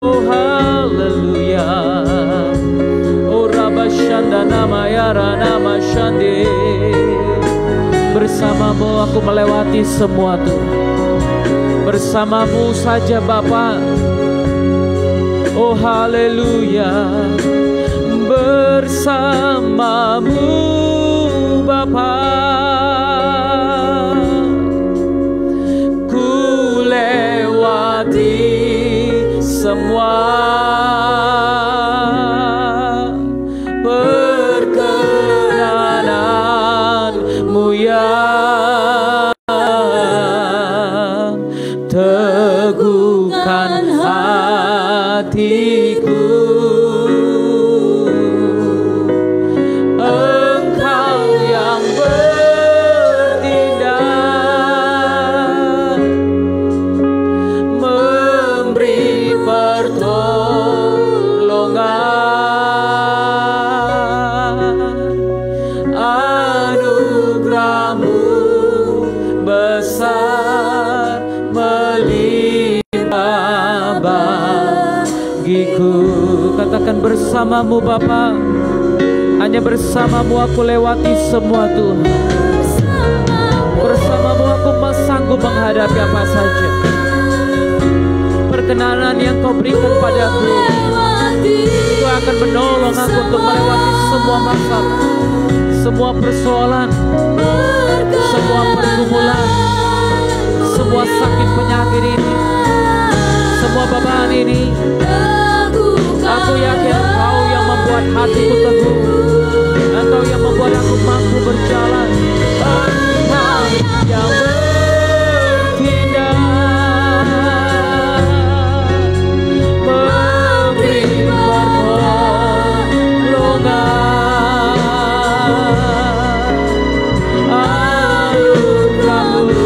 Oh haleluya. Oh rabashanda namaya ranama shande. Bersamamu aku melewati semua Tuhan. Bersamamu saja Bapa. Oh haleluya. Bersamamu Bapa. Ku lewati semua perkenananmu yang teguhkan hatiku. Engkau yang bertindak, memberi pertolongan. Anugerahmu besar melimpah bagiku. Katakan bersamamu Bapa. Hanya bersamamu aku lewati semua Tuhan. Bersamamu aku sanggup menghadapi apa saja. Perkenanan yang kau berikan padaku itu akan menolong aku untuk melewati semua masalah, semua persoalan, semua pergumulan, semua sakit penyakit ini, semua beban ini. Aku yakin Engkau yang membuat hatiku teguh. Engkau yang membuat aku mampu berjalan. Engkau yang bertindak, memberi pertolongan. Anugerahmu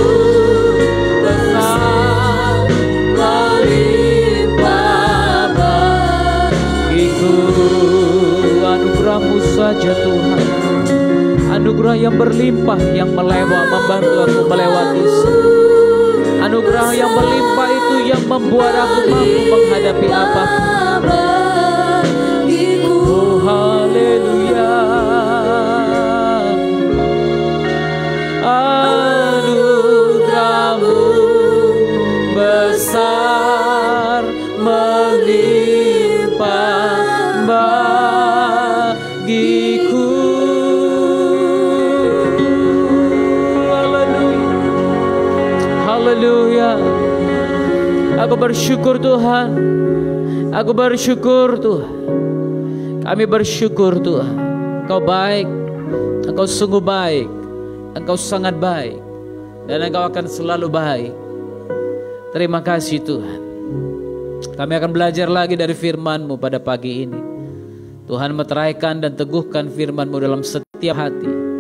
besar melimpah bagiku. Anugerahmu saja Tuhan. Anugerah yang berlimpah yang membantu aku melewati semua. Anugerah yang berlimpah itu yang membuat aku mampu menghadapi apapun. Oh haleluya. Anugerahmu besar melimpah bagiku. Haleluya. Aku bersyukur Tuhan. Aku bersyukur Tuhan. Kami bersyukur Tuhan. Engkau baik. Engkau sungguh baik. Engkau sangat baik. Dan Engkau akan selalu baik. Terima kasih Tuhan. Kami akan belajar lagi dari firman-Mu pada pagi ini. Tuhan meteraikan dan teguhkan firman-Mu dalam setiap hati.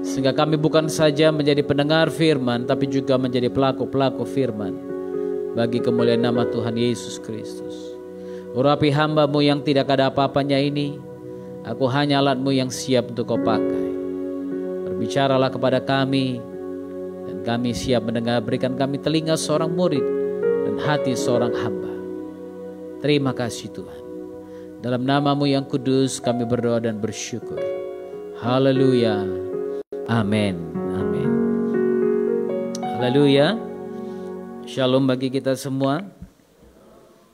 Sehingga kami bukan saja menjadi pendengar firman, tapi juga menjadi pelaku-pelaku firman. Bagi kemuliaan nama Tuhan Yesus Kristus. Urapi hamba-Mu yang tidak ada apa-apanya ini. Aku hanya alat-Mu yang siap untuk Kau pakai. Berbicaralah kepada kami. Dan kami siap mendengar. Berikan kami telinga seorang murid. Dan hati seorang hamba. Terima kasih Tuhan. Dalam nama-Mu yang kudus kami berdoa dan bersyukur. Haleluya. Amin. Amin. Haleluya. Shalom bagi kita semua.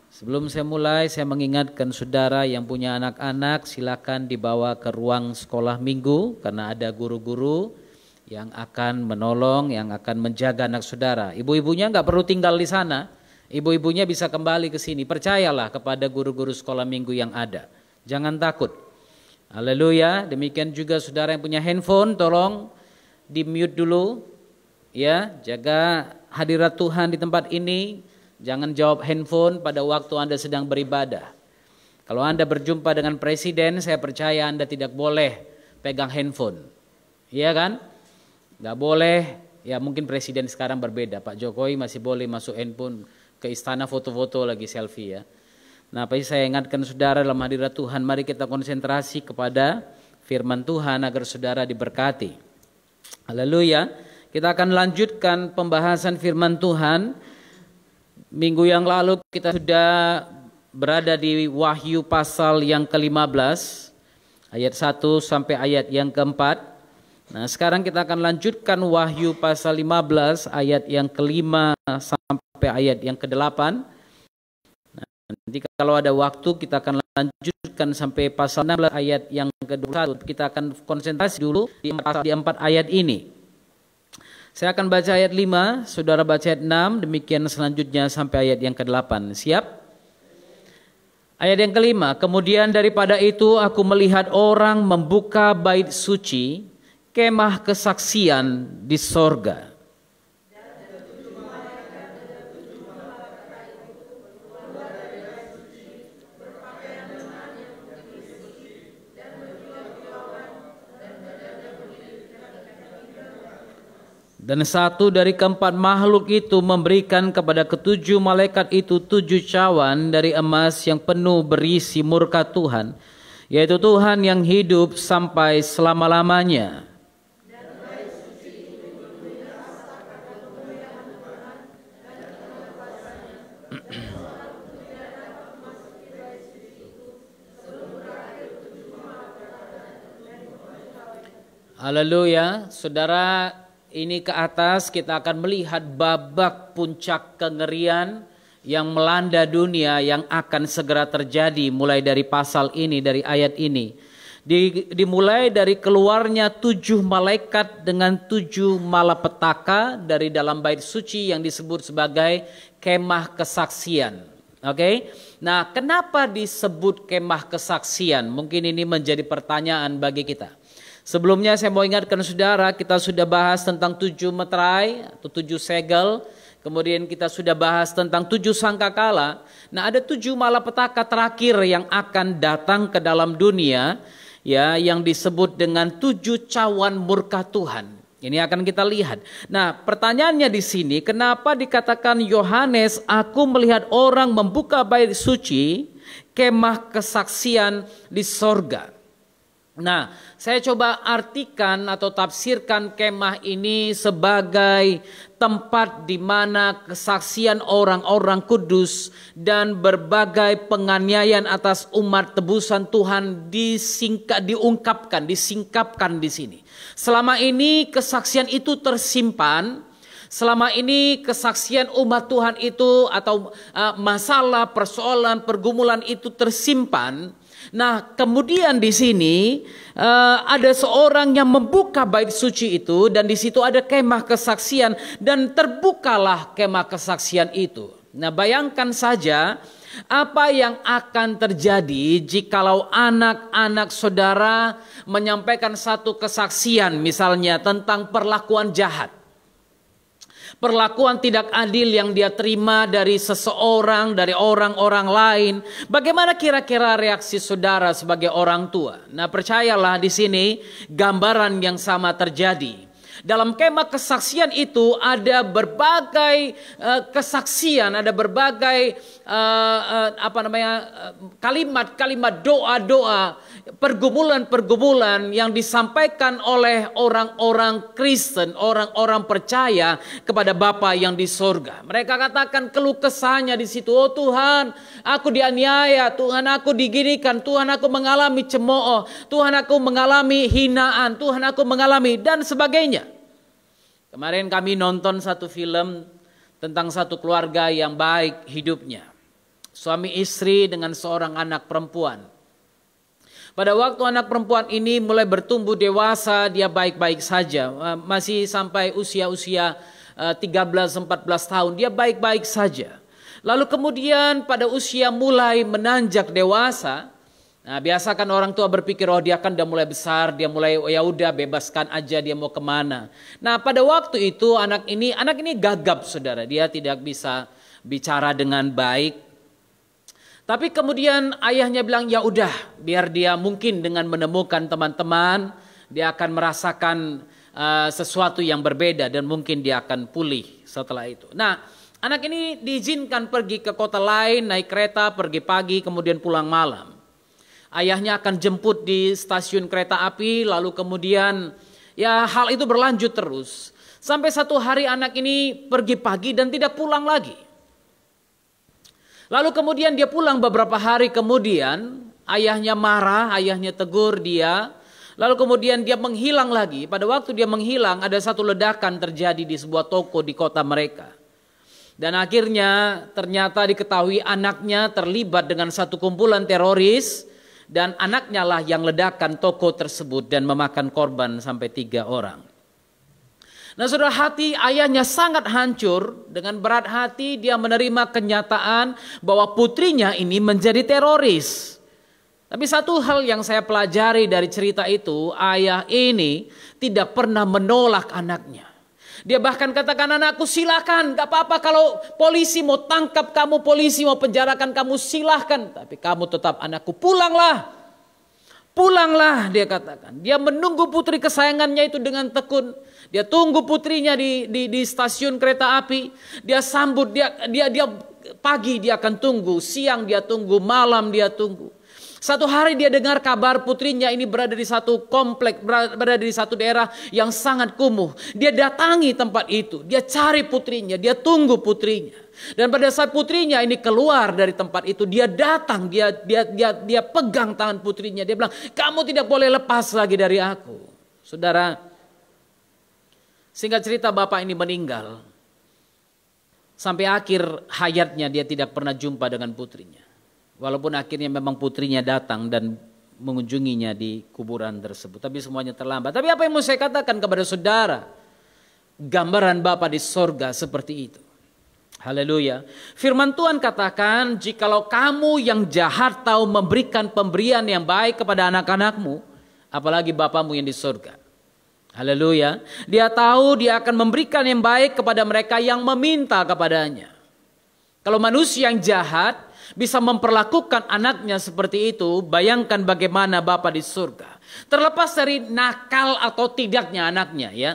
Sebelum saya mulai, saya mengingatkan saudara yang punya anak-anak, silakan dibawa ke ruang sekolah minggu, karena ada guru-guru yang akan menolong, yang akan menjaga anak saudara. Ibu-ibunya nggak perlu tinggal di sana, ibu-ibunya bisa kembali ke sini. Percayalah kepada guru-guru sekolah minggu yang ada. Jangan takut. Haleluya. Demikian juga saudara yang punya handphone, tolong di mute dulu. Ya, jaga hadirat Tuhan di tempat ini. Jangan jawab handphone pada waktu Anda sedang beribadah. Kalau Anda berjumpa dengan presiden, saya percaya Anda tidak boleh pegang handphone. Iya kan? Gak boleh. Ya mungkin presiden sekarang berbeda. Pak Jokowi masih boleh masuk handphone ke istana foto-foto lagi selfie ya. Nah, apa saya ingatkan saudara dalam hadirat Tuhan, mari kita konsentrasi kepada firman Tuhan agar saudara diberkati. Haleluya. Kita akan lanjutkan pembahasan firman Tuhan. Minggu yang lalu kita sudah berada di Wahyu pasal yang ke-15 ayat 1 sampai ayat yang ke-4. Nah, sekarang kita akan lanjutkan Wahyu pasal 15 ayat yang ke-5 sampai ayat yang ke-8. Nah, nanti kalau ada waktu kita akan lanjutkan sampai pasal 16 ayat yang ke-21. Kita akan konsentrasi dulu di 4 ayat ini. Saya akan baca ayat 5, saudara baca ayat 6, demikian selanjutnya sampai ayat yang ke-8. Siap? Ayat yang ke-5, kemudian daripada itu aku melihat orang membuka bait suci, kemah kesaksian di sorga. Dan satu dari keempat makhluk itu memberikan kepada ketujuh malaikat itu 7 cawan dari emas yang penuh berisi murka Tuhan, yaitu Tuhan yang hidup sampai selama-lamanya. Haleluya, saudara. Ini ke atas kita akan melihat babak puncak kengerian yang melanda dunia yang akan segera terjadi mulai dari pasal ini, dari ayat ini. Dimulai dari keluarnya 7 malaikat dengan 7 malapetaka dari dalam bait suci yang disebut sebagai kemah kesaksian. Oke. Nah, kenapa disebut kemah kesaksian? Mungkin ini menjadi pertanyaan bagi kita. Sebelumnya saya mau ingatkan saudara, kita sudah bahas tentang 7 meterai atau 7 segel. Kemudian kita sudah bahas tentang 7 sangkakala. Nah, ada 7 malapetaka terakhir yang akan datang ke dalam dunia, ya, yang disebut dengan 7 cawan murka Tuhan. Ini akan kita lihat. Nah, pertanyaannya di sini, kenapa dikatakan Yohanes, aku melihat orang membuka bait suci, kemah kesaksian di sorga. Nah, saya coba artikan atau tafsirkan kemah ini sebagai tempat di mana kesaksian orang-orang kudus dan berbagai penganiayaan atas umat tebusan Tuhan disingkapkan di sini. Selama ini kesaksian itu tersimpan. Selama ini kesaksian umat Tuhan itu atau masalah, persoalan, pergumulan itu tersimpan. Nah, kemudian di sini ada seorang yang membuka bait suci itu dan di situ ada kemah kesaksian dan terbukalah kemah kesaksian itu. Nah, bayangkan saja apa yang akan terjadi jikalau anak-anak saudara menyampaikan satu kesaksian misalnya tentang perlakuan jahat. Perlakuan tidak adil yang dia terima dari seseorang, dari orang-orang lain. Bagaimana kira-kira reaksi saudara sebagai orang tua? Nah, percayalah di sini gambaran yang sama terjadi. Dalam kemah kesaksian itu ada berbagai kesaksian, ada berbagai kalimat-kalimat doa-doa, pergumulan-pergumulan yang disampaikan oleh orang-orang Kristen, orang-orang percaya kepada Bapa yang di surga. Mereka katakan keluh kesahnya di situ. Oh Tuhan, aku dianiaya, Tuhan aku diginikan, Tuhan aku mengalami cemooh, Tuhan aku mengalami hinaan, Tuhan aku mengalami dan sebagainya. Kemarin kami nonton satu film tentang satu keluarga yang baik hidupnya. Suami istri dengan seorang anak perempuan. Pada waktu anak perempuan ini mulai bertumbuh dewasa, dia baik-baik saja. Masih sampai usia-usia 13-14 tahun, dia baik-baik saja. Lalu kemudian pada usia mulai menanjak dewasa, nah biasa kan orang tua berpikir oh dia kan udah mulai besar, dia mulai ya udah bebaskan aja dia mau kemana. Nah pada waktu itu anak ini gagap saudara, dia tidak bisa bicara dengan baik. Tapi kemudian ayahnya bilang ya udah biar dia mungkin dengan menemukan teman-teman dia akan merasakan sesuatu yang berbeda dan mungkin dia akan pulih setelah itu. Nah anak ini diizinkan pergi ke kota lain, naik kereta, pergi pagi kemudian pulang malam. Ayahnya akan jemput di stasiun kereta api, lalu kemudian ya hal itu berlanjut terus. Sampai satu hari anak ini pergi pagi dan tidak pulang lagi. Lalu kemudian dia pulang beberapa hari kemudian, ayahnya marah, ayahnya tegur dia. Lalu kemudian dia menghilang lagi. Pada waktu dia menghilang ada satu ledakan terjadi di sebuah toko di kota mereka. Dan akhirnya ternyata diketahui anaknya terlibat dengan satu kumpulan teroris. Dan anaknya lah yang ledakan toko tersebut dan memakan korban sampai 3 orang. Nah saudara, hati ayahnya sangat hancur. Dengan berat hati dia menerima kenyataan bahwa putrinya ini menjadi teroris. Tapi satu hal yang saya pelajari dari cerita itu, ayah ini tidak pernah menolak anaknya. Dia bahkan katakan, anakku silakan, gak apa-apa kalau polisi mau tangkap kamu, polisi mau penjarakan kamu, silahkan. Tapi kamu tetap anakku, pulanglah. Pulanglah, dia katakan. Dia menunggu putri kesayangannya itu dengan tekun. Dia tunggu putrinya di stasiun kereta api. Dia sambut, dia pagi dia akan tunggu, siang dia tunggu, malam dia tunggu. Satu hari dia dengar kabar putrinya ini berada di satu komplek, berada di satu daerah yang sangat kumuh. Dia datangi tempat itu, dia cari putrinya, dia tunggu putrinya. Dan pada saat putrinya ini keluar dari tempat itu, dia datang, dia pegang tangan putrinya, dia bilang, kamu tidak boleh lepas lagi dari aku. Saudara, singkat cerita bapak ini meninggal. Sampai akhir hayatnya dia tidak pernah jumpa dengan putrinya. Walaupun akhirnya memang putrinya datang dan mengunjunginya di kuburan tersebut. Tapi semuanya terlambat. Tapi apa yang mau saya katakan kepada saudara? Gambaran Bapa di sorga seperti itu. Haleluya. Firman Tuhan katakan, jikalau kamu yang jahat tahu memberikan pemberian yang baik kepada anak-anakmu, apalagi Bapamu yang di sorga. Haleluya. Dia tahu dia akan memberikan yang baik kepada mereka yang meminta kepadanya. Kalau manusia yang jahat bisa memperlakukan anaknya seperti itu, bayangkan bagaimana Bapa di surga. Terlepas dari nakal atau tidaknya anaknya ya.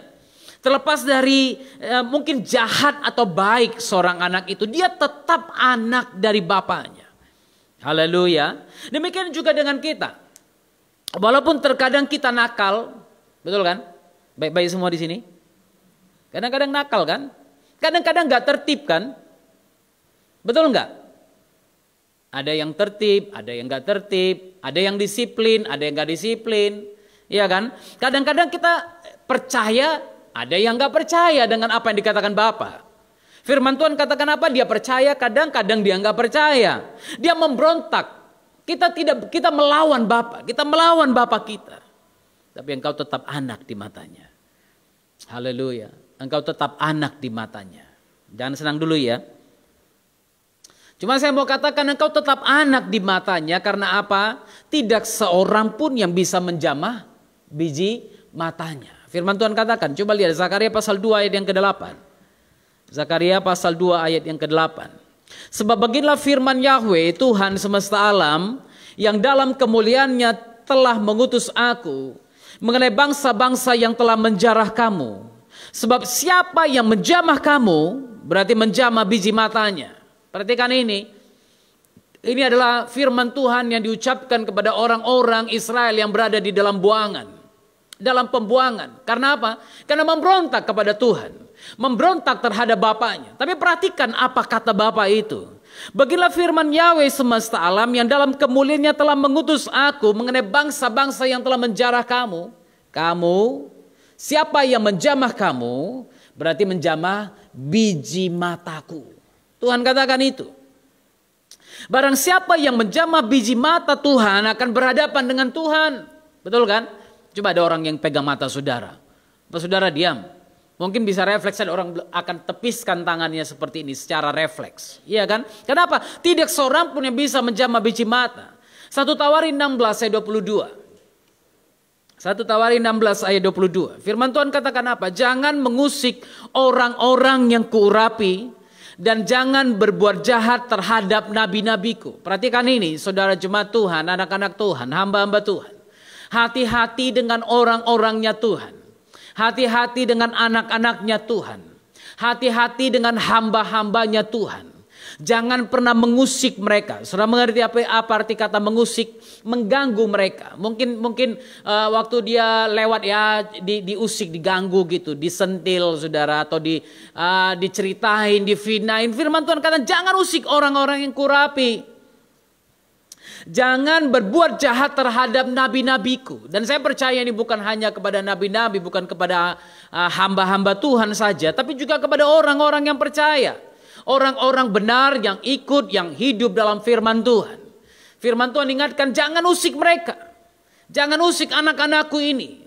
Terlepas dari mungkin jahat atau baik seorang anak itu, dia tetap anak dari bapaknya. Haleluya. Demikian juga dengan kita. Walaupun terkadang kita nakal, betul kan? Baik-baik semua di sini. Kadang-kadang nakal kan? Kadang-kadang nggak tertib kan? Betul nggak? Ada yang tertib, ada yang nggak tertib, ada yang disiplin, ada yang nggak disiplin, iya kan? Kadang-kadang kita percaya, ada yang nggak percaya dengan apa yang dikatakan Bapa. Firman Tuhan katakan apa? Dia percaya, kadang-kadang dia nggak percaya. Dia memberontak. Kita melawan Bapa, kita melawan Bapa kita. Tapi engkau tetap anak di matanya. Haleluya. Engkau tetap anak di matanya. Jangan senang dulu ya. Cuma saya mau katakan engkau tetap anak di matanya karena apa? Tidak seorang pun yang bisa menjamah biji matanya. Firman Tuhan katakan, coba lihat Zakaria pasal 2 ayat yang ke-8. Zakaria pasal 2 ayat yang ke-8. Sebab beginilah firman Yahweh Tuhan semesta alam yang dalam kemuliaannya telah mengutus aku mengenai bangsa-bangsa yang telah menjarah kamu. Sebab siapa yang menjamah kamu berarti menjamah biji matanya. Perhatikan ini adalah firman Tuhan yang diucapkan kepada orang-orang Israel yang berada di dalam buangan, dalam pembuangan. Karena apa? Karena memberontak kepada Tuhan, memberontak terhadap Bapaknya. Tapi perhatikan apa kata Bapa itu. Beginilah firman Yahweh semesta alam yang dalam kemuliaannya telah mengutus aku mengenai bangsa-bangsa yang telah menjarah kamu. Kamu, siapa yang menjamah kamu berarti menjamah biji mataku. Tuhan katakan itu. Barang siapa yang menjamah biji mata Tuhan akan berhadapan dengan Tuhan. Betul kan? Coba ada orang yang pegang mata saudara. Apa saudara diam? Mungkin bisa refleks, ada orang akan tepiskan tangannya seperti ini secara refleks. Iya kan? Kenapa? Tidak seorang pun yang bisa menjamah biji mata. 1 Tawarin 16 ayat 22. 1 Tawarin 16 ayat 22. Firman Tuhan katakan apa? Jangan mengusik orang-orang yang kuurapi. Dan jangan berbuat jahat terhadap nabi-nabiku. Perhatikan ini, saudara jemaat Tuhan, anak-anak Tuhan, hamba-hamba Tuhan. Hati-hati dengan orang-orangnya Tuhan. Hati-hati dengan anak-anaknya Tuhan. Hati-hati dengan hamba-hambanya Tuhan. Jangan pernah mengusik mereka. Saudara mengerti apa arti kata mengusik? Mengganggu mereka. Mungkin waktu dia lewat ya diusik, diganggu gitu, disentil saudara, atau diceritain, difinain. Firman Tuhan kata jangan usik orang-orang yang kurapi. Jangan berbuat jahat terhadap nabi-nabiku. Dan saya percaya ini bukan hanya kepada nabi-nabi, bukan kepada hamba-hamba Tuhan saja, tapi juga kepada orang-orang yang percaya. Orang-orang benar yang ikut, yang hidup dalam firman Tuhan. Firman Tuhan ingatkan jangan usik mereka. Jangan usik anak-anakku ini.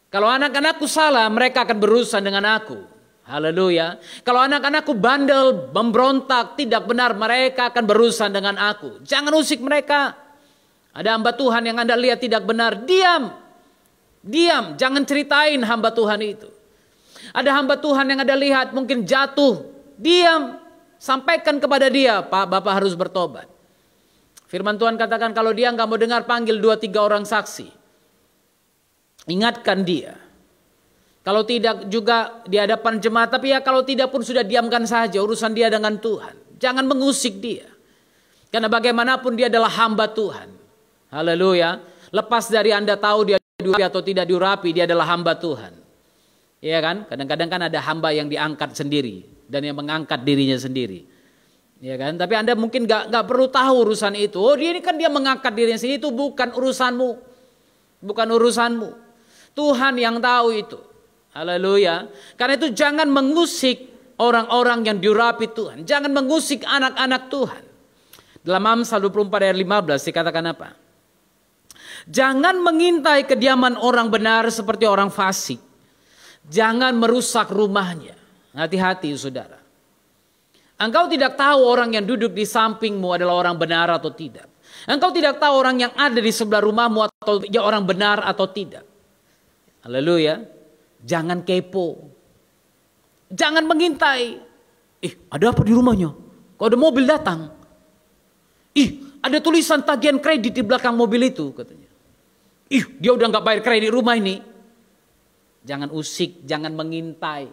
Kalau anak-anakku salah, mereka akan berurusan dengan aku. Haleluya. Kalau anak-anakku bandel, memberontak, tidak benar, mereka akan berurusan dengan aku. Jangan usik mereka. Ada hamba Tuhan yang Anda lihat tidak benar, diam. Diam, jangan ceritain hamba Tuhan itu. Ada hamba Tuhan yang Anda lihat mungkin jatuh, diam. Sampaikan kepada dia, Pak, Bapak harus bertobat. Firman Tuhan katakan kalau dia nggak mau dengar, panggil 2-3 orang saksi. Ingatkan dia. Kalau tidak juga di hadapan jemaat, tapi ya kalau tidak pun sudah diamkan saja, urusan dia dengan Tuhan. Jangan mengusik dia. Karena bagaimanapun dia adalah hamba Tuhan. Haleluya. Lepas dari Anda tahu dia diurapi atau tidak diurapi, dia adalah hamba Tuhan. Iya kan? Kadang-kadang kan ada hamba yang diangkat sendiri dan yang mengangkat dirinya sendiri. Iya kan? Tapi Anda mungkin gak perlu tahu urusan itu. Oh, dia ini kan dia mengangkat dirinya sendiri, itu bukan urusanmu. Bukan urusanmu. Tuhan yang tahu itu. Haleluya. Karena itu jangan mengusik orang-orang yang diurapi Tuhan. Jangan mengusik anak-anak Tuhan. Dalam Amsal 24 ayat 15 dikatakan apa? Jangan mengintai kediaman orang benar seperti orang fasik. Jangan merusak rumahnya. Hati-hati saudara. Engkau tidak tahu orang yang duduk di sampingmu adalah orang benar atau tidak. Engkau tidak tahu orang yang ada di sebelah rumahmu atau dia orang benar atau tidak. Haleluya. Jangan kepo. Jangan mengintai. Ada apa di rumahnya? Kok ada mobil datang? Ada tulisan tagihan kredit di belakang mobil itu katanya. Dia udah gak bayar kredit rumah ini. Jangan usik, jangan mengintai.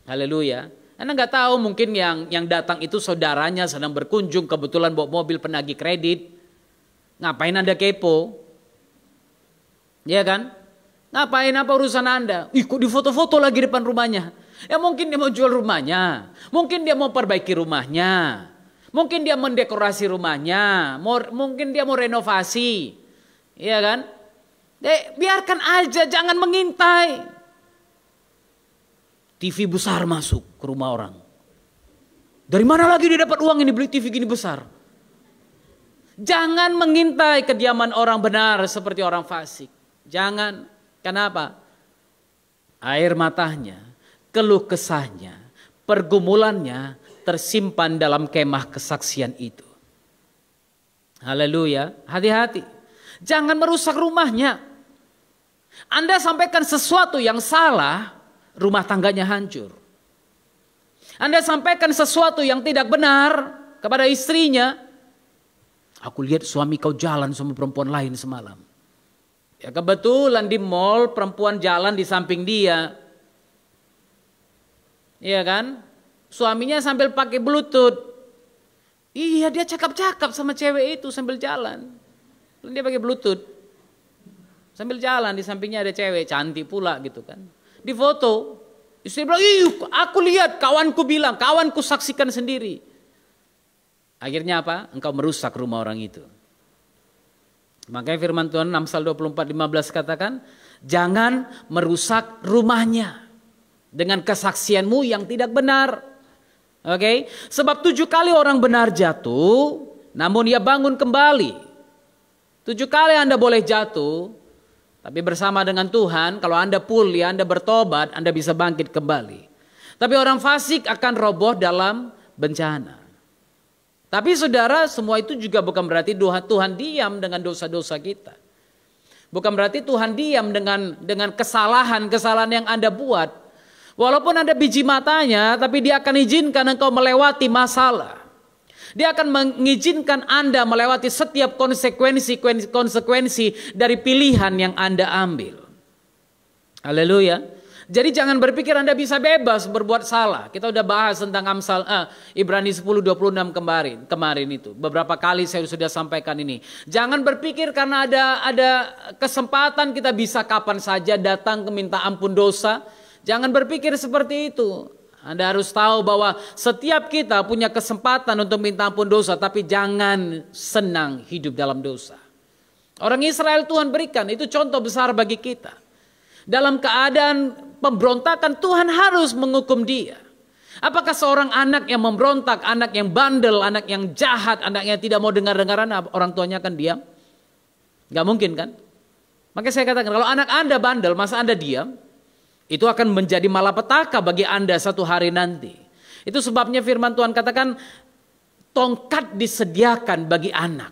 Haleluya. Anda gak tahu mungkin yang datang itu saudaranya sedang berkunjung, kebetulan bawa mobil penagih kredit. Ngapain Anda kepo? Iya kan? Ngapain, apa urusan Anda? Kok di foto-foto lagi depan rumahnya? Ya mungkin dia mau jual rumahnya. Mungkin dia mau perbaiki rumahnya. Mungkin dia mendekorasi rumahnya. Mungkin dia mau renovasi. Iya kan? Biarkan aja, jangan mengintai. TV besar masuk ke rumah orang. Dari mana lagi dia dapat uang ini beli TV gini besar? Jangan mengintai kediaman orang benar seperti orang fasik. Jangan. Kenapa? Air matanya, keluh kesahnya, pergumulannya tersimpan dalam kemah kesaksian itu. Haleluya. Hati-hati. Jangan merusak rumahnya. Anda sampaikan sesuatu yang salah, rumah tangganya hancur. Anda sampaikan sesuatu yang tidak benar kepada istrinya. Aku lihat suami kau jalan sama perempuan lain semalam. Ya kebetulan di mall perempuan jalan di samping dia. Iya kan? Suaminya sambil pakai bluetooth. Iya, dia cakap-cakap sama cewek itu sambil jalan. Dia pakai bluetooth. Sambil jalan di sampingnya ada cewek cantik pula gitu kan. Di foto. Istri bilang, aku lihat, kawanku bilang, kawanku saksikan sendiri. Akhirnya apa? Engkau merusak rumah orang itu. Makanya firman Tuhan Amsal 24:15 katakan, jangan merusak rumahnya dengan kesaksianmu yang tidak benar. Oke? Sebab 7 kali orang benar jatuh, namun ia bangun kembali. 7 kali Anda boleh jatuh, tapi bersama dengan Tuhan, kalau Anda pulih, Anda bertobat, Anda bisa bangkit kembali. Tapi orang fasik akan roboh dalam bencana. Tapi saudara, semua itu juga bukan berarti Tuhan diam dengan dosa-dosa kita. Bukan berarti Tuhan diam dengan kesalahan-kesalahan yang Anda buat. Walaupun Anda biji matanya, tapi Dia akan izinkan engkau melewati masalah. Dia akan mengizinkan Anda melewati setiap konsekuensi dari pilihan yang Anda ambil. Haleluya. Jadi jangan berpikir Anda bisa bebas berbuat salah. Kita udah bahas tentang Amsal Ibrani 10:26 kemarin itu. Beberapa kali saya sudah sampaikan ini. Jangan berpikir karena ada kesempatan kita bisa kapan saja datang ke minta ampun dosa. Jangan berpikir seperti itu. Anda harus tahu bahwa setiap kita punya kesempatan untuk minta ampun dosa, tapi jangan senang hidup dalam dosa. Orang Israel Tuhan berikan, itu contoh besar bagi kita. Dalam keadaan pemberontakan Tuhan harus menghukum dia. Apakah seorang anak yang memberontak, anak yang bandel, anak yang jahat, anak yang tidak mau dengar-dengaran, orang tuanya akan diam? Gak mungkin kan? Makanya saya katakan kalau anak Anda bandel, masa Anda diam? Itu akan menjadi malapetaka bagi Anda satu hari nanti. Itu sebabnya firman Tuhan katakan tongkat disediakan bagi anak.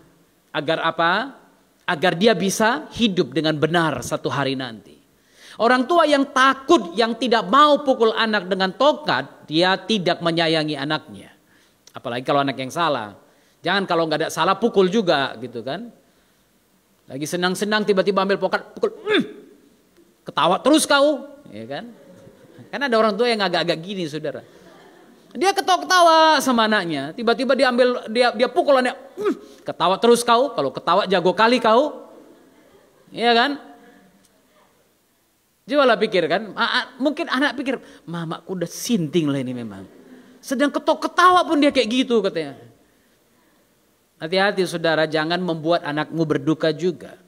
Agar apa? Agar dia bisa hidup dengan benar satu hari nanti. Orang tua yang takut, yang tidak mau pukul anak dengan tongkat, dia tidak menyayangi anaknya. Apalagi kalau anak yang salah. Jangan kalau nggak ada salah pukul juga gitu kan. Lagi senang-senang tiba-tiba ambil tongkat pukul. Ketawa terus kau, ya kan? Kan ada orang tua yang agak-agak gini, saudara. Dia ketawa-ketawa sama anaknya, tiba-tiba dia pukul anak. Ketawa terus kau, kalau ketawa jago kali kau. Iya kan? Cobalah pikir kan, mungkin anak pikir, mamaku udah sinting lah ini memang. Sedang ketawa pun dia kayak gitu katanya. Hati-hati saudara, jangan membuat anakmu berduka juga.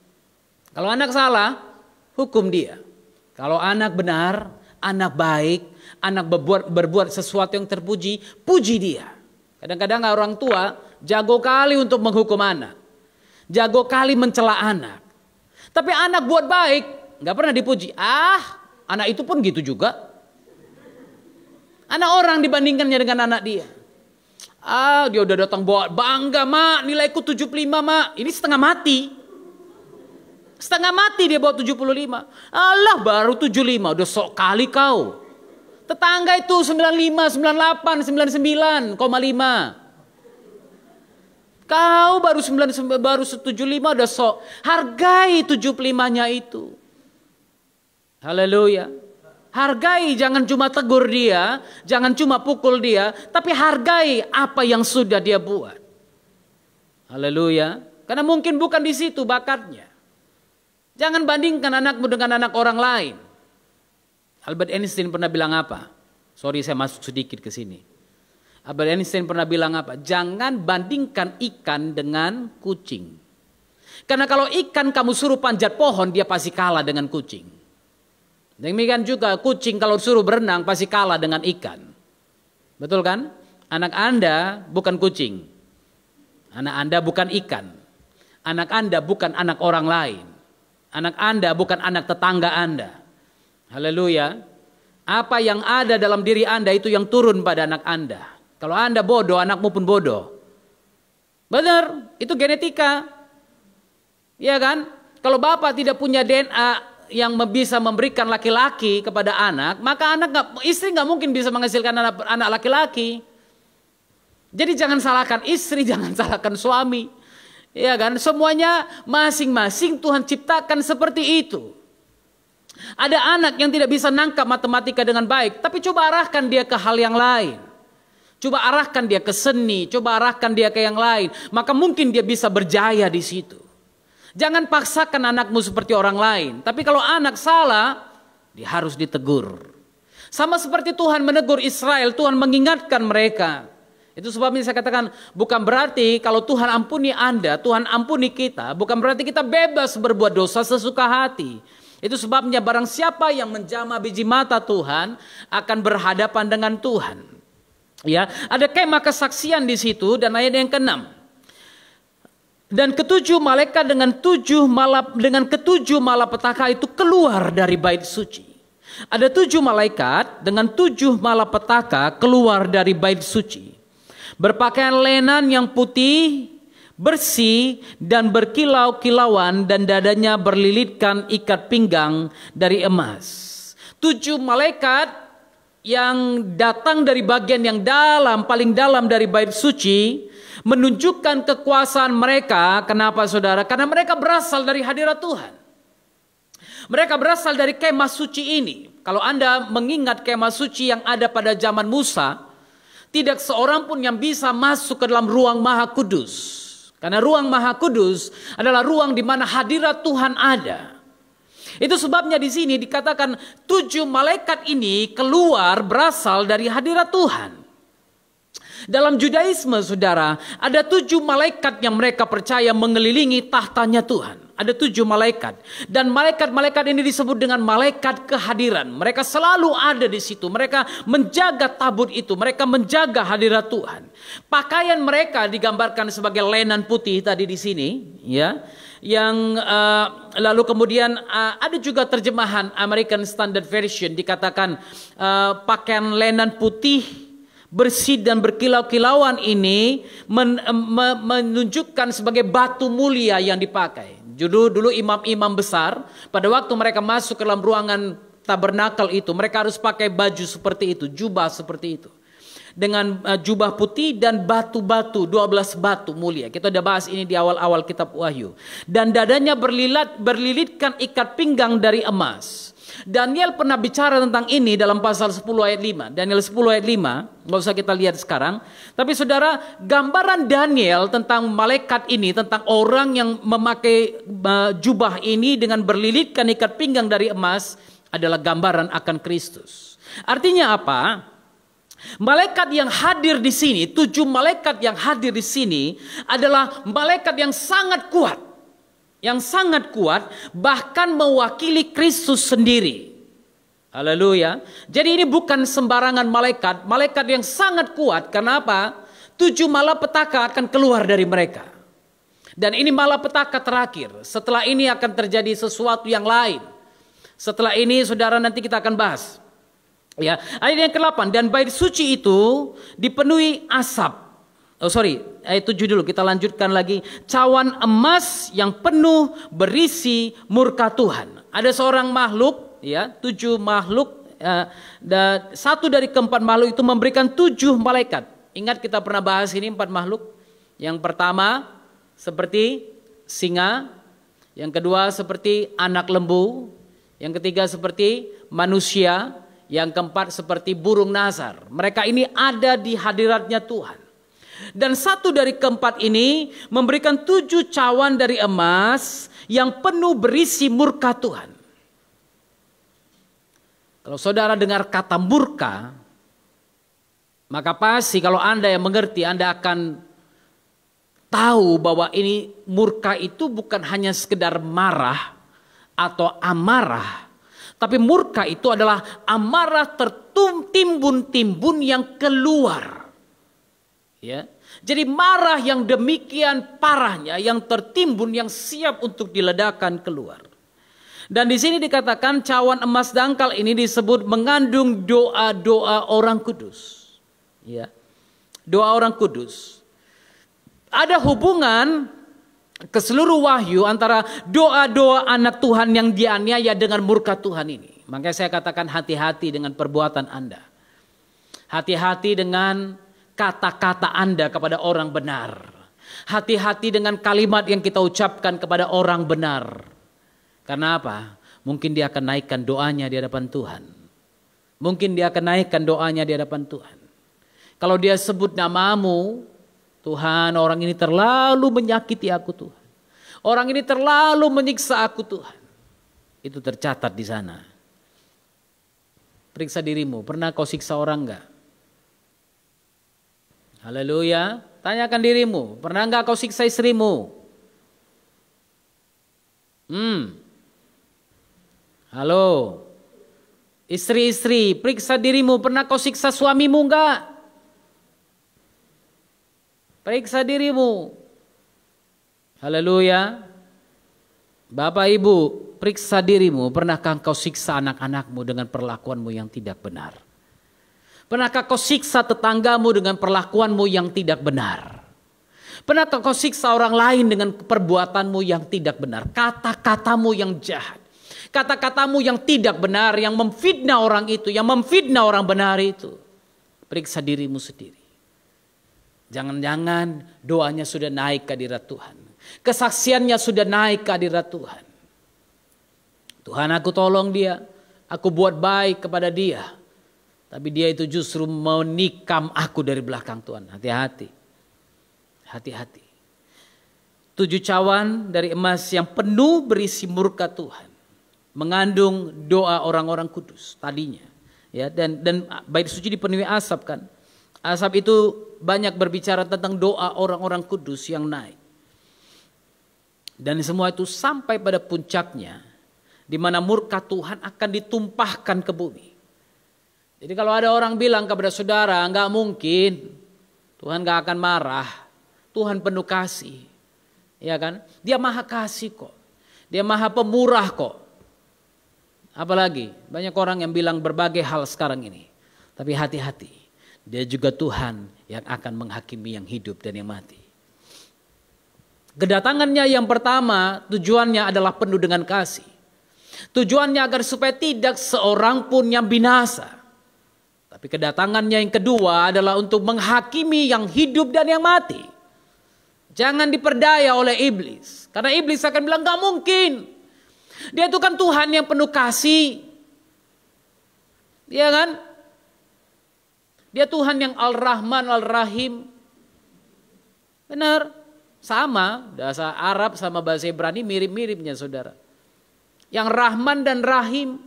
Kalau anak salah, hukum dia. Kalau anak benar, anak baik, anak berbuat sesuatu yang terpuji, puji dia. Kadang-kadang orang tua jago kali untuk menghukum anak. Jago kali mencela anak. Tapi anak buat baik, nggak pernah dipuji. Anak itu pun gitu juga. Anak orang dibandingkannya dengan anak dia. Dia udah datang bawa bangga, mak, nilaiku 75, mak. Ini setengah mati. Setengah mati dia bawa 75. Alah, baru 75, udah sok kali kau. Tetangga itu 95, 98, 99,5. Kau baru 75 udah sok. Hargai 75-nya itu. Haleluya. Hargai, jangan cuma tegur dia, jangan cuma pukul dia, tapi hargai apa yang sudah dia buat. Haleluya. Karena mungkin bukan di situ bakatnya. Jangan bandingkan anakmu dengan anak orang lain. Albert Einstein pernah bilang apa? Sorry, saya masuk sedikit ke sini. Albert Einstein pernah bilang apa? Jangan bandingkan ikan dengan kucing. Karena kalau ikan kamu suruh panjat pohon, dia pasti kalah dengan kucing. Demikian juga kucing kalau suruh berenang pasti kalah dengan ikan. Betul kan? Anak Anda bukan kucing. Anak Anda bukan ikan. Anak Anda bukan anak orang lain. Anak Anda bukan anak tetangga Anda. Haleluya. Apa yang ada dalam diri Anda itu yang turun pada anak Anda. Kalau Anda bodoh, anakmu pun bodoh. Benar, itu genetika. Iya kan? Kalau bapak tidak punya DNA yang bisa memberikan laki-laki kepada anak, maka istri nggak mungkin bisa menghasilkan anak laki-laki. Jadi jangan salahkan istri, jangan salahkan suami, ya kan? Semuanya masing-masing Tuhan ciptakan seperti itu. Ada anak yang tidak bisa nangkap matematika dengan baik, tapi coba arahkan dia ke hal yang lain. Coba arahkan dia ke seni, coba arahkan dia ke yang lain, maka mungkin dia bisa berjaya di situ. Jangan paksakan anakmu seperti orang lain. Tapi kalau anak salah, dia harus ditegur. Sama seperti Tuhan menegur Israel, Tuhan mengingatkan mereka. Itu sebabnya saya katakan, bukan berarti kalau Tuhan ampuni Anda, Tuhan ampuni kita, bukan berarti kita bebas berbuat dosa sesuka hati. Itu sebabnya barang siapa yang menjamah biji mata Tuhan akan berhadapan dengan Tuhan. Ya, ada kemah kesaksian di situ dan ayat yang ke-6. Dan ketujuh malaikat dengan ketujuh malapetaka itu keluar dari bait suci. Ada 7 malaikat dengan 7 malapetaka keluar dari bait suci. Berpakaian lenan yang putih, bersih dan berkilau-kilauan, dan dadanya berlilitkan ikat pinggang dari emas. 7 malaikat yang datang dari bagian yang dalam, paling dalam dari bait suci, menunjukkan kekuasaan mereka. Kenapa saudara? Karena mereka berasal dari hadirat Tuhan. Mereka berasal dari kemah suci ini. Kalau Anda mengingat kemah suci yang ada pada zaman Musa, tidak seorang pun yang bisa masuk ke dalam ruang Maha Kudus. Karena ruang Maha Kudus adalah ruang di mana hadirat Tuhan ada. Itu sebabnya di sini dikatakan 7 malaikat ini keluar berasal dari hadirat Tuhan. Dalam Judaisme, saudara, ada 7 malaikat yang mereka percaya mengelilingi tahtanya Tuhan. Ada 7 malaikat. Dan malaikat-malaikat ini disebut dengan malaikat kehadiran. Mereka selalu ada di situ. Mereka menjaga tabut itu. Mereka menjaga hadirat Tuhan. Pakaian mereka digambarkan sebagai lenan putih tadi di sini, ya. Yang lalu kemudian ada juga terjemahan American Standard Version dikatakan pakaian lenan putih bersih dan berkilau-kilauan ini menunjukkan sebagai batu mulia yang dipakai. Dulu imam-imam besar pada waktu mereka masuk ke dalam ruangan tabernakel itu, mereka harus pakai baju seperti itu, jubah seperti itu. Dengan jubah putih dan batu-batu, 12 batu mulia. Kita udah bahas ini di awal-awal kitab Wahyu. Dan dadanya berlilitkan ikat pinggang dari emas. Daniel pernah bicara tentang ini dalam pasal 10 ayat 5. Daniel 10 ayat 5, nggak usah kita lihat sekarang. Tapi saudara, gambaran Daniel tentang malaikat ini, tentang orang yang memakai jubah ini dengan berlilitkan ikat pinggang dari emas, adalah gambaran akan Kristus. Artinya apa? Malaikat yang hadir di sini, 7 malaikat yang hadir di sini adalah malaikat yang sangat kuat. Yang sangat kuat, bahkan mewakili Kristus sendiri. Haleluya. Jadi ini bukan sembarangan malaikat, malaikat yang sangat kuat. Karena apa? 7 malapetaka akan keluar dari mereka. Dan ini malapetaka terakhir. Setelah ini akan terjadi sesuatu yang lain. Setelah ini saudara nanti kita akan bahas. Ya, ayat yang ke-8, dan bait suci itu dipenuhi asap. Ayat 7 dulu, kita lanjutkan lagi. Cawan emas yang penuh berisi murka Tuhan. Ada seorang makhluk, ya, 7 makhluk, dan 1 dari keempat makhluk itu memberikan 7 malaikat. Ingat kita pernah bahas ini 4 makhluk. Yang pertama seperti singa, yang kedua seperti anak lembu, yang ketiga seperti manusia, yang keempat seperti burung nazar. Mereka ini ada di hadiratnya Tuhan. Dan 1 dari keempat ini memberikan 7 cawan dari emas yang penuh berisi murka Tuhan. Kalau saudara dengar kata murka, maka pasti kalau Anda yang mengerti, Anda akan tahu bahwa ini murka itu bukan hanya sekedar marah atau amarah. Tapi murka itu adalah amarah tertimbun-timbun yang keluar. Ya. Jadi marah yang demikian parahnya, yang tertimbun, yang siap untuk diledakkan keluar. Dan di sini dikatakan cawan emas dangkal ini disebut mengandung doa-doa orang kudus. Ya. Doa orang kudus. Ada hubungan ke seluruh wahyu antara doa-doa anak Tuhan yang dianiaya dengan murka Tuhan ini. Makanya saya katakan hati-hati dengan perbuatan Anda. Hati-hati dengan kata-kata Anda kepada orang benar. Hati-hati dengan kalimat yang kita ucapkan kepada orang benar. Karena apa? Mungkin dia akan naikkan doanya di hadapan Tuhan. Mungkin dia akan naikkan doanya di hadapan Tuhan. Kalau dia sebut namamu, Tuhan, orang ini terlalu menyakiti aku Tuhan. Orang ini terlalu menyiksa aku Tuhan. Itu tercatat di sana. Periksa dirimu, pernah kau siksa orang enggak? Haleluya. Tanyakan dirimu, pernah enggak kau siksa istrimu? Halo. Istri-istri, periksa dirimu, pernah kau siksa suamimu enggak? Periksa dirimu. Haleluya. Bapak Ibu, periksa dirimu, pernahkah kau siksa anak-anakmu dengan perlakuanmu yang tidak benar? Pernahkah kau siksa tetanggamu dengan perlakuanmu yang tidak benar? Pernahkah kau siksa orang lain dengan perbuatanmu yang tidak benar? Kata-katamu yang jahat. Kata-katamu yang tidak benar, yang memfitnah orang itu, yang memfitnah orang benar itu. Periksa dirimu sendiri. Jangan-jangan doanya sudah naik ke hadirat Tuhan. Kesaksiannya sudah naik ke hadirat Tuhan. Tuhan, aku tolong dia. Aku buat baik kepada dia. Tapi dia itu justru menikam aku dari belakang Tuhan. Hati-hati. Hati-hati. 7 cawan dari emas yang penuh berisi murka Tuhan. Mengandung doa orang-orang kudus tadinya. Ya, dan bait suci dipenuhi asap kan. Asap itu banyak berbicara tentang doa orang-orang kudus yang naik. Dan semua itu sampai pada puncaknya, di mana murka Tuhan akan ditumpahkan ke bumi. Jadi kalau ada orang bilang kepada saudara, enggak mungkin, Tuhan enggak akan marah, Tuhan penuh kasih. Ya kan? Dia maha kasih kok. Dia maha pemurah kok. Apalagi banyak orang yang bilang berbagai hal sekarang ini. Tapi hati-hati, dia juga Tuhan yang akan menghakimi yang hidup dan yang mati. Kedatangannya yang pertama tujuannya adalah penuh dengan kasih. Tujuannya agar supaya tidak seorang pun yang binasa. Tapi kedatangannya yang kedua adalah untuk menghakimi yang hidup dan yang mati. Jangan diperdaya oleh iblis. Karena iblis akan bilang gak mungkin. Dia itu kan Tuhan yang penuh kasih. Iya kan? Dia Tuhan yang Al-Rahman, Al-Rahim. Benar. Sama. Bahasa Arab sama bahasa Ibrani mirip-miripnya saudara. Yang Rahman dan Rahim.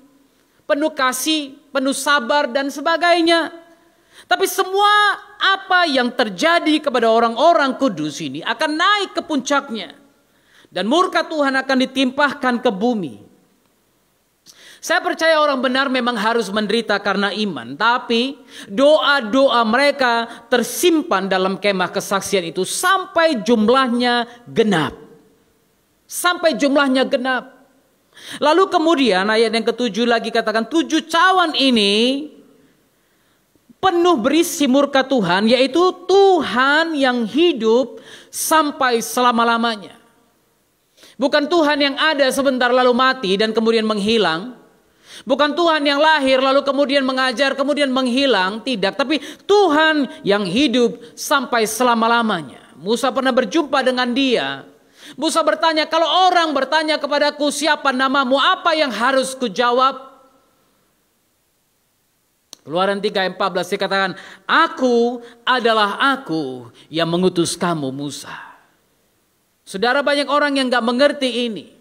Penuh kasih, penuh sabar dan sebagainya. Tapi semua apa yang terjadi kepada orang-orang kudus ini akan naik ke puncaknya. Dan murka Tuhan akan ditimpahkan ke bumi. Saya percaya orang benar memang harus menderita karena iman. Tapi doa-doa mereka tersimpan dalam kemah kesaksian itu sampai jumlahnya genap. Sampai jumlahnya genap. Lalu kemudian ayat yang ke-7 lagi katakan 7 cawan ini penuh berisi murka Tuhan. Yaitu Tuhan yang hidup sampai selama-lamanya. Bukan Tuhan yang ada sebentar lalu mati dan kemudian menghilang. Bukan Tuhan yang lahir lalu kemudian mengajar kemudian menghilang. Tidak, tapi Tuhan yang hidup sampai selama-lamanya. Musa pernah berjumpa dengan dia. Musa bertanya, kalau orang bertanya kepadaku siapa namamu, apa yang harus kujawab? Keluaran 3:14 dikatakan, aku adalah aku yang mengutus kamu Musa. Saudara, banyak orang yang gak mengerti ini.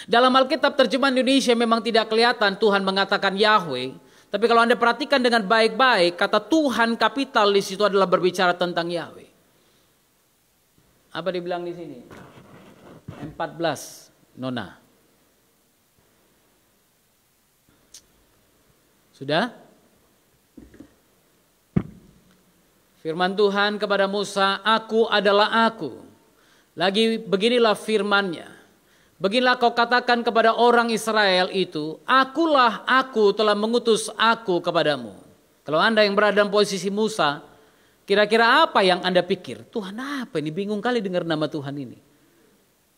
Dalam Alkitab terjemahan Indonesia memang tidak kelihatan Tuhan mengatakan Yahweh. Tapi kalau Anda perhatikan dengan baik-baik, kata Tuhan kapital di situ adalah berbicara tentang Yahweh. Apa dibilang di sini? 14, Nona. Sudah? Firman Tuhan kepada Musa, aku adalah aku. Lagi beginilah firman-Nya. Beginilah kau katakan kepada orang Israel itu, akulah aku telah mengutus aku kepadamu. Kalau Anda yang berada dalam posisi Musa, kira-kira apa yang Anda pikir? Tuhan apa ini? Bingung kali dengar nama Tuhan ini.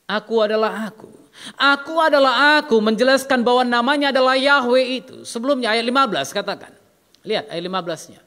Aku adalah aku. Aku adalah aku, menjelaskan bahwa namanya adalah Yahweh itu. Sebelumnya ayat 15 katakan. Lihat ayat 15-nya.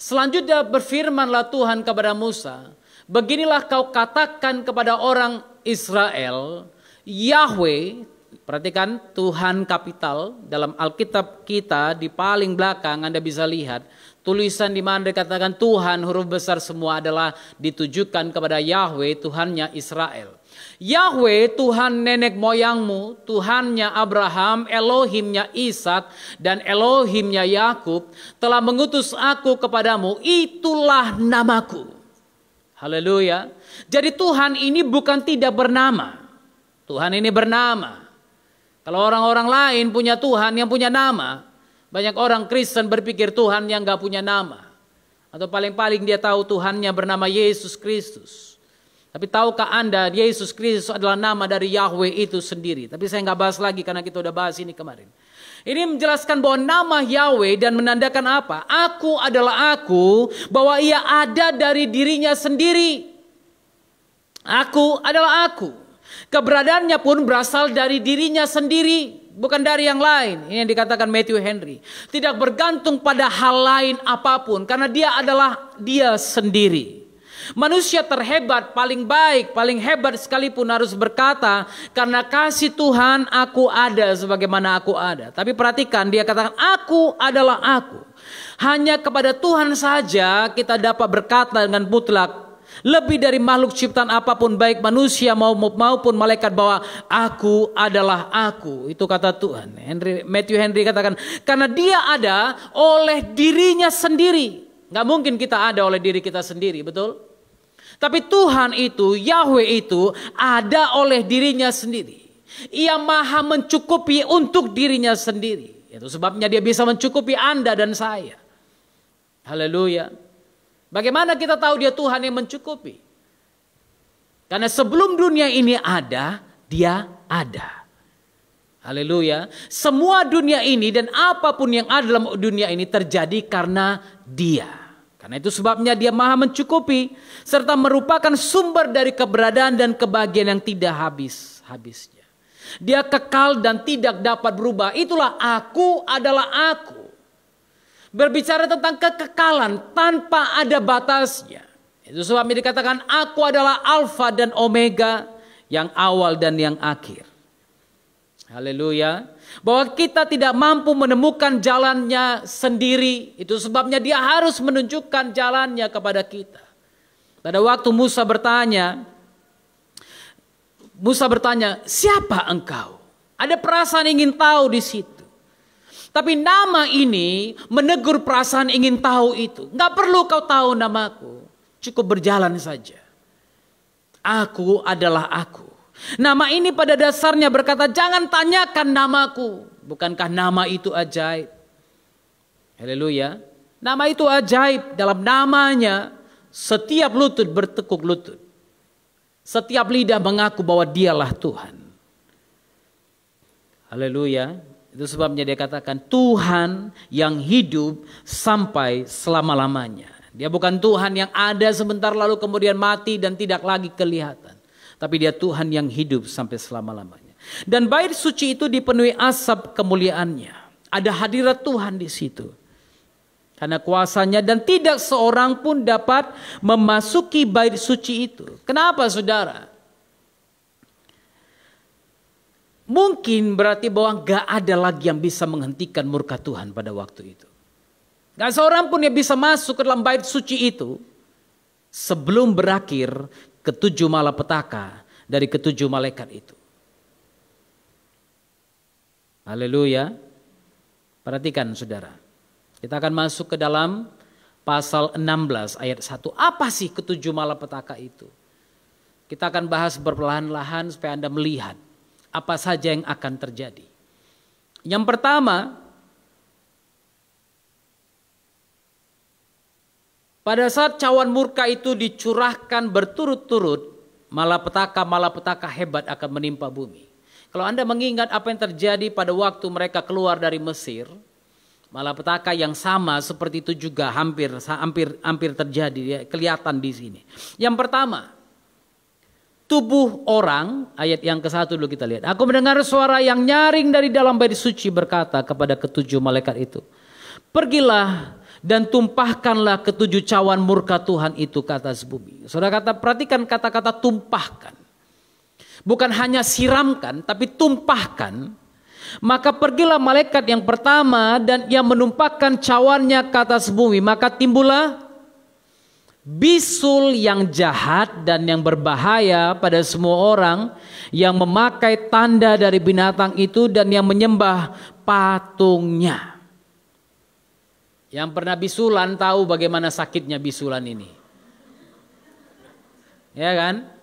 Selanjutnya berfirmanlah Tuhan kepada Musa, beginilah kau katakan kepada orang Israel, Yahweh, perhatikan Tuhan kapital dalam Alkitab kita di paling belakang Anda bisa lihat tulisan di mana dikatakan Tuhan huruf besar semua adalah ditujukan kepada Yahweh, Tuhannya Israel. Yahweh Tuhan nenek moyangmu, Tuhannya Abraham, Elohimnya Ishak dan Elohimnya Yakub telah mengutus aku kepadamu, itulah namaku. Haleluya. Jadi Tuhan ini bukan tidak bernama. Tuhan ini bernama. Kalau orang-orang lain punya Tuhan yang punya nama, banyak orang Kristen berpikir Tuhan yang gak punya nama. Atau paling-paling dia tahu Tuhannya bernama Yesus Kristus. Tapi tahukah Anda Yesus Kristus adalah nama dari Yahweh itu sendiri. Tapi saya gak bahas lagi karena kita udah bahas ini kemarin. Ini menjelaskan bahwa nama Yahweh dan menandakan apa? Aku adalah aku, bahwa ia ada dari dirinya sendiri. Aku adalah aku. Keberadaannya pun berasal dari dirinya sendiri, bukan dari yang lain. Ini yang dikatakan Matthew Henry. Tidak bergantung pada hal lain apapun, karena dia adalah dia sendiri. Manusia terhebat, paling baik, paling hebat sekalipun harus berkata, karena kasih Tuhan aku ada sebagaimana aku ada. Tapi perhatikan, dia katakan aku adalah aku. Hanya kepada Tuhan saja kita dapat berkata dengan mutlak, lebih dari makhluk ciptaan apapun, baik manusia maupun malaikat, bahwa aku adalah aku. Itu kata Tuhan. Matthew Henry katakan, karena dia ada oleh dirinya sendiri. Gak mungkin kita ada oleh diri kita sendiri, betul? Tapi Tuhan itu, Yahweh itu ada oleh dirinya sendiri. Ia maha mencukupi untuk dirinya sendiri. Itu sebabnya dia bisa mencukupi Anda dan saya. Haleluya. Bagaimana kita tahu dia Tuhan yang mencukupi? Karena sebelum dunia ini ada, dia ada. Haleluya. Semua dunia ini dan apapun yang ada dalam dunia ini terjadi karena dia. Karena itu sebabnya dia maha mencukupi. Serta merupakan sumber dari keberadaan dan kebahagiaan yang tidak habis-habisnya. Dia kekal dan tidak dapat berubah. Itulah aku adalah aku. Berbicara tentang kekekalan tanpa ada batasnya. Itu sebabnya dikatakan aku adalah Alfa dan Omega, yang awal dan yang akhir. Haleluya. Bahwa kita tidak mampu menemukan jalannya sendiri. Itu sebabnya dia harus menunjukkan jalannya kepada kita. Pada waktu Musa bertanya, siapa engkau? Ada perasaan ingin tahu di situ. Tapi nama ini menegur perasaan ingin tahu itu. Nggak perlu kau tahu namaku. Cukup berjalan saja. Aku adalah aku. Nama ini pada dasarnya berkata, jangan tanyakan namaku. Bukankah nama itu ajaib? Haleluya. Nama itu ajaib. Dalam namanya setiap lutut bertekuk lutut. Setiap lidah mengaku bahwa dialah Tuhan. Haleluya. Itu sebabnya dia katakan Tuhan yang hidup sampai selama-lamanya. Dia bukan Tuhan yang ada sebentar lalu kemudian mati dan tidak lagi kelihatan. Tapi dia Tuhan yang hidup sampai selama-lamanya. Dan bait suci itu dipenuhi asap kemuliaannya. Ada hadirat Tuhan di situ. Karena kuasanya dan tidak seorang pun dapat memasuki bait suci itu. Kenapa saudara? Mungkin berarti bahwa gak ada lagi yang bisa menghentikan murka Tuhan pada waktu itu. Gak seorang pun yang bisa masuk ke dalam bait suci itu sebelum berakhir ketujuh malapetaka dari ketujuh malaikat itu. Haleluya. Perhatikan saudara. Kita akan masuk ke dalam pasal 16 ayat 1. Apa sih ketujuh malapetaka itu? Kita akan bahas perlahan-lahan supaya Anda melihat apa saja yang akan terjadi. Yang pertama, pada saat cawan murka itu dicurahkan berturut-turut, malapetaka hebat akan menimpa bumi. Kalau Anda mengingat apa yang terjadi pada waktu mereka keluar dari Mesir, malapetaka yang sama seperti itu juga hampir terjadi, ya, kelihatan di sini. Yang pertama, tubuh orang, ayat yang ke-1 dulu kita lihat. Aku mendengar suara yang nyaring dari dalam bait suci berkata kepada ketujuh malaikat itu, pergilah dan tumpahkanlah ketujuh cawan murka Tuhan itu ke atas bumi. Saudara perhatikan kata-kata tumpahkan. Bukan hanya siramkan, tapi tumpahkan. Maka pergilah malaikat yang pertama dan ia menumpahkan cawannya ke atas bumi. Maka timbullah bisul yang jahat dan yang berbahaya pada semua orang yang memakai tanda dari binatang itu dan yang menyembah patungnya. Yang pernah bisulan tahu bagaimana sakitnya bisulan ini. Ya kan?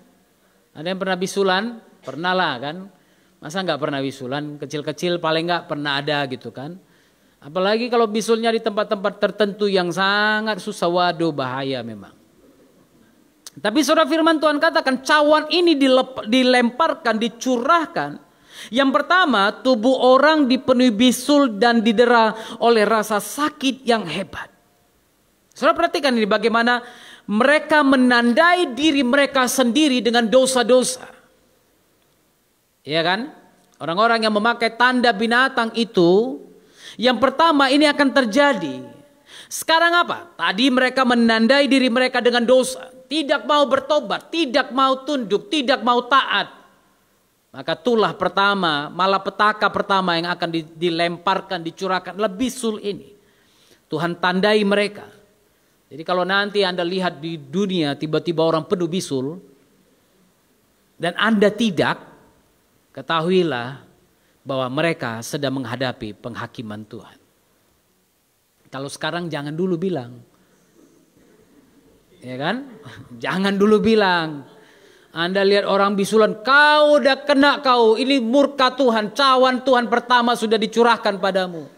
Ada yang pernah bisulan? Pernah lah kan? Masa nggak pernah bisulan? Kecil-kecil paling nggak pernah ada gitu kan? Apalagi kalau bisulnya di tempat-tempat tertentu yang sangat susah, waduh bahaya memang. Tapi saudara firman Tuhan katakan cawan ini dilemparkan, dicurahkan. Yang pertama, tubuh orang dipenuhi bisul dan didera oleh rasa sakit yang hebat. Saudara perhatikan ini bagaimana mereka menandai diri mereka sendiri dengan dosa-dosa. Iya kan? Orang-orang yang memakai tanda binatang itu, yang pertama ini akan terjadi Sekarang apa? Tadi mereka menandai diri mereka dengan dosa. Tidak mau bertobat, tidak mau tunduk, tidak mau taat. Maka tulah pertama, malapetaka pertama yang akan dilemparkan, dicurahkan lebih bisul ini. Tuhan tandai mereka. Jadi kalau nanti Anda lihat di dunia tiba-tiba orang penuh bisul dan Anda tidak, ketahuilah bahwa mereka sedang menghadapi penghakiman Tuhan. Kalau sekarang jangan dulu bilang. Ya kan? Jangan dulu bilang. Anda lihat orang bisulan, kau udah kena kau. Ini murka Tuhan, cawan Tuhan pertama sudah dicurahkan padamu.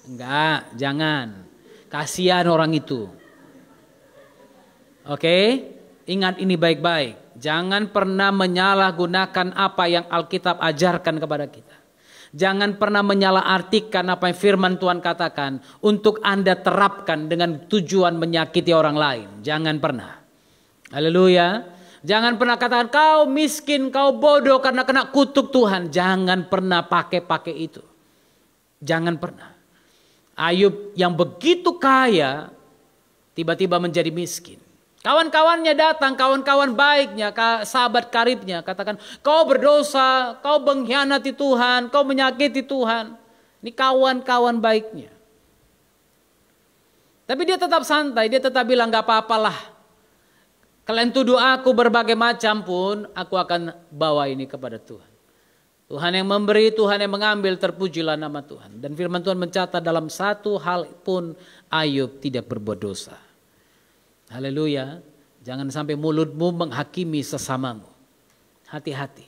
Enggak, jangan. Kasihan orang itu. Oke? Ingat ini baik-baik. Jangan pernah menyalahgunakan apa yang Alkitab ajarkan kepada kita. Jangan pernah menyalahartikan apa yang firman Tuhan katakan untuk Anda terapkan dengan tujuan menyakiti orang lain. Jangan pernah. Haleluya. Jangan pernah katakan kau miskin, kau bodoh karena kena kutuk Tuhan. Jangan pernah pakai itu. Jangan pernah. Ayub yang begitu kaya tiba-tiba menjadi miskin. Kawan-kawannya datang, kawan-kawan baiknya, sahabat karibnya katakan, kau berdosa, kau mengkhianati Tuhan, kau menyakiti Tuhan. Ini kawan-kawan baiknya. Tapi dia tetap santai, dia tetap bilang gak apa-apalah. Kalian tuduh aku berbagai macam pun, aku akan bawa ini kepada Tuhan. Tuhan yang memberi, Tuhan yang mengambil, terpujilah nama Tuhan. Dan firman Tuhan mencatat dalam satu hal pun Ayub tidak berbuat dosa. Haleluya. Jangan sampai mulutmu menghakimi sesamamu. Hati-hati.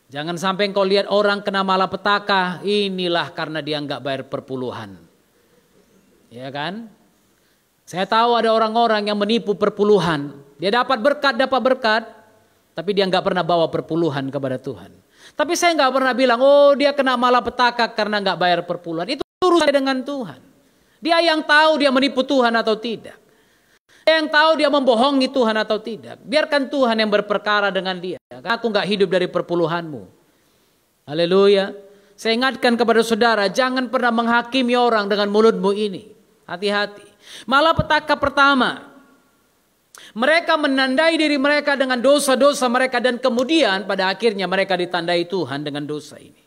Jangan sampai engkau lihat orang kena malapetaka, inilah karena dia enggak bayar perpuluhan. Ya kan? Saya tahu ada orang-orang yang menipu perpuluhan. Dia dapat berkat, tapi dia enggak pernah bawa perpuluhan kepada Tuhan. Tapi saya enggak pernah bilang, oh dia kena malapetaka karena enggak bayar perpuluhan. Itu urusan dengan Tuhan. Dia yang tahu dia menipu Tuhan atau tidak. Yang tahu dia membohongi Tuhan atau tidak. Biarkan Tuhan yang berperkara dengan dia. Aku gak hidup dari perpuluhanmu. Haleluya. Saya ingatkan kepada saudara, jangan pernah menghakimi orang dengan mulutmu ini. Hati-hati. Malapetaka pertama, mereka menandai diri mereka dengan dosa-dosa mereka. Dan kemudian pada akhirnya mereka ditandai Tuhan dengan dosa ini.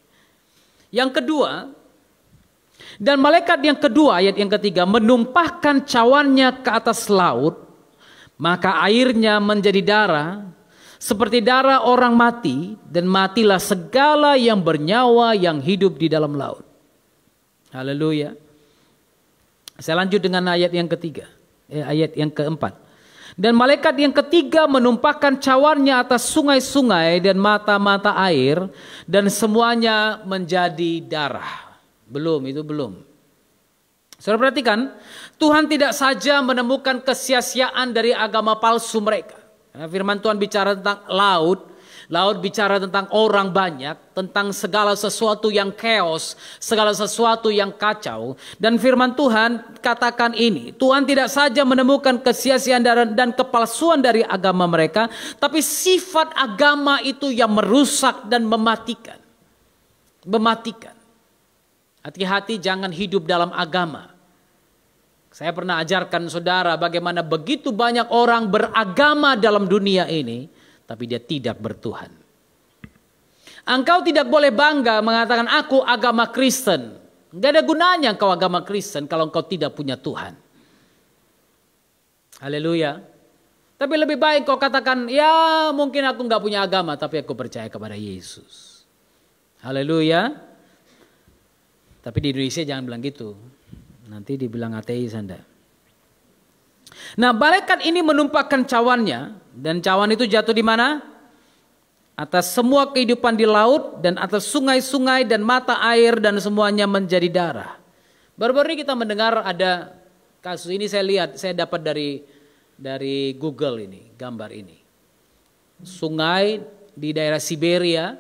Yang kedua, dan malaikat yang kedua, ayat yang ketiga, menumpahkan cawannya ke atas laut, maka airnya menjadi darah, seperti darah orang mati, dan matilah segala yang bernyawa yang hidup di dalam laut. Haleluya. Saya lanjut dengan ayat yang ketiga, ayat yang keempat. Dan malaikat yang ketiga menumpahkan cawannya atas sungai-sungai dan mata-mata air, dan semuanya menjadi darah. Belum, itu belum. Saudara perhatikan, Tuhan tidak saja menemukan kesia-siaan dari agama palsu mereka. Firman Tuhan bicara tentang laut bicara tentang orang banyak, tentang segala sesuatu yang chaos, segala sesuatu yang kacau. Dan firman Tuhan katakan ini, Tuhan tidak saja menemukan kesia-siaan dan kepalsuan dari agama mereka, tapi sifat agama itu yang merusak dan mematikan. Hati-hati jangan hidup dalam agama. Saya pernah ajarkan saudara bagaimana begitu banyak orang beragama dalam dunia ini, tapi dia tidak bertuhan. Engkau tidak boleh bangga mengatakan aku agama Kristen. Gak ada gunanya engkau agama Kristen kalau engkau tidak punya Tuhan. Haleluya. Tapi lebih baik kau katakan, ya mungkin aku gak punya agama, tapi aku percaya kepada Yesus. Haleluya. Tapi di Indonesia jangan bilang gitu. Nanti dibilang ateis Anda. Nah, malaikat ini menumpahkan cawannya, dan cawan itu jatuh di mana? Atas semua kehidupan di laut dan atas sungai-sungai dan mata air, dan semuanya menjadi darah. Baru-baru ini kita mendengar ada kasus ini, saya dapat dari Google ini, gambar ini. Sungai di daerah Siberia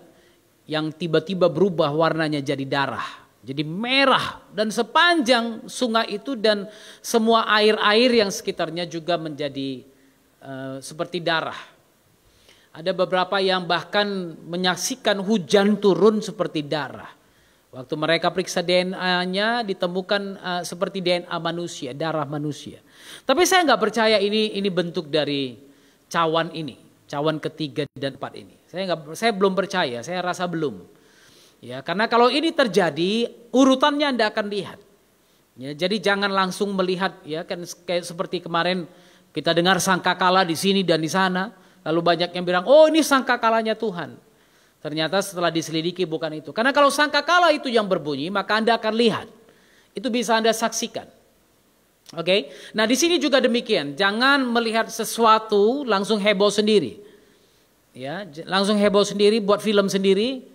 yang tiba-tiba berubah warnanya jadi darah. Jadi merah, dan sepanjang sungai itu dan semua air-air yang sekitarnya juga menjadi seperti darah. Ada beberapa yang bahkan menyaksikan hujan turun seperti darah. Waktu mereka periksa DNA-nya ditemukan seperti DNA manusia, darah manusia. Tapi saya nggak percaya ini bentuk dari cawan ini, cawan ketiga dan empat ini. Saya belum percaya, saya rasa belum. Ya, karena kalau ini terjadi, urutannya Anda akan lihat. Ya, jadi jangan langsung melihat, ya kan kayak seperti kemarin kita dengar sangkakala di sini dan di sana, lalu banyak yang bilang, oh ini sangkakalanya Tuhan. Ternyata setelah diselidiki bukan itu. Karena kalau sangkakala itu yang berbunyi, maka Anda akan lihat. Itu bisa Anda saksikan. Oke. Nah, di sini juga demikian. Jangan melihat sesuatu langsung heboh sendiri. Ya, langsung heboh sendiri, buat film sendiri.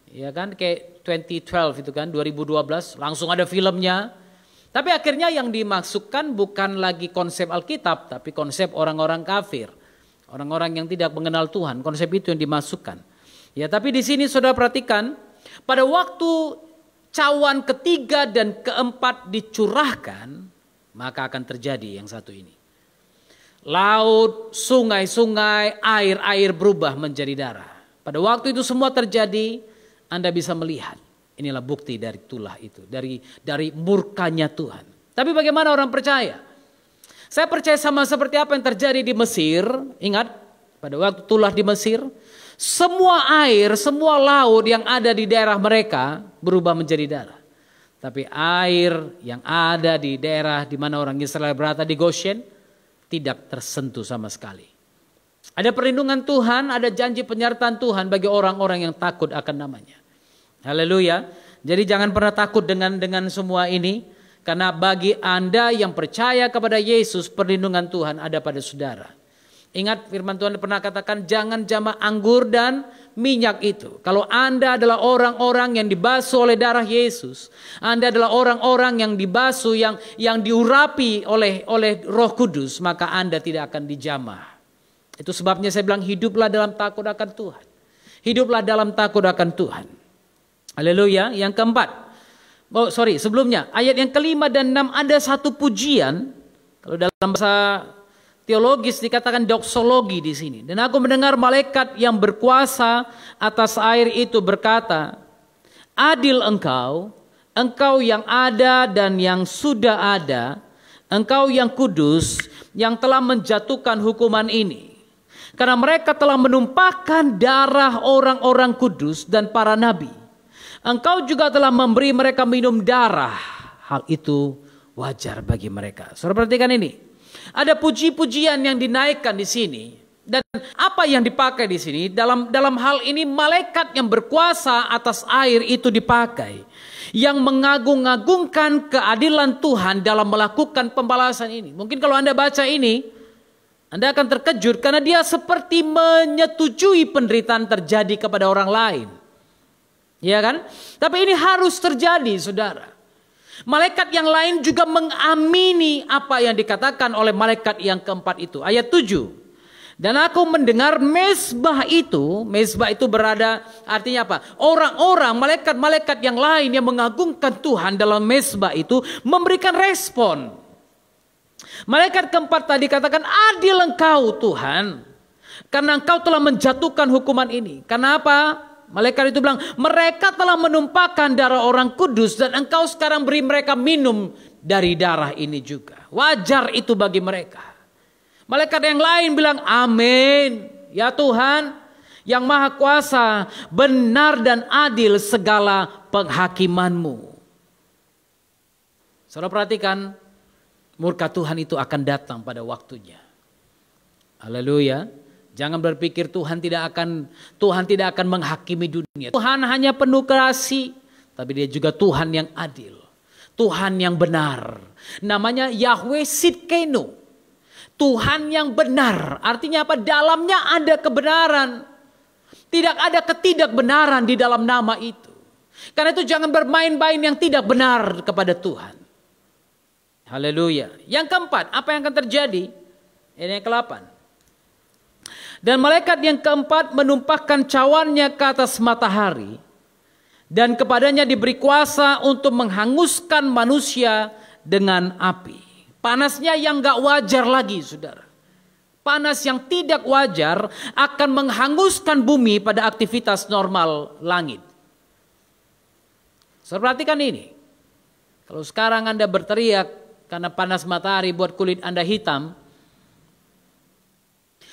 Ya kan, kayak 2012 itu kan, 2012 langsung ada filmnya. Tapi akhirnya yang dimaksudkan bukan lagi konsep Alkitab, tapi konsep orang-orang kafir. Orang-orang yang tidak mengenal Tuhan, konsep itu yang dimasukkan. Ya, tapi di sini saudara perhatikan, pada waktu cawan ketiga dan keempat dicurahkan, maka akan terjadi yang satu ini. Laut, sungai-sungai, air-air berubah menjadi darah. Pada waktu itu semua terjadi, Anda bisa melihat. Inilah bukti dari tulah itu, dari murkanya Tuhan. Tapi bagaimana orang percaya? Saya percaya sama seperti apa yang terjadi di Mesir. Ingat, pada waktu tulah di Mesir, semua air, semua laut yang ada di daerah mereka berubah menjadi darah. Tapi air yang ada di daerah di mana orang Israel berada di Goshen tidak tersentuh sama sekali. Ada perlindungan Tuhan, ada janji penyertaan Tuhan bagi orang-orang yang takut akan namanya. Haleluya. Jadi jangan pernah takut dengan semua ini, karena bagi Anda yang percaya kepada Yesus, perlindungan Tuhan ada pada saudara. Ingat firman Tuhan pernah katakan, jangan jamak anggur dan minyak itu. Kalau Anda adalah orang-orang yang dibasuh oleh darah Yesus, Anda adalah orang-orang yang dibasuh, yang diurapi oleh Roh Kudus, maka Anda tidak akan dijamah. Itu sebabnya saya bilang, hiduplah dalam takut akan Tuhan. Hiduplah dalam takut akan Tuhan. Haleluya. Yang keempat, sebelumnya ayat yang kelima dan 6 ada satu pujian. Kalau dalam bahasa teologis dikatakan doksologi di sini. Dan aku mendengar malaikat yang berkuasa atas air itu berkata, adil engkau yang ada dan yang sudah ada, engkau yang kudus, yang telah menjatuhkan hukuman ini. Karena mereka telah menumpahkan darah orang-orang kudus dan para nabi. Engkau juga telah memberi mereka minum darah. Hal itu wajar bagi mereka. Saudara perhatikan ini. Ada puji-pujian yang dinaikkan di sini, dan apa yang dipakai di sini dalam hal ini malaikat yang berkuasa atas air itu dipakai, yang mengagung-agungkan keadilan Tuhan dalam melakukan pembalasan ini. Mungkin kalau Anda baca ini, Anda akan terkejut karena dia seperti menyetujui penderitaan terjadi kepada orang lain, ya kan? Tapi ini harus terjadi, saudara. Malaikat yang lain juga mengamini apa yang dikatakan oleh malaikat yang keempat itu. Ayat 7. Dan aku mendengar mezbah itu berada, artinya apa? Orang-orang, malaikat-malaikat yang lain yang mengagungkan Tuhan dalam mezbah itu memberikan respon. Malaikat keempat tadi katakan, adil engkau Tuhan, karena engkau telah menjatuhkan hukuman ini. Karena apa? Malaikat itu bilang, mereka telah menumpahkan darah orang kudus dan engkau sekarang beri mereka minum dari darah ini juga. Wajar itu bagi mereka. Malaikat yang lain bilang, amin. Ya Tuhan yang maha kuasa, benar dan adil segala penghakimanmu. Saudara perhatikan, murka Tuhan itu akan datang pada waktunya. Haleluya. Jangan berpikir Tuhan tidak akan menghakimi dunia. Tuhan hanya penuh kasih, tapi dia juga Tuhan yang adil. Tuhan yang benar. Namanya Yahweh Sidkenu. Tuhan yang benar. Artinya apa? Dalamnya ada kebenaran. Tidak ada ketidakbenaran di dalam nama itu. Karena itu jangan bermain-main yang tidak benar kepada Tuhan. Haleluya. Yang keempat, apa yang akan terjadi? Ini yang ke-8. Dan malaikat yang keempat menumpahkan cawannya ke atas matahari, dan kepadanya diberi kuasa untuk menghanguskan manusia dengan api. Panasnya yang gak wajar lagi, saudara. Panas yang tidak wajar akan menghanguskan bumi pada aktivitas normal langit. Perhatikan ini. Kalau sekarang Anda berteriak karena panas matahari buat kulit Anda hitam,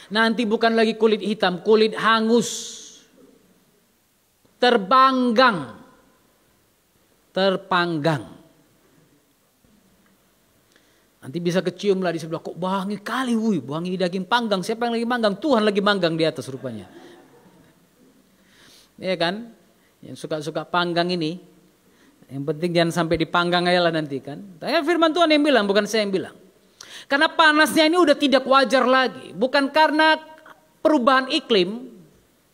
nanti bukan lagi kulit hitam, kulit hangus, terpanggang. Nanti bisa kecium lah di sebelah, kok wangi kali, wangi daging panggang. Siapa yang lagi manggang? Tuhan lagi manggang di atas rupanya. Iya kan? Yang suka-suka panggang ini, yang penting jangan sampai dipanggang aja lah nanti kan. Tapi firman Tuhan yang bilang, bukan saya yang bilang. Karena panasnya ini udah tidak wajar lagi. Bukan karena perubahan iklim,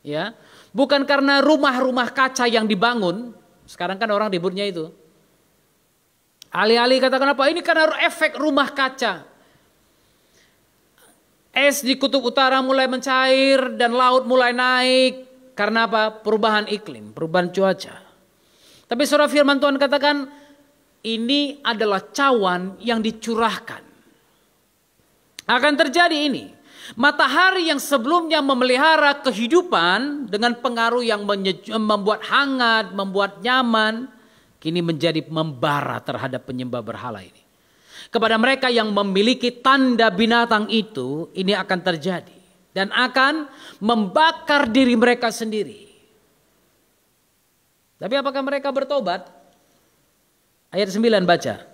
ya, bukan karena rumah-rumah kaca yang dibangun. Sekarang kan orang ributnya itu. Alih-alih katakan apa? Ini karena efek rumah kaca. Es di kutub utara mulai mencair dan laut mulai naik. Karena apa? Perubahan iklim, perubahan cuaca. Tapi surah firman Tuhan katakan, ini adalah cawan yang dicurahkan. Akan terjadi ini. Matahari yang sebelumnya memelihara kehidupan dengan pengaruh yang membuat hangat, membuat nyaman, kini menjadi membara terhadap penyembah berhala ini. Kepada mereka yang memiliki tanda binatang itu, ini akan terjadi. Dan akan membakar diri mereka sendiri. Tapi apakah mereka bertobat? Ayat 9 baca.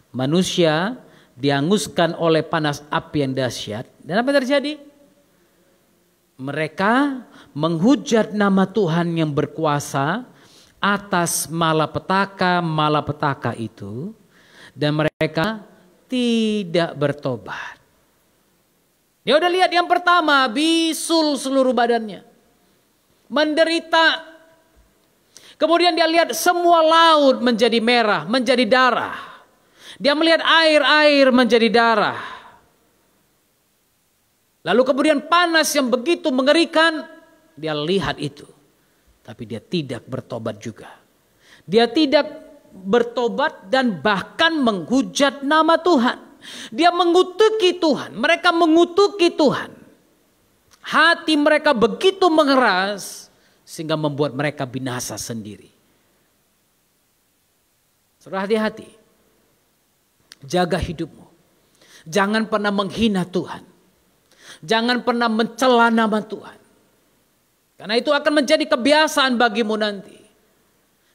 Manusia dihanguskan oleh panas api yang dahsyat. Dan apa yang terjadi? Mereka menghujat nama Tuhan yang berkuasa atas malapetaka itu. Dan mereka tidak bertobat. Dia udah lihat yang pertama, bisul seluruh badannya. Menderita. Kemudian dia lihat semua laut menjadi merah, menjadi darah. Dia melihat air-air menjadi darah. Lalu kemudian panas yang begitu mengerikan, dia lihat itu. Tapi dia tidak bertobat juga. Dia tidak bertobat dan bahkan menghujat nama Tuhan. Dia mengutuki Tuhan. Mereka mengutuki Tuhan. Hati mereka begitu mengeras sehingga membuat mereka binasa sendiri. Saudara, hati-hati. Jaga hidupmu. Jangan pernah menghina Tuhan. Jangan pernah mencela nama Tuhan. Karena itu akan menjadi kebiasaan bagimu nanti.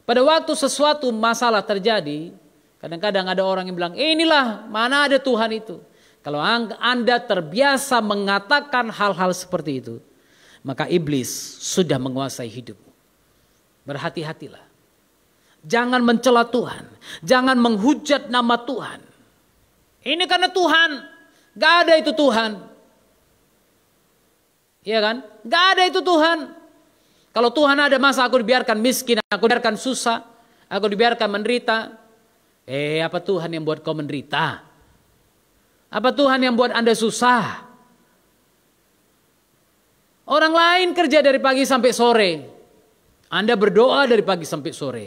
Pada waktu sesuatu masalah terjadi, kadang-kadang ada orang yang bilang, inilah mana ada Tuhan itu. Kalau Anda terbiasa mengatakan hal-hal seperti itu, maka iblis sudah menguasai hidupmu. Berhati-hatilah. Jangan mencela Tuhan. Jangan menghujat nama Tuhan. Ini karena Tuhan. Gak ada itu Tuhan. Iya kan? Gak ada itu Tuhan. Kalau Tuhan ada, masa aku dibiarkan miskin, aku dibiarkan susah, aku dibiarkan menderita. Apa Tuhan yang buat kau menderita? Apa Tuhan yang buat Anda susah? Orang lain kerja dari pagi sampai sore. Anda berdoa dari pagi sampai sore.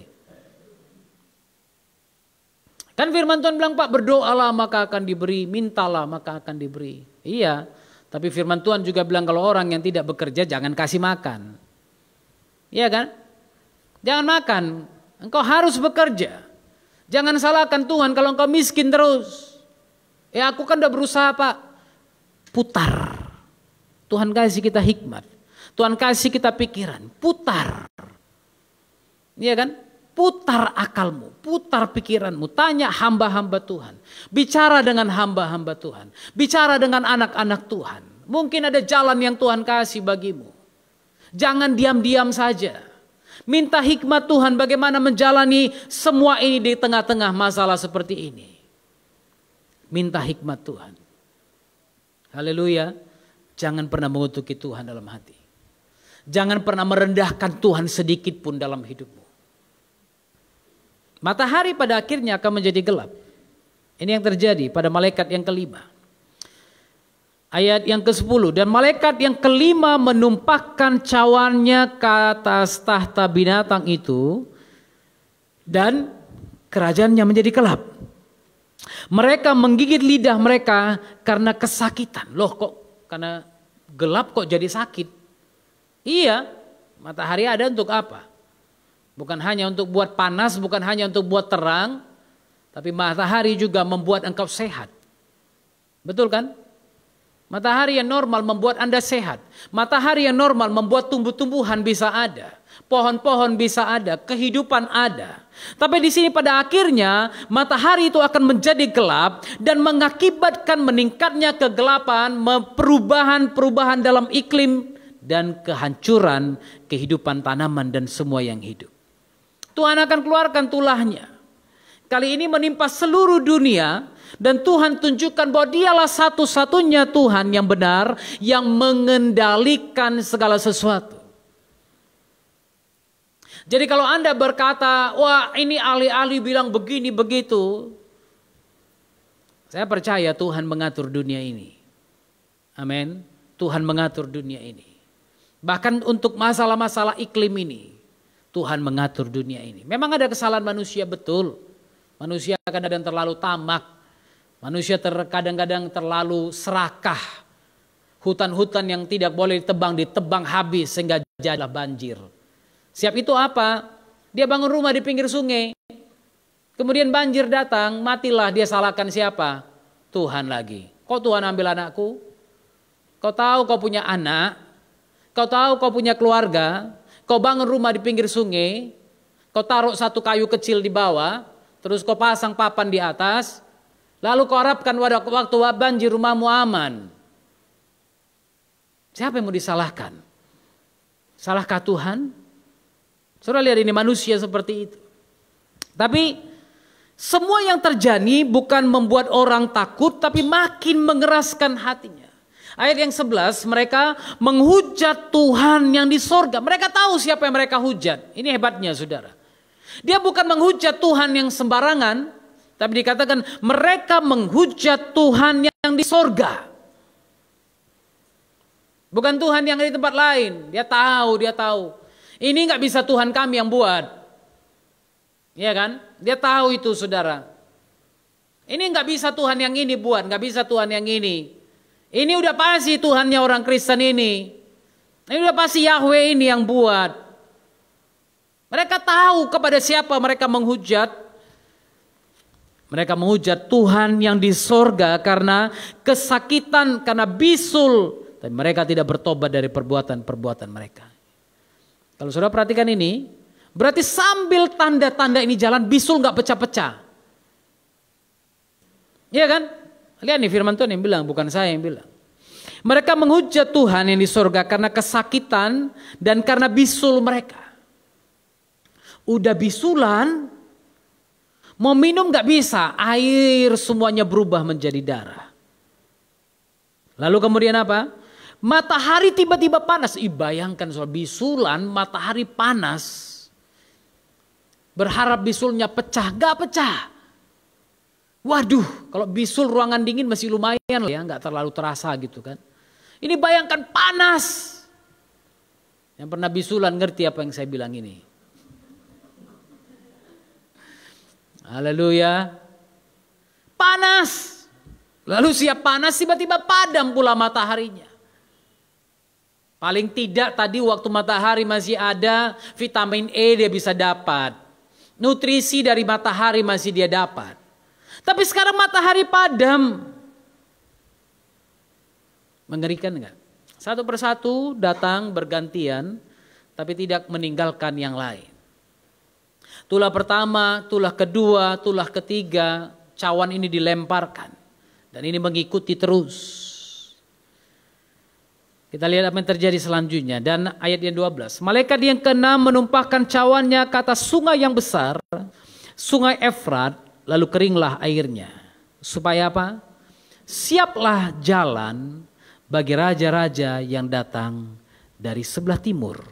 Kan firman Tuhan bilang, Pak, berdoalah maka akan diberi, mintalah maka akan diberi. Iya, tapi firman Tuhan juga bilang kalau orang yang tidak bekerja jangan kasih makan. Iya kan? Jangan makan, engkau harus bekerja. Jangan salahkan Tuhan kalau engkau miskin terus. Aku kan udah berusaha, Pak. Putar. Tuhan kasih kita hikmat. Tuhan kasih kita pikiran. Putar. Iya kan? Putar akalmu, putar pikiranmu, tanya hamba-hamba Tuhan. Bicara dengan hamba-hamba Tuhan. Bicara dengan anak-anak Tuhan. Mungkin ada jalan yang Tuhan kasih bagimu. Jangan diam-diam saja. Minta hikmat Tuhan bagaimana menjalani semua ini di tengah-tengah masalah seperti ini. Minta hikmat Tuhan. Haleluya. Jangan pernah mengutuki Tuhan dalam hati. Jangan pernah merendahkan Tuhan sedikit pun dalam hidupmu. Matahari pada akhirnya akan menjadi gelap. Ini yang terjadi pada malaikat yang kelima. Ayat yang ke-10. Dan malaikat yang kelima menumpahkan cawannya ke atas tahta binatang itu. Dan kerajaannya menjadi gelap. Mereka menggigit lidah mereka karena kesakitan. Loh, kok karena gelap kok jadi sakit? Iya, matahari ada untuk apa? Bukan hanya untuk buat panas, bukan hanya untuk buat terang, tapi matahari juga membuat engkau sehat. Betul kan? Matahari yang normal membuat Anda sehat. Matahari yang normal membuat tumbuh-tumbuhan bisa ada. Pohon-pohon bisa ada, kehidupan ada. Tapi di sini pada akhirnya matahari itu akan menjadi gelap dan mengakibatkan meningkatnya kegelapan, perubahan-perubahan dalam iklim dan kehancuran kehidupan tanaman dan semua yang hidup. Tuhan akan keluarkan tulahnya. Kali ini menimpa seluruh dunia dan Tuhan tunjukkan bahwa dialah satu-satunya Tuhan yang benar yang mengendalikan segala sesuatu. Jadi kalau Anda berkata, wah ini ahli-ahli bilang begini begitu, saya percaya Tuhan mengatur dunia ini. Amin. Tuhan mengatur dunia ini. Bahkan untuk masalah-masalah iklim ini, Tuhan mengatur dunia ini. Memang ada kesalahan manusia, betul. Manusia kadang-kadang terlalu tamak. Manusia kadang-kadang terlalu serakah. Hutan-hutan yang tidak boleh ditebang habis sehingga jadilah banjir. Siap itu apa? Dia bangun rumah di pinggir sungai. Kemudian banjir datang, matilah, dia salahkan siapa? Tuhan lagi. Kok Tuhan ambil anakku? Kau tahu kau punya anak? Kau tahu kau punya keluarga? Kau bangun rumah di pinggir sungai, kau taruh satu kayu kecil di bawah, terus kau pasang papan di atas, lalu kau harapkan waktu banjir rumahmu aman. Siapa yang mau disalahkan? Salahkah Tuhan? Saudara lihat ini manusia seperti itu. Tapi semua yang terjadi bukan membuat orang takut, tapi makin mengeraskan hatinya. Ayat yang 11, mereka menghujat Tuhan yang di sorga. Mereka tahu siapa yang mereka hujat. Ini hebatnya saudara. Dia bukan menghujat Tuhan yang sembarangan, tapi dikatakan mereka menghujat Tuhan yang di sorga. Bukan Tuhan yang di tempat lain. Dia tahu. Ini nggak bisa Tuhan kami yang buat. Iya kan? Dia tahu itu saudara. Ini nggak bisa Tuhan yang ini buat, nggak bisa Tuhan yang ini. Ini udah pasti Tuhannya orang Kristen ini. Ini udah pasti Yahweh ini yang buat. Mereka tahu kepada siapa mereka menghujat. Mereka menghujat Tuhan yang di sorga karena kesakitan, karena bisul. Dan mereka tidak bertobat dari perbuatan-perbuatan mereka. Kalau saudara perhatikan ini, berarti sambil tanda-tanda ini jalan, bisul gak pecah-pecah. Iya kan? Lihat nih firman Tuhan yang bilang, bukan saya yang bilang. Mereka menghujat Tuhan yang di sorga karena kesakitan dan karena bisul mereka. Udah bisulan, mau minum gak bisa, air semuanya berubah menjadi darah. Lalu kemudian apa? Matahari tiba-tiba panas. Bayangkan soal bisulan, matahari panas. Berharap bisulnya pecah, gak pecah. Waduh, kalau bisul ruangan dingin masih lumayan lah ya, nggak terlalu terasa gitu kan. Ini bayangkan panas. Yang pernah bisulan ngerti apa yang saya bilang ini. Haleluya. Panas. Lalu siap panas tiba-tiba padam pula mataharinya. Paling tidak tadi waktu matahari masih ada, vitamin E dia bisa dapat. Nutrisi dari matahari masih dia dapat. Tapi sekarang matahari padam. Mengerikan enggak? Satu persatu datang bergantian, tapi tidak meninggalkan yang lain. Tulah pertama, tulah kedua, tulah ketiga, cawan ini dilemparkan. Dan ini mengikuti terus. Kita lihat apa yang terjadi selanjutnya. Dan ayat yang 12. Malaikat yang ke-6 menumpahkan cawannya ke atas sungai yang besar, sungai Efrat, lalu keringlah airnya. Supaya apa? Siaplah jalan bagi raja-raja yang datang dari sebelah timur.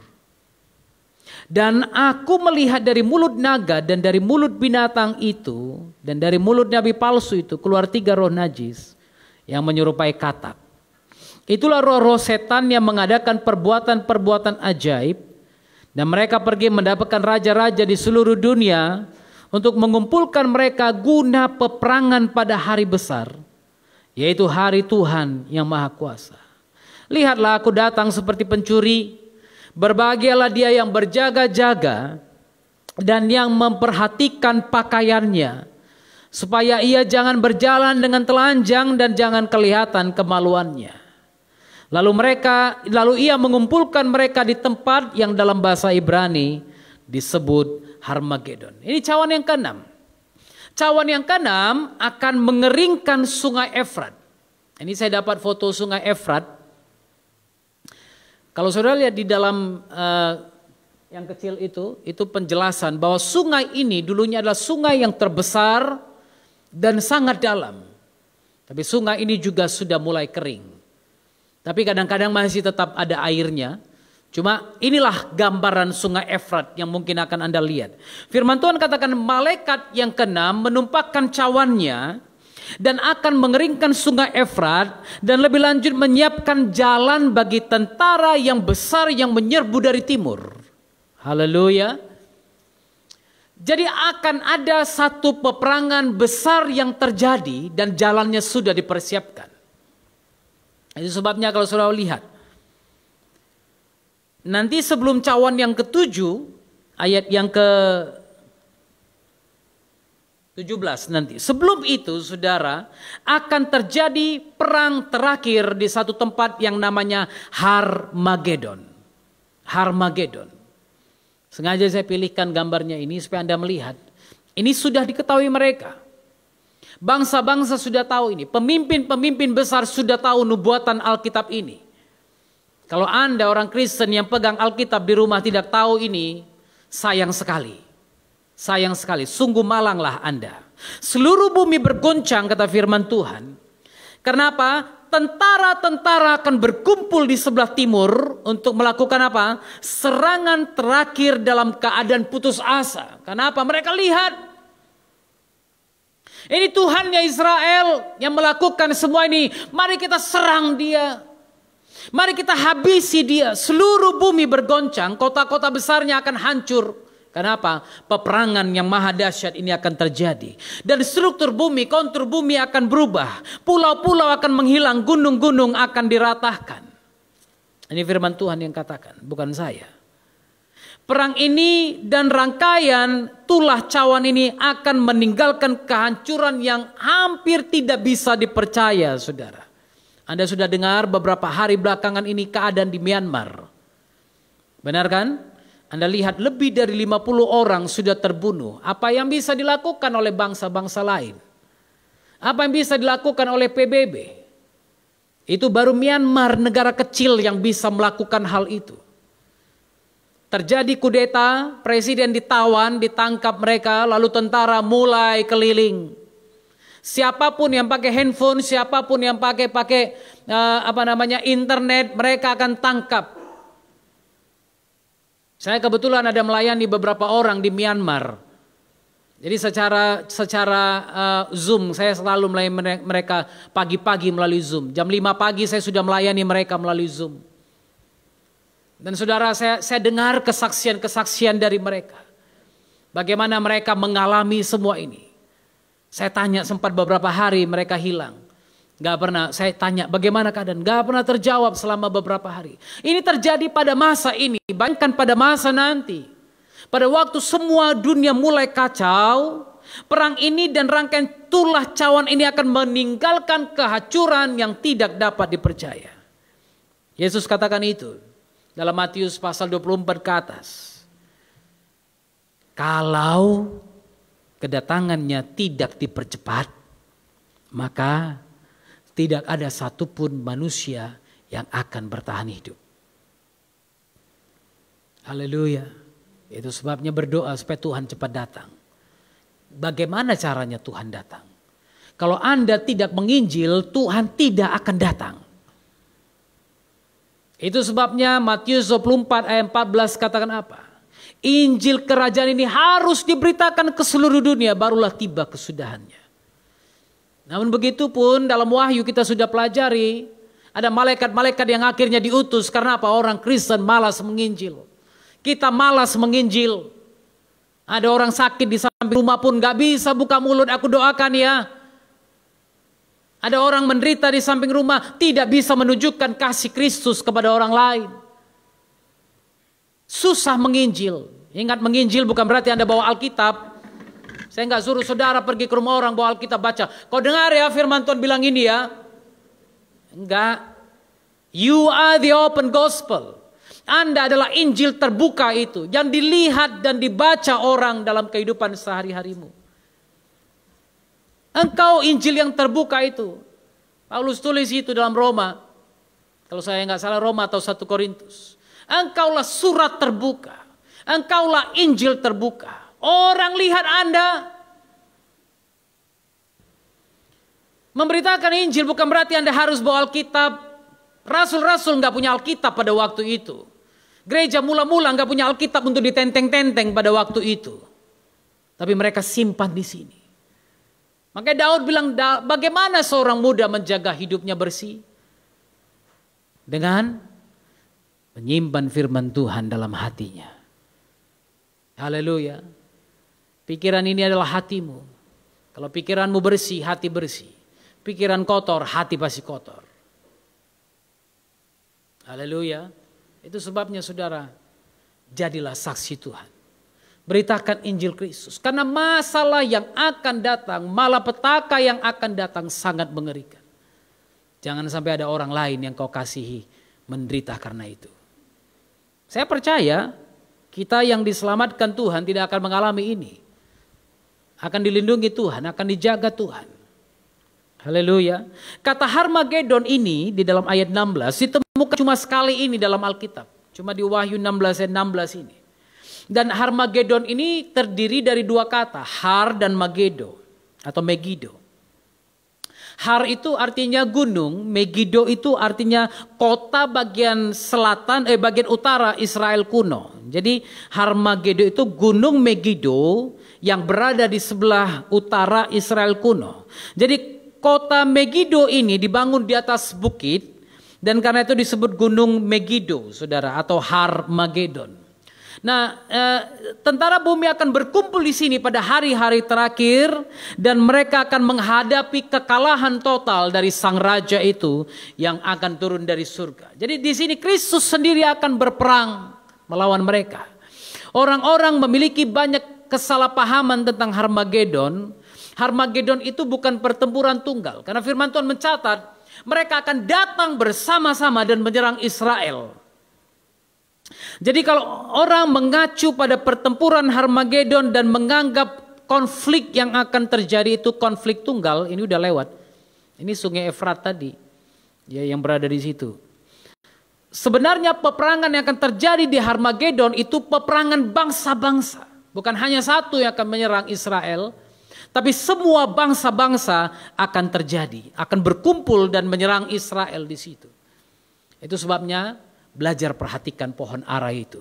Dan aku melihat dari mulut naga dan dari mulut binatang itu dan dari mulut nabi palsu itu keluar 3 roh najis yang menyerupai katak. Itulah roh-roh setan yang mengadakan perbuatan-perbuatan ajaib, dan mereka pergi mendapatkan raja-raja di seluruh dunia untuk mengumpulkan mereka guna peperangan pada hari besar, yaitu hari Tuhan yang Maha Kuasa. Lihatlah, aku datang seperti pencuri. Berbahagialah dia yang berjaga-jaga, dan yang memperhatikan pakaiannya, supaya ia jangan berjalan dengan telanjang dan jangan kelihatan kemaluannya. Lalu ia mengumpulkan mereka di tempat yang dalam bahasa Ibrani disebut Harmagedon. Ini cawan yang keenam. Cawan yang keenam akan mengeringkan sungai Efrat. Ini saya dapat foto sungai Efrat. Kalau saudara lihat di dalam yang kecil itu penjelasan bahwa sungai ini dulunya adalah sungai yang terbesar dan sangat dalam. Tapi sungai ini juga sudah mulai kering. Tapi kadang-kadang masih tetap ada airnya. Cuma inilah gambaran sungai Efrat yang mungkin akan Anda lihat. Firman Tuhan katakan malaikat yang keenam menumpahkan cawannya dan akan mengeringkan sungai Efrat dan lebih lanjut menyiapkan jalan bagi tentara yang besar yang menyerbu dari timur. Haleluya. Jadi akan ada satu peperangan besar yang terjadi dan jalannya sudah dipersiapkan. Itu sebabnya kalau saudara lihat, nanti sebelum cawan yang ketujuh, ayat yang ke-17 nanti. Sebelum itu saudara, akan terjadi perang terakhir di satu tempat yang namanya Harmagedon. Harmagedon. Sengaja saya pilihkan gambarnya ini supaya Anda melihat. Ini sudah diketahui mereka. Bangsa-bangsa sudah tahu ini. Pemimpin-pemimpin besar sudah tahu nubuatan Alkitab ini. Kalau Anda orang Kristen yang pegang Alkitab di rumah tidak tahu ini, sayang sekali. Sayang sekali, sungguh malanglah Anda. Seluruh bumi bergoncang kata firman Tuhan. Kenapa? Tentara-tentara akan berkumpul di sebelah timur untuk melakukan apa? Serangan terakhir dalam keadaan putus asa. Kenapa? Mereka lihat ini Tuhannya Israel yang melakukan semua ini. Mari kita serang dia. Mari kita habisi dia. Seluruh bumi bergoncang, kota-kota besarnya akan hancur. Kenapa? Peperangan yang maha dahsyat ini akan terjadi. Dan struktur bumi, kontur bumi akan berubah. Pulau-pulau akan menghilang, gunung-gunung akan diratahkan. Ini firman Tuhan yang katakan, bukan saya. Perang ini dan rangkaian tulah cawan ini akan meninggalkan kehancuran yang hampir tidak bisa dipercaya, saudara. Anda sudah dengar beberapa hari belakangan ini keadaan di Myanmar. Benar kan? Anda lihat lebih dari 50 orang sudah terbunuh. Apa yang bisa dilakukan oleh bangsa-bangsa lain? Apa yang bisa dilakukan oleh PBB? Itu baru Myanmar, negara kecil yang bisa melakukan hal itu. Terjadi kudeta, presiden ditawan, ditangkap mereka, lalu tentara mulai keliling. Siapapun yang pakai handphone, siapapun yang pakai internet, mereka akan tangkap. Saya kebetulan ada melayani beberapa orang di Myanmar. Jadi secara Zoom, saya selalu melayani mereka pagi-pagi melalui Zoom. Jam 5 pagi saya sudah melayani mereka melalui Zoom. Dan saudara, saya dengar kesaksian-kesaksian dari mereka. Bagaimana mereka mengalami semua ini. Saya tanya sempat beberapa hari mereka hilang. Gak pernah, saya tanya bagaimana keadaan. Gak pernah terjawab selama beberapa hari. Ini terjadi pada masa ini, bayangkan pada masa nanti. Pada waktu semua dunia mulai kacau, perang ini dan rangkaian tulah cawan ini akan meninggalkan kehancuran yang tidak dapat dipercaya. Yesus katakan itu dalam Matius pasal 24 ke atas. Kalau kedatangannya tidak dipercepat, maka tidak ada satupun manusia yang akan bertahan hidup. Haleluya. Itu sebabnya berdoa supaya Tuhan cepat datang. Bagaimana caranya Tuhan datang? Kalau Anda tidak menginjil, Tuhan tidak akan datang. Itu sebabnya Matius 24 ayat 14 katakan apa? Injil kerajaan ini harus diberitakan ke seluruh dunia, barulah tiba kesudahannya. Namun begitu pun dalam Wahyu kita sudah pelajari, ada malaikat-malaikat yang akhirnya diutus karena apa? Orang Kristen malas menginjil. Kita malas menginjil. Ada orang sakit di samping rumah pun gak bisa buka mulut, aku doakan ya. Ada orang menderita di samping rumah, tidak bisa menunjukkan kasih Kristus kepada orang lain. Susah menginjil. Ingat, menginjil bukan berarti Anda bawa Alkitab. Saya nggak suruh saudara pergi ke rumah orang bawa Alkitab baca. Kau dengar ya firman Tuhan bilang ini ya. Enggak. You are the open gospel. Anda adalah Injil terbuka itu. Yang dilihat dan dibaca orang dalam kehidupan sehari-harimu. Engkau Injil yang terbuka itu. Paulus tulis itu dalam Roma. Kalau saya nggak salah Roma atau 1 Korintus. Engkaulah surat terbuka. Engkaulah Injil terbuka. Orang lihat Anda. Memberitakan Injil bukan berarti Anda harus bawa Alkitab. Rasul-rasul nggak punya Alkitab pada waktu itu. Gereja mula-mula nggak punya Alkitab untuk ditenteng-tenteng pada waktu itu. Tapi mereka simpan di sini. Makanya Daud bilang, bagaimana seorang muda menjaga hidupnya bersih? Dengan menyimpan firman Tuhan dalam hatinya. Haleluya. Pikiran ini adalah hatimu. Kalau pikiranmu bersih, hati bersih. Pikiran kotor, hati pasti kotor. Haleluya. Itu sebabnya saudara, jadilah saksi Tuhan. Beritakan Injil Kristus. Karena masalah yang akan datang, malapetaka yang akan datang sangat mengerikan. Jangan sampai ada orang lain yang kau kasihi menderita karena itu. Saya percaya kita yang diselamatkan Tuhan tidak akan mengalami ini. Akan dilindungi Tuhan, akan dijaga Tuhan. Haleluya. Kata Harmagedon ini di dalam ayat 16 ditemukan cuma sekali ini dalam Alkitab. Cuma di Wahyu 16 ayat 16 ini. Dan Harmagedon ini terdiri dari dua kata, Har dan Magedo atau Megido. Har itu artinya gunung, Megido itu artinya kota bagian selatan, bagian utara Israel kuno. Jadi Harmagedo itu gunung Megido yang berada di sebelah utara Israel kuno. Jadi kota Megido ini dibangun di atas bukit dan karena itu disebut gunung Megido, saudara, atau Harmagedon. Nah, tentara bumi akan berkumpul di sini pada hari-hari terakhir dan mereka akan menghadapi kekalahan total dari sang raja itu yang akan turun dari surga. Jadi di sini Kristus sendiri akan berperang melawan mereka. Orang-orang memiliki banyak kesalahpahaman tentang Harmagedon. Harmagedon itu bukan pertempuran tunggal karena firman Tuhan mencatat mereka akan datang bersama-sama dan menyerang Israel. Jadi kalau orang mengacu pada pertempuran Harmagedon dan menganggap konflik yang akan terjadi itu konflik tunggal, ini udah lewat. Ini sungai Efrat tadi, ya, yang berada di situ. Sebenarnya peperangan yang akan terjadi di Harmagedon itu peperangan bangsa-bangsa. Bukan hanya satu yang akan menyerang Israel, tapi semua bangsa-bangsa akan terjadi, akan berkumpul dan menyerang Israel di situ. Itu sebabnya belajar perhatikan pohon ara itu.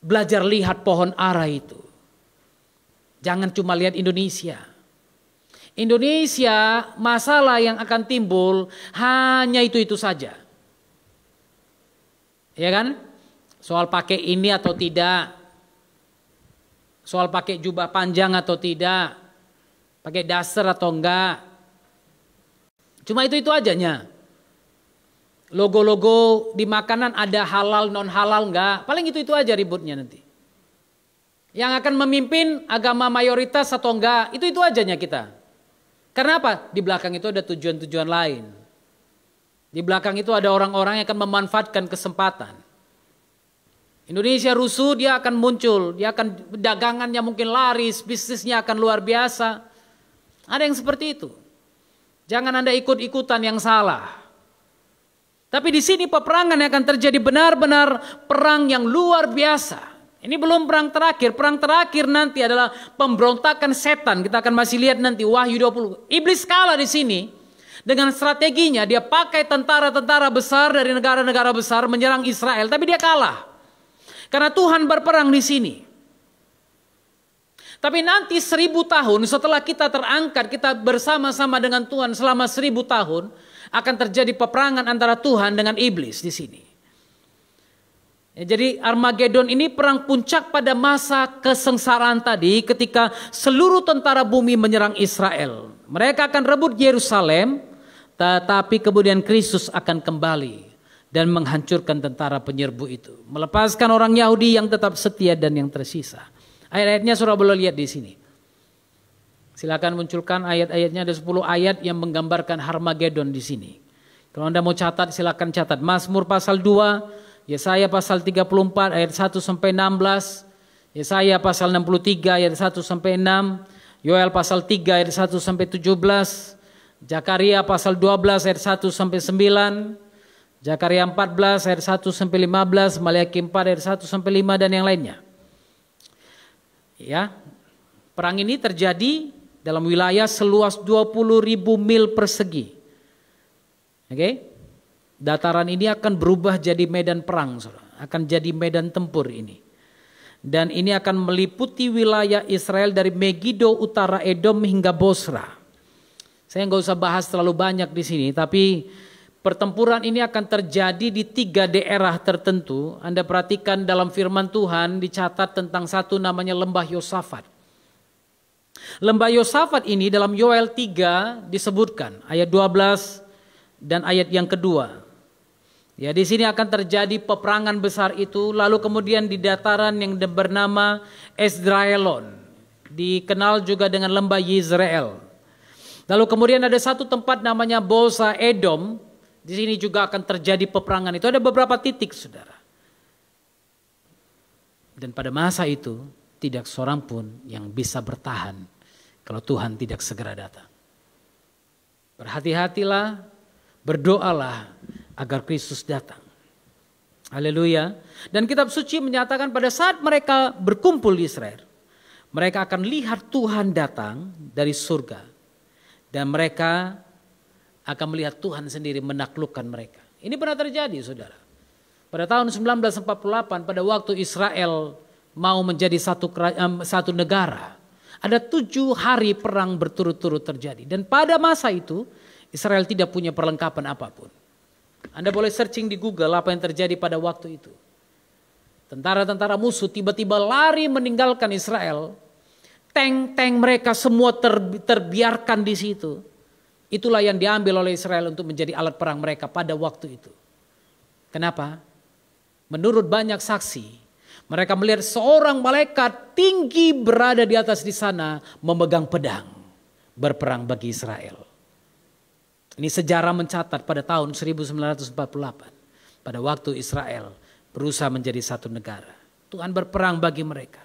Belajar lihat pohon ara itu. Jangan cuma lihat Indonesia. Indonesia masalah yang akan timbul hanya itu-itu saja. Ya kan? Soal pakai ini atau tidak. Soal pakai jubah panjang atau tidak. Pakai daster atau enggak. Cuma itu-itu ajanya. Logo-logo di makanan ada halal non halal enggak. Paling itu aja ributnya nanti. Yang akan memimpin agama mayoritas atau enggak. Itu ajanya kita. Karena apa? Di belakang itu ada tujuan-tujuan lain. Di belakang itu ada orang-orang yang akan memanfaatkan kesempatan. Indonesia rusuh, dia akan muncul. Dia akan dagangannya mungkin laris. Bisnisnya akan luar biasa. Ada yang seperti itu. Jangan Anda ikut-ikutan yang salah. Tapi di sini peperangan yang akan terjadi benar-benar perang yang luar biasa. Ini belum perang terakhir. Perang terakhir nanti adalah pemberontakan setan. Kita akan masih lihat nanti Wahyu 20. Iblis kalah di sini dengan strateginya. Dia pakai tentara-tentara besar dari negara-negara besar menyerang Israel. Tapi dia kalah. Karena Tuhan berperang di sini. Tapi nanti 1000 tahun setelah kita terangkat, kita bersama-sama dengan Tuhan selama 1000 tahun. Akan terjadi peperangan antara Tuhan dengan iblis di sini. Ya, jadi Armageddon ini perang puncak pada masa kesengsaraan tadi ketika seluruh tentara bumi menyerang Israel. Mereka akan rebut Yerusalem, tetapi kemudian Kristus akan kembali. dan menghancurkan tentara penyerbu itu, melepaskan orang Yahudi yang tetap setia dan yang tersisa. Ayat-ayatnya saudara boleh lihat di sini. Silakan munculkan ayat-ayatnya, ada 10 ayat yang menggambarkan Harmagedon di sini. Kalau Anda mau catat silakan catat. Mazmur pasal 2, Yesaya pasal 34 ayat 1 sampai 16, Yesaya pasal 63 ayat 1 sampai 6, Yoel pasal 3 ayat 1 sampai 17, Zakaria pasal 12 ayat 1 sampai 9, Zakaria 14 ayat 1 sampai 15, Maliaki 4 ayat 1 sampai 5 dan yang lainnya. Ya. Perang ini terjadi dalam wilayah seluas 20.000 mil persegi. Oke. Dataran ini akan berubah jadi medan perang, saudara. Akan jadi medan tempur ini. Dan ini akan meliputi wilayah Israel dari Megiddo utara Edom hingga Bosra. Saya nggak usah bahas terlalu banyak di sini, tapi pertempuran ini akan terjadi di 3 daerah tertentu. Anda perhatikan dalam firman Tuhan dicatat tentang satu namanya Lembah Yosafat. Lembah Yosafat ini dalam Yoel 3 disebutkan ayat 12 dan ayat yang kedua. Ya, di sini akan terjadi peperangan besar itu, lalu kemudian di dataran yang bernama Esdraelon, dikenal juga dengan Lembah Yizreel. Lalu kemudian ada satu tempat namanya Bosa Edom. Di sini juga akan terjadi peperangan. Itu ada beberapa titik, saudara. Dan pada masa itu tidak seorang pun yang bisa bertahan kalau Tuhan tidak segera datang. Berhati-hatilah, berdoalah agar Kristus datang. Haleluya. Dan kitab suci menyatakan pada saat mereka berkumpul di Israel, mereka akan lihat Tuhan datang dari surga. Dan mereka akan melihat Tuhan sendiri menaklukkan mereka. Ini pernah terjadi, saudara. Pada tahun 1948, pada waktu Israel mau menjadi satu negara, ada 7 hari perang berturut-turut terjadi. Dan pada masa itu, Israel tidak punya perlengkapan apapun. Anda boleh searching di Google apa yang terjadi pada waktu itu. Tentara-tentara musuh tiba-tiba lari meninggalkan Israel. Tank-tank mereka semua terbiarkan di situ. Itulah yang diambil oleh Israel untuk menjadi alat perang mereka pada waktu itu. Kenapa? Menurut banyak saksi, mereka melihat seorang malaikat tinggi berada di atas di sana memegang pedang berperang bagi Israel. Ini sejarah mencatat pada tahun 1948 pada waktu Israel berusaha menjadi satu negara. Tuhan berperang bagi mereka.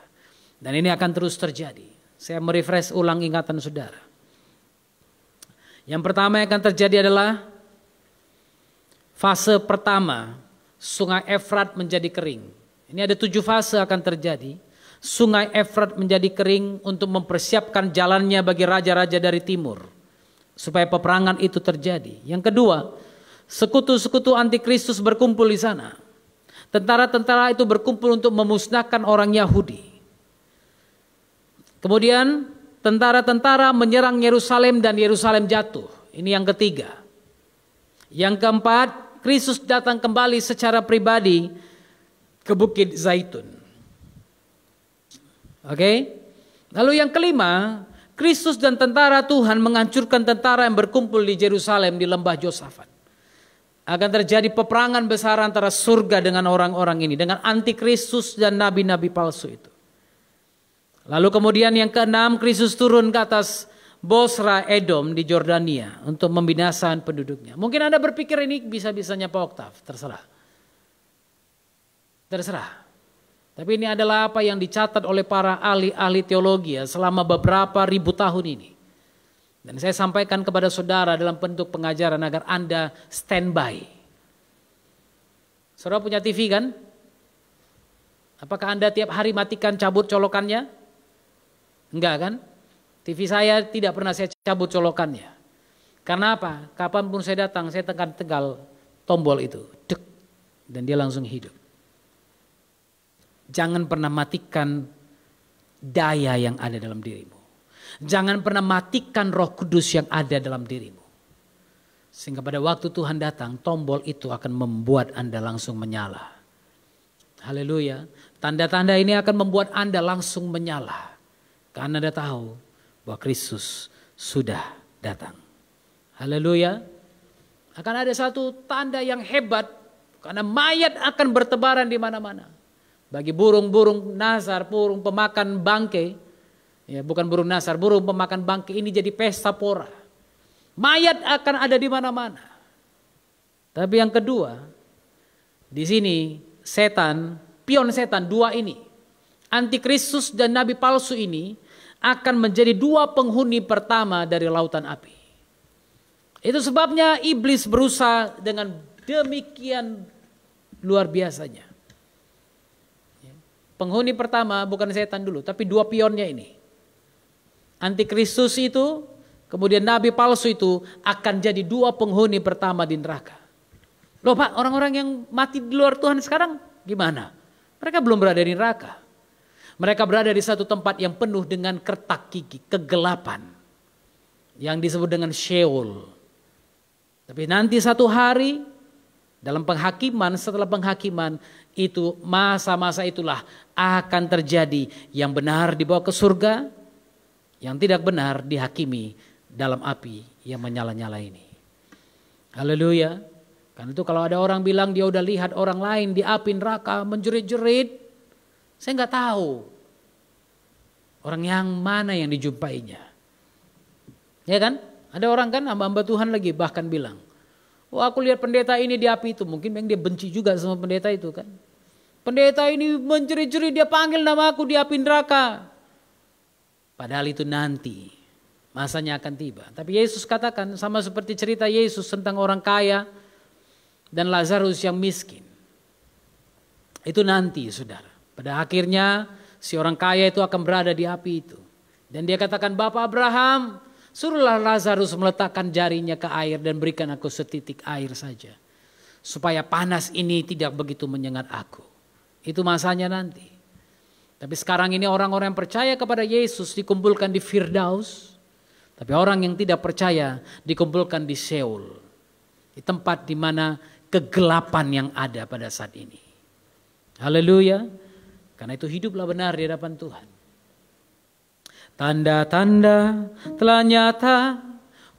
Dan ini akan terus terjadi. Saya merefresh ulang ingatan saudara. Yang pertama yang akan terjadi adalah fase pertama, sungai Efrat menjadi kering. Ini ada 7 fase akan terjadi. Sungai Efrat menjadi kering untuk mempersiapkan jalannya bagi raja-raja dari timur. Supaya peperangan itu terjadi. Yang kedua, sekutu-sekutu antikristus berkumpul di sana. Tentara-tentara itu berkumpul untuk memusnahkan orang Yahudi. Kemudian tentara-tentara menyerang Yerusalem dan Yerusalem jatuh. Ini yang ketiga. Yang keempat, Kristus datang kembali secara pribadi ke Bukit Zaitun. Oke? Lalu yang kelima, Kristus dan tentara Tuhan menghancurkan tentara yang berkumpul di Yerusalem di lembah Yosafat. Akan terjadi peperangan besar antara surga dengan orang-orang ini, dengan antikristus dan nabi-nabi palsu itu. Lalu kemudian yang keenam, Kristus turun ke atas Bosra Edom di Jordania untuk membinasakan penduduknya. Mungkin Anda berpikir ini bisa-bisanya Pak Oktav, terserah. Terserah. Tapi ini adalah apa yang dicatat oleh para ahli-ahli teologi selama beberapa ribu tahun ini. Dan saya sampaikan kepada saudara dalam bentuk pengajaran agar Anda standby. Saudara punya TV kan? Apakah Anda tiap hari matikan cabut colokannya? Enggak kan? TV saya tidak pernah saya cabut colokannya. Karena apa? Kapanpun saya datang, saya tekan tombol itu. Dek, dan dia langsung hidup. Jangan pernah matikan daya yang ada dalam dirimu. Jangan pernah matikan Roh Kudus yang ada dalam dirimu. Sehingga pada waktu Tuhan datang, tombol itu akan membuat Anda langsung menyala. Haleluya. Tanda-tanda ini akan membuat Anda langsung menyala. Karena Anda tahu bahwa Kristus sudah datang. Haleluya. Akan ada satu tanda yang hebat Karena mayat akan bertebaran di mana-mana. Bagi burung-burung nasar, burung pemakan bangkai, ya bukan burung nasar, burung pemakan bangkai, ini jadi pesta pora. Mayat akan ada di mana-mana. Tapi yang kedua, di sini setan, pion setan dua ini, antikristus dan nabi palsu ini akan menjadi dua penghuni pertama dari lautan api. Itu sebabnya iblis berusaha dengan demikian luar biasanya. Penghuni pertama bukan setan dulu, tapi dua pionnya ini. Antikristus itu, kemudian nabi palsu itu akan jadi dua penghuni pertama di neraka. Loh Pak, orang-orang yang mati di luar Tuhan sekarang gimana? Mereka belum berada di neraka. Mereka berada di satu tempat yang penuh dengan kertak gigi, kegelapan. Yang disebut dengan Sheol. Tapi nanti satu hari dalam penghakiman, setelah penghakiman itu masa-masa itulah akan terjadi yang benar dibawa ke surga, yang tidak benar dihakimi dalam api yang menyala-nyala ini. Haleluya. Karena itu kalau ada orang bilang dia udah lihat orang lain di api neraka menjerit-jerit, saya nggak tahu orang yang mana yang dijumpainya. Ya kan? Ada orang kan hamba-hamba Tuhan lagi bahkan bilang, wah aku lihat pendeta ini di api itu. Mungkin yang dia benci juga sama pendeta itu kan. Pendeta ini menjerit-jerit, dia panggil nama aku di api neraka. Padahal itu nanti masanya akan tiba. Tapi Yesus katakan sama seperti cerita Yesus tentang orang kaya dan Lazarus yang miskin. Itu nanti saudara. Pada akhirnya si orang kaya itu akan berada di api itu. Dan dia katakan, Bapak Abraham, suruhlah Lazarus meletakkan jarinya ke air dan berikan aku setitik air saja. Supaya panas ini tidak begitu menyengat aku. Itu masanya nanti. Tapi sekarang ini orang-orang yang percaya kepada Yesus dikumpulkan di Firdaus. Tapi orang yang tidak percaya dikumpulkan di Sheol. Di tempat di mana kegelapan yang ada pada saat ini. Haleluya. Karena itu hiduplah benar di hadapan Tuhan. Tanda-tanda telah nyata,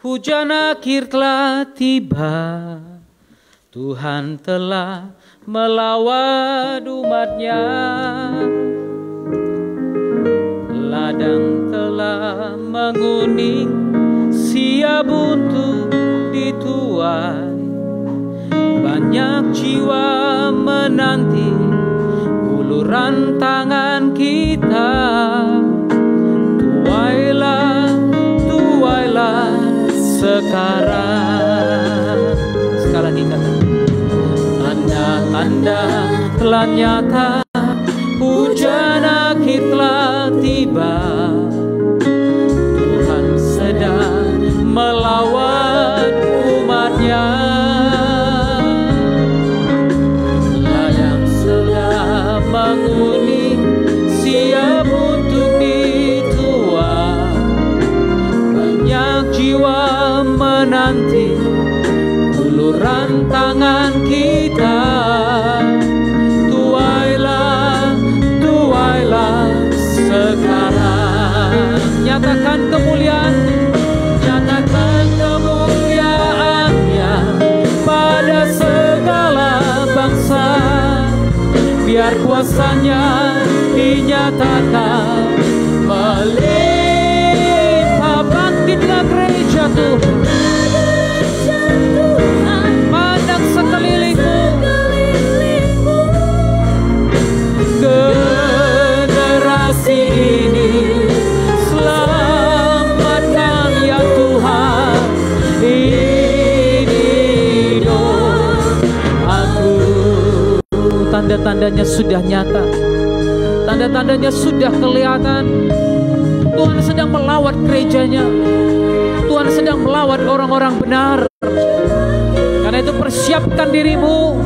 hujan akhir telah tiba. Tuhan telah melawat umatnya. Ladang telah menguning, siap untuk dituai. Banyak jiwa menanti uluran tangan kita. Tuailah sekarang. Sekali lagi katakan, tanda-tanda telah nyata, hujan akhir telah tiba. Tuhan sedang melawat umatnya. Ladang sedang menguning, siap untuk dituai. Banyak jiwa menanti uluran tangan kita. Tuailah sekarang. Nyatakan kemuliaannya pada segala bangsa. Biar kuasanya dinyatakan melimpah. Bangkitlah gereja Tuhan. Pandang sekelilingmu. Generasi ini selamatkan ya Tuhan. Ini doaku. Tanda-tandanya sudah nyata. Tanda-tandanya sudah kelihatan. Tuhan sedang melawat gerejanya. Tuhan sedang melawat orang-orang benar. Karena itu persiapkan dirimu.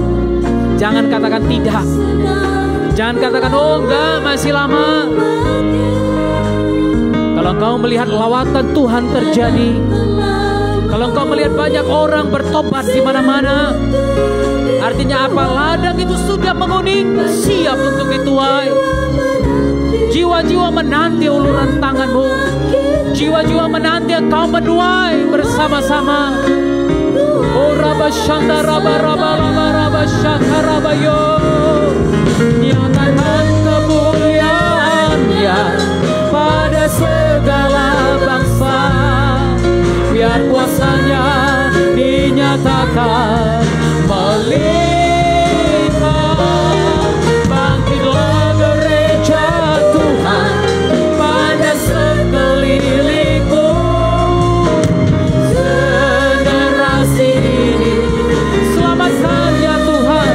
Jangan katakan tidak. Jangan katakan oh enggak, masih lama. Kalau engkau melihat lawatan Tuhan terjadi, kalau engkau melihat banyak orang bertobat di mana-mana, artinya apa? Ladang itu sudah menguning, siap untuk dituai. Jiwa-jiwa menanti uluran tanganmu. Jiwa-jiwa menanti engkau menuai bersama-sama. Oh Rabba Shanda Rabba Rabba Rabba Rabba Shaka Rabba Yo. Nyatakan kemuliaan-Nya pada segala bangsa. Biar kuasa-Nya dinyatakan melimpah. Bangkitlah gereja Tuhan pada sekelilingku. Generasi ini selamatkan ya Tuhan.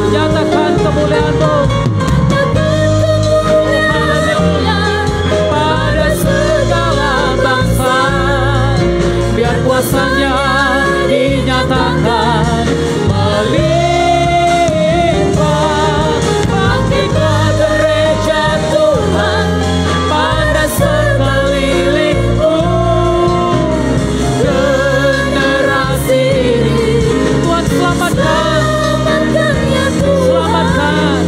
Nyatakan kemuliaan-Mu pada segala bangsa. Biar kuasa-Nya dinyatakan melimpah. Bangkitlah gereja Tuhan pada sekelilingku. Generasi ini Tuhan selamatkan. Selamatkan.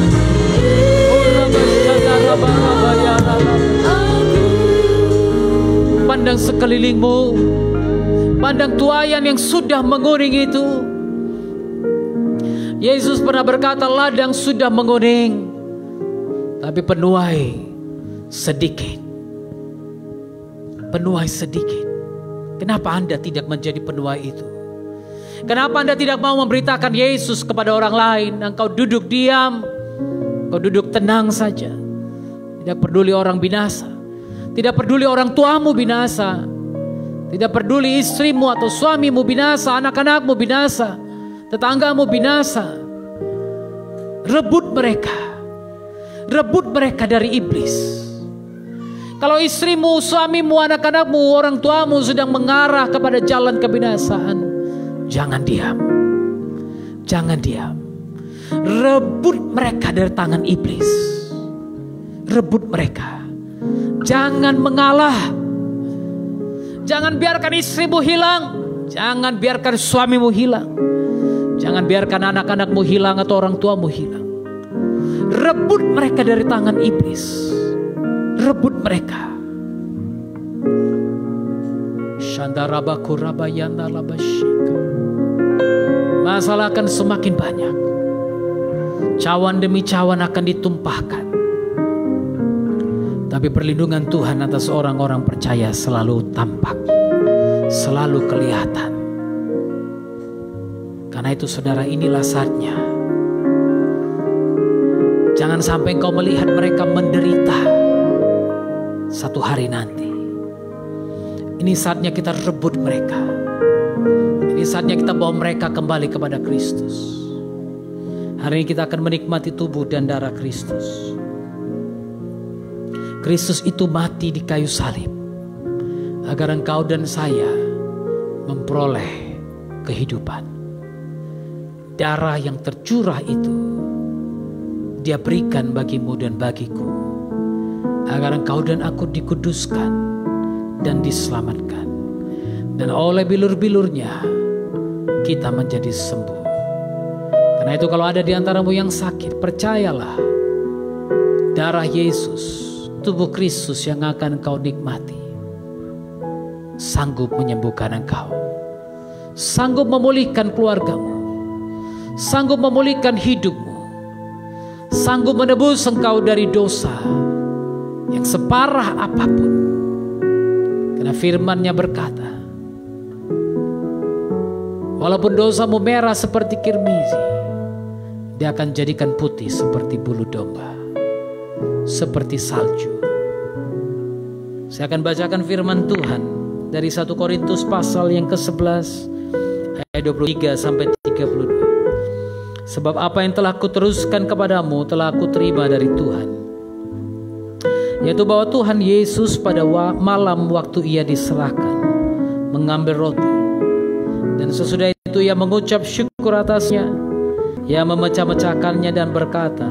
Pandang sekelilingmu, pandang tuayan yang sudah menguning itu. Yesus pernah berkata, ladang sudah menguning, tapi penuai sedikit. Penuai sedikit. Kenapa Anda tidak menjadi penuai itu? Kenapa Anda tidak mau memberitakan Yesus kepada orang lain? Engkau duduk diam, engkau duduk tenang saja. Tidak peduli orang binasa, tidak peduli orang tuamu binasa, tidak peduli istrimu atau suamimu binasa, anak-anakmu binasa, tetanggamu binasa. Rebut mereka dari iblis. Kalau istrimu, suamimu, anak-anakmu, orang tuamu sedang mengarah kepada jalan kebinasaan, jangan diam. Jangan diam. Rebut mereka dari tangan iblis. Rebut mereka. Jangan mengalah. Jangan biarkan istrimu hilang. Jangan biarkan suamimu hilang. Jangan biarkan anak-anakmu hilang atau orang tuamu hilang. Rebut mereka dari tangan iblis. Rebut mereka. Masalah akan semakin banyak. Cawan demi cawan akan ditumpahkan. Tapi perlindungan Tuhan atas orang-orang percaya selalu tampak, selalu kelihatan. Karena itu saudara, inilah saatnya. Jangan sampai engkau melihat mereka menderita satu hari nanti. Ini saatnya kita rebut mereka. Ini saatnya kita bawa mereka kembali kepada Kristus. Hari ini kita akan menikmati tubuh dan darah Kristus. Kristus itu mati di kayu salib agar engkau dan saya memperoleh kehidupan. Darah yang tercurah itu Dia berikan bagimu dan bagiku agar engkau dan aku dikuduskan dan diselamatkan. Dan oleh bilur-bilurnya kita menjadi sembuh. Karena itu kalau ada di antaramu yang sakit, percayalah, darah Yesus, tubuh Kristus yang akan engkau nikmati, sanggup menyembuhkan engkau, sanggup memulihkan keluargamu, sanggup memulihkan hidupmu, sanggup menebus engkau dari dosa yang separah apapun. Karena firman-Nya berkata, walaupun dosamu merah seperti kirmizi, Dia akan jadikan putih seperti bulu domba, seperti salju. Saya akan bacakan firman Tuhan dari 1 Korintus pasal yang ke-11 ayat 23 sampai 32. Sebab apa yang telah kuteruskan kepadamu telah aku terima dari Tuhan, yaitu bahwa Tuhan Yesus pada malam waktu Ia diserahkan mengambil roti, dan sesudah itu Ia mengucap syukur atasnya, Ia memecah-mecahkannya dan berkata,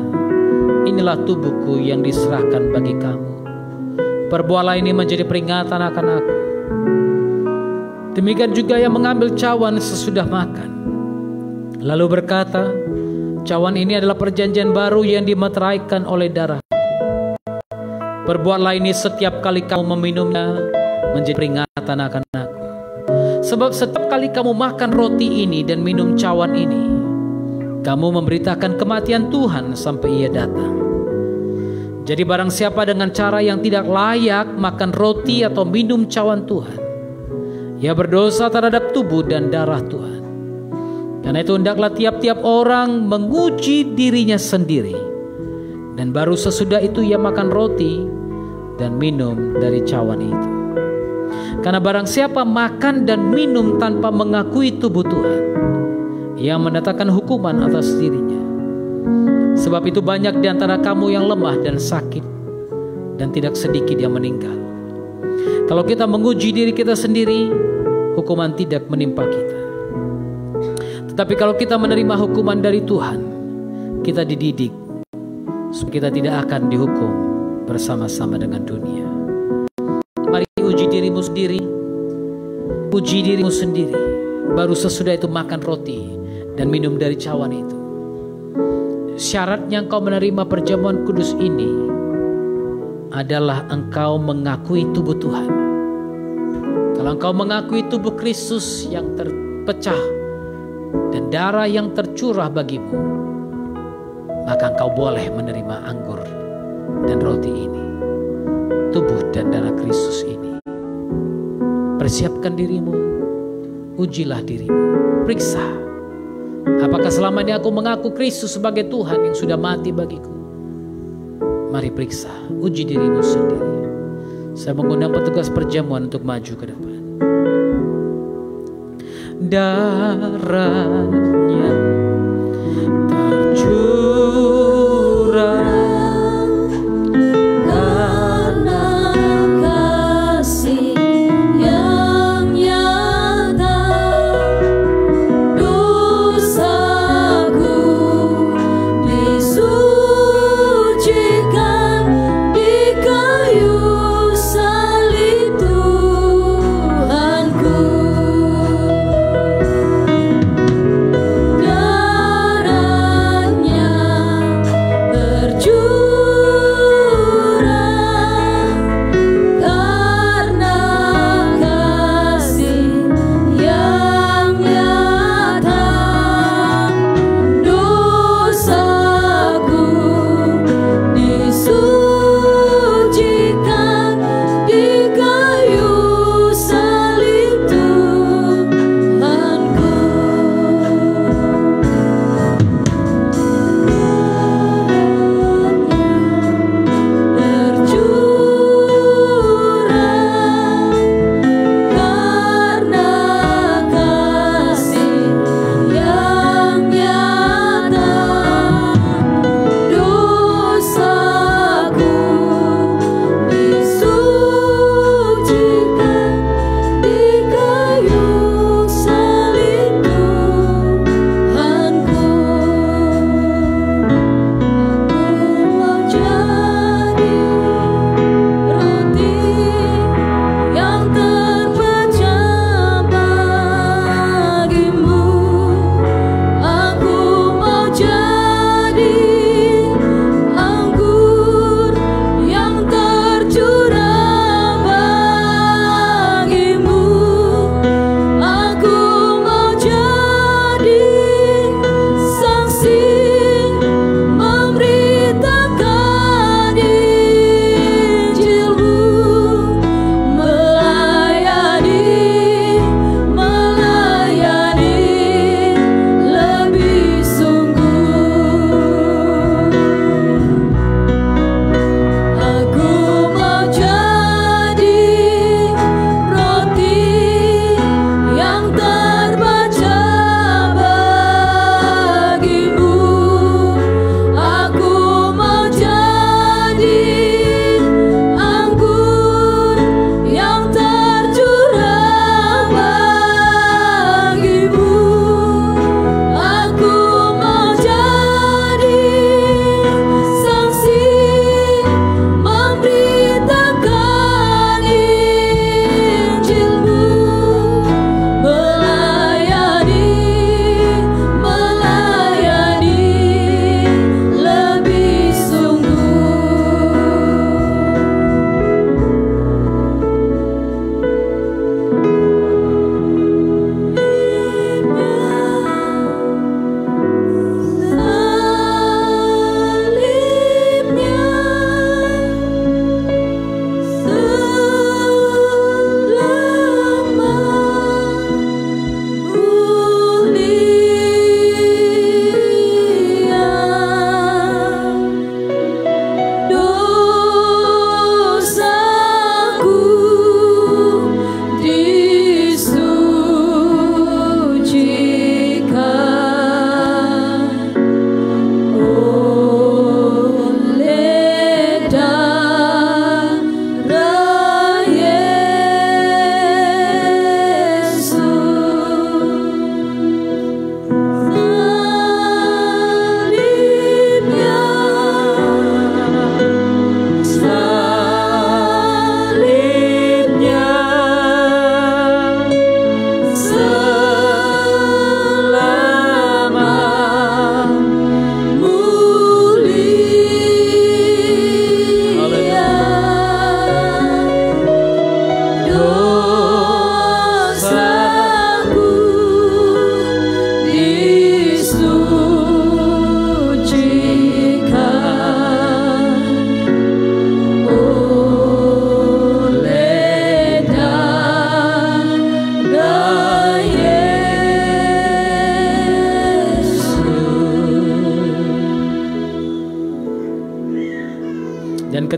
inilah tubuhku yang diserahkan bagi kamu. Perbuatlah ini menjadi peringatan akan aku. Demikian juga Ia mengambil cawan sesudah makan, lalu berkata, cawan ini adalah perjanjian baru yang dimeteraikan oleh darahku. Perbuatlah ini setiap kali kamu meminumnya, menjadi peringatan akan aku. Sebab setiap kali kamu makan roti ini dan minum cawan ini, kamu memberitakan kematian Tuhan sampai Ia datang. Jadi barang siapa dengan cara yang tidak layak makan roti atau minum cawan Tuhan, ia berdosa terhadap tubuh dan darah Tuhan. Karena itu hendaklah tiap-tiap orang menguji dirinya sendiri, dan baru sesudah itu ia makan roti dan minum dari cawan itu. Karena barang siapa makan dan minum tanpa mengakui tubuh Tuhan, ia mendatangkan hukuman atas dirinya. Sebab itu banyak di antara kamu yang lemah dan sakit, dan tidak sedikit yang meninggal. Kalau kita menguji diri kita sendiri, hukuman tidak menimpa kita. Tetapi kalau kita menerima hukuman dari Tuhan, kita dididik supaya kita tidak akan dihukum bersama-sama dengan dunia. Mari uji dirimu sendiri, uji dirimu sendiri. Baru sesudah itu makan roti dan minum dari cawan itu. Syaratnya engkau menerima perjamuan kudus ini adalah engkau mengakui tubuh Tuhan. Kalau engkau mengakui tubuh Kristus yang terpecah dan darah yang tercurah bagimu, maka engkau boleh menerima anggur dan roti ini, tubuh dan darah Kristus ini. Persiapkan dirimu, ujilah dirimu, periksa. Apakah selama ini aku mengaku Kristus sebagai Tuhan yang sudah mati bagiku? Mari periksa, uji dirimu sendiri. Saya mengundang petugas perjamuan untuk maju ke depan. Darahnya tercurah karena kasih yang nyata, dosaku disucikan di kayu salib Tuhanku. Darahnya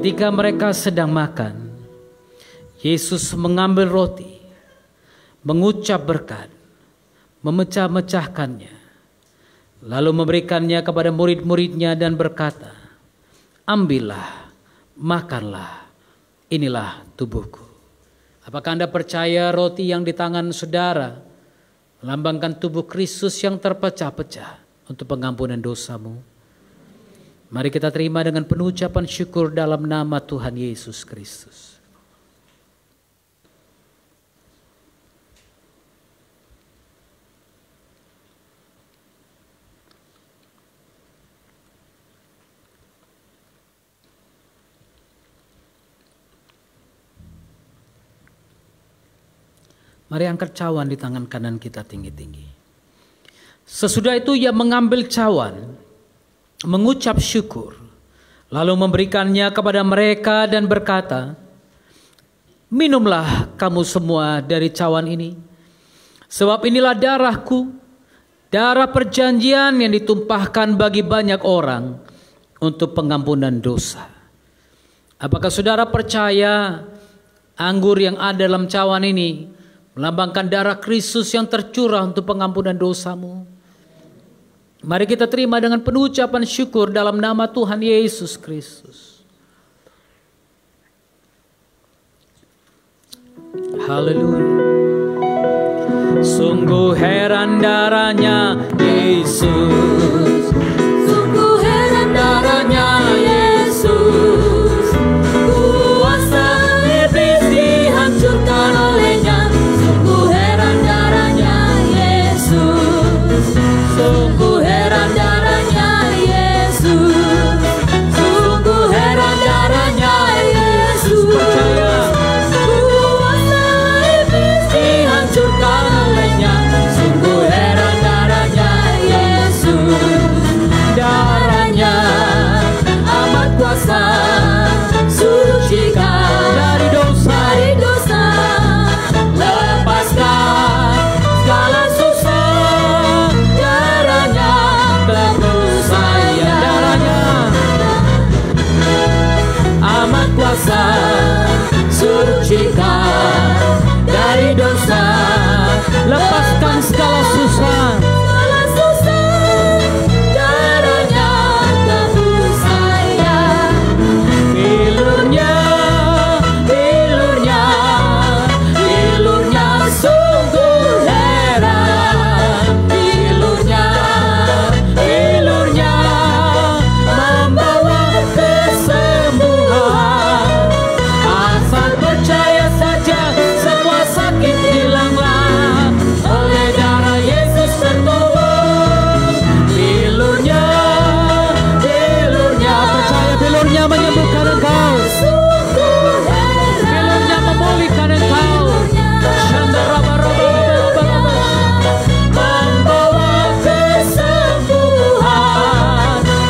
ketika mereka sedang makan, Yesus mengambil roti, mengucap berkat, memecah-mecahkannya, lalu memberikannya kepada murid-muridnya dan berkata, "Ambillah, makanlah, inilah tubuhku." Apakah Anda percaya roti yang di tangan saudara melambangkan tubuh Kristus yang terpecah-pecah untuk pengampunan dosamu? Mari kita terima dengan penuh ucapan syukur dalam nama Tuhan Yesus Kristus. Mari angkat cawan di tangan kanan kita tinggi-tinggi. Sesudah itu ia mengambil cawan, mengucap syukur, lalu memberikannya kepada mereka dan berkata, "Minumlah kamu semua dari cawan ini, sebab inilah darahku, darah perjanjian yang ditumpahkan bagi banyak orang untuk pengampunan dosa." Apakah saudara percaya anggur yang ada dalam cawan ini melambangkan darah Kristus yang tercurah untuk pengampunan dosamu? Mari kita terima dengan penuh ucapan syukur dalam nama Tuhan Yesus Kristus. Haleluya. Sungguh heran darahnya Yesus, Sungguh heran darahnya Yesus, kuasa iblis dihancurkan olehnya. Sungguh heran darahnya Yesus, sungguh heran darahnya Yesus, sungguh heran darahnya Yesus. percaya Kuasa iblis dihancurkan olehnya. Sungguh heran darahnya Yesus, darahnya amat kuasa, sucikan dari dosa, dari dosa, lepaskan segala susah. Darahnya tebus saya, darahnya amat kuasa, sucikan dari dosa, lepaskan segala susah. segala susah. Darahnya tebus saya. Bilurnya, Bilurnya, bilurnya sungguh heran. Bilurnya, bilurnya membawa kesembuhan. Asal percaya saja semua sakit hilanglah. Oleh darah Yesus tertolong. Bilurnya, bilurnya percaya bilurnya menyembuhkan engkau, sungguh heran. bilurnya memulihkan engkau. Membawa kesembuhan.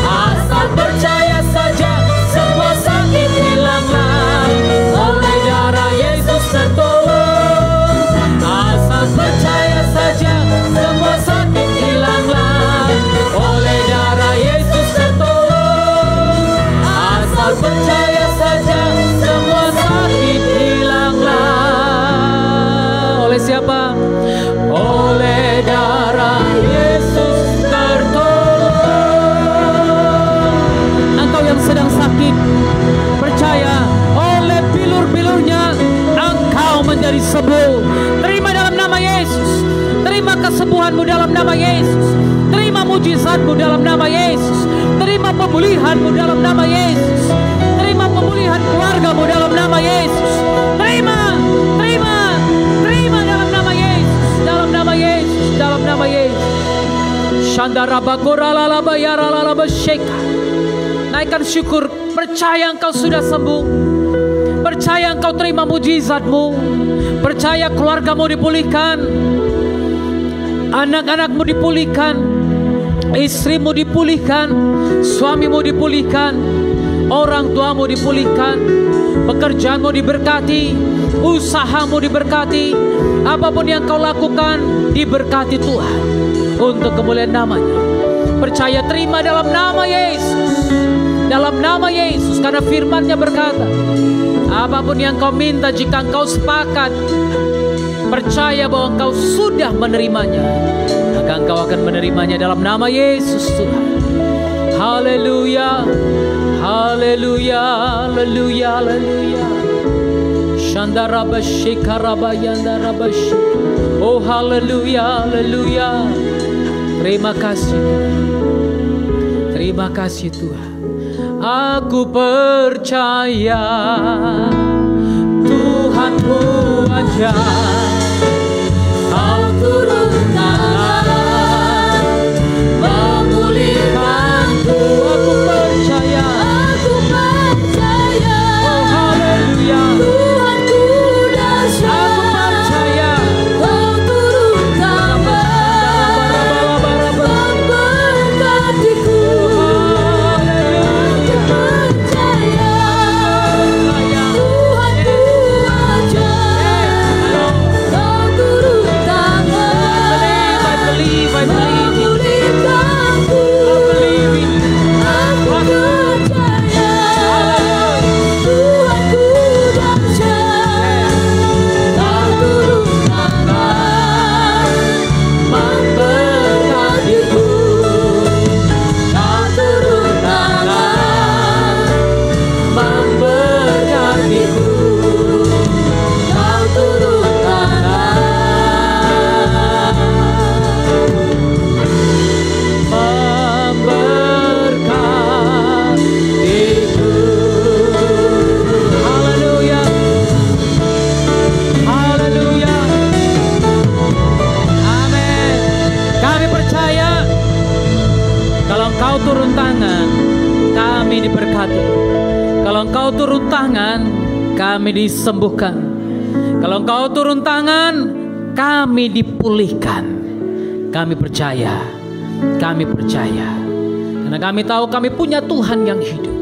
Asal percaya saja semua sakit hilanglah. Oleh darah Yesus tertolong. Asal percaya saja semua sakit hilanglah. Oleh darah Yesus tertolong. Asal percaya saja semua sakit hilanglah. Oleh siapa? Oleh darah Yesus tertolong. Engkau yang sedang sakit, percaya oleh bilur-bilurnya engkau menjadi sembuh. Terima dalam nama Yesus. Terima kesembuhanmu dalam nama Yesus. Terima mujizatmu dalam nama Yesus. Terima pemulihanmu dalam nama Yesus. Terima pemulihan keluargamu dalam nama Yesus. Terima, terima, terima dalam nama Yesus. Dalam nama Yesus. Dalam nama Yesus. Shandarabagoralalabayaralalabasyeka. Naikkan syukur, percaya engkau sudah sembuh. Percaya engkau terima mujizatmu. Percaya keluargamu dipulihkan, anak-anakmu dipulihkan, istrimu dipulihkan, suamimu dipulihkan, orang tuamu dipulihkan, pekerjaanmu diberkati, usahamu diberkati, apapun yang kau lakukan diberkati Tuhan untuk kemuliaan namanya. Percaya, terima dalam nama Yesus. dalam nama Yesus. Karena firman-Nya berkata, apapun yang kau minta, jika engkau sepakat percaya bahwa engkau sudah menerimanya, maka engkau akan menerimanya dalam nama Yesus Tuhan. Haleluya, haleluya, haleluya, haleluya. Shandarabashi karabayandarabashi. Oh haleluya, haleluya. Terima kasih, terima kasih Tuhan. Aku percaya Tuhanku aja, Kau turun tangan memulihkanku. Aku percaya, oh haleluya, Tuhanku dahsyat. Aku percaya Kau turun tangan memberkatiku. Aku percaya Tuhanku aja, Kau turun tangan memulihkanku. Aku percaya Tuhanku dahsyat, Kau turun tangan memberkatiku. Kau turun tangan memberkatiku. Kau turun tangan memberkatiku. Haleluya, haleluya, amin. Kami percaya kalau Engkau turun tangan, kami diberkati. Kalau Engkau turun tangan, kami disembuhkan. Kalau Engkau turun tangan, kami dipulihkan. Kami percaya, kami percaya. Karena kami tahu kami punya Tuhan yang hidup.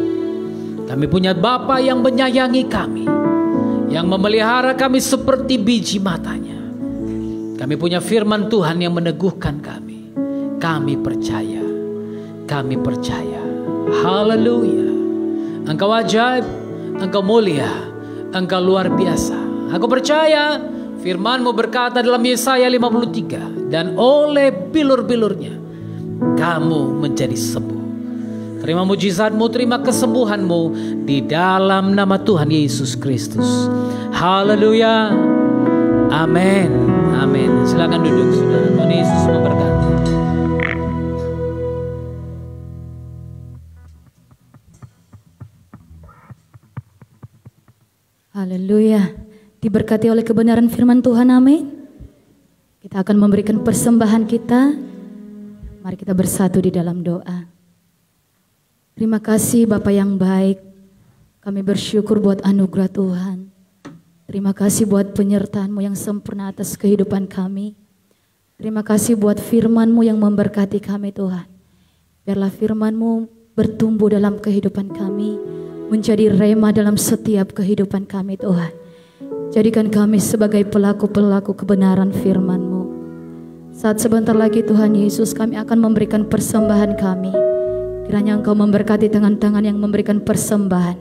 Kami punya Bapa yang menyayangi kami, yang memelihara kami seperti biji matanya. Kami punya firman Tuhan yang meneguhkan kami. Kami percaya, kami percaya. Haleluya. Engkau ajaib, Engkau mulia, Engkau luar biasa. Aku percaya firman-Mu berkata dalam Yesaya 53, dan oleh bilur-bilurnya kamu menjadi sembuh. Terima mujizat-Mu, terima kesembuhan-Mu di dalam nama Tuhan Yesus Kristus. Haleluya. Amin. Amin. Silakan duduk saudara. Tuhan Yesus memberkati. Haleluya. Diberkati oleh kebenaran firman Tuhan, amin. Kita akan memberikan persembahan kita. Mari kita bersatu di dalam doa. Terima kasih Bapa yang baik. Kami bersyukur buat anugerah Tuhan. Terima kasih buat penyertaan-Mu yang sempurna atas kehidupan kami. Terima kasih buat firman-Mu yang memberkati kami Tuhan. Biarlah firman-Mu bertumbuh dalam kehidupan kami, menjadi rema dalam setiap kehidupan kami Tuhan. Jadikan kami sebagai pelaku-pelaku kebenaran firman-Mu. Saat sebentar lagi Tuhan Yesus, kami akan memberikan persembahan kami. Kiranya Engkau memberkati tangan-tangan yang memberikan persembahan.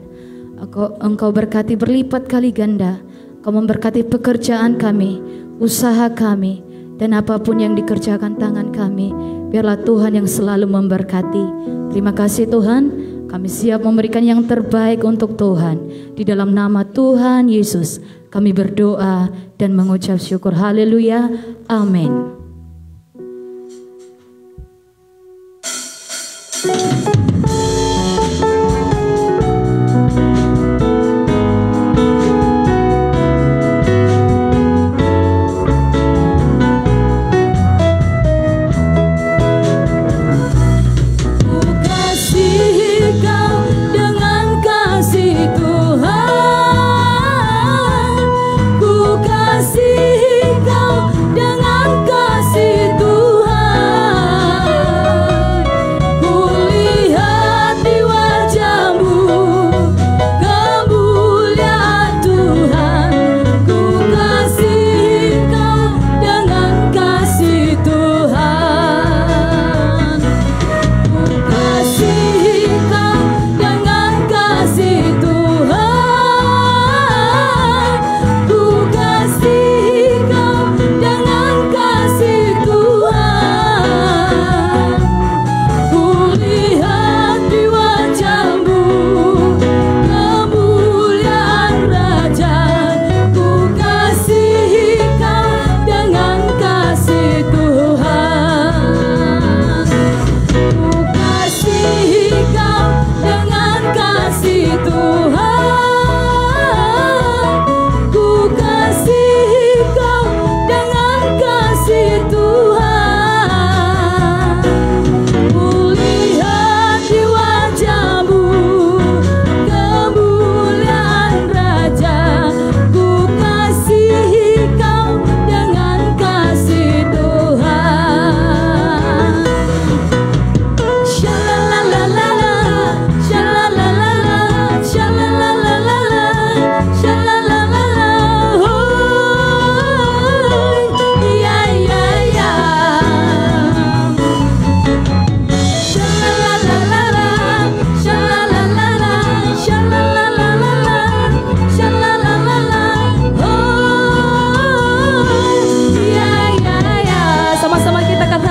Engkau berkati berlipat kali ganda. Engkau memberkati pekerjaan kami, usaha kami, dan apapun yang dikerjakan tangan kami. Biarlah Tuhan yang selalu memberkati. Terima kasih Tuhan. Kami siap memberikan yang terbaik untuk Tuhan. Di dalam nama Tuhan Yesus kami berdoa dan mengucap syukur. Haleluya. Amin. Dengan kasih Tuhan,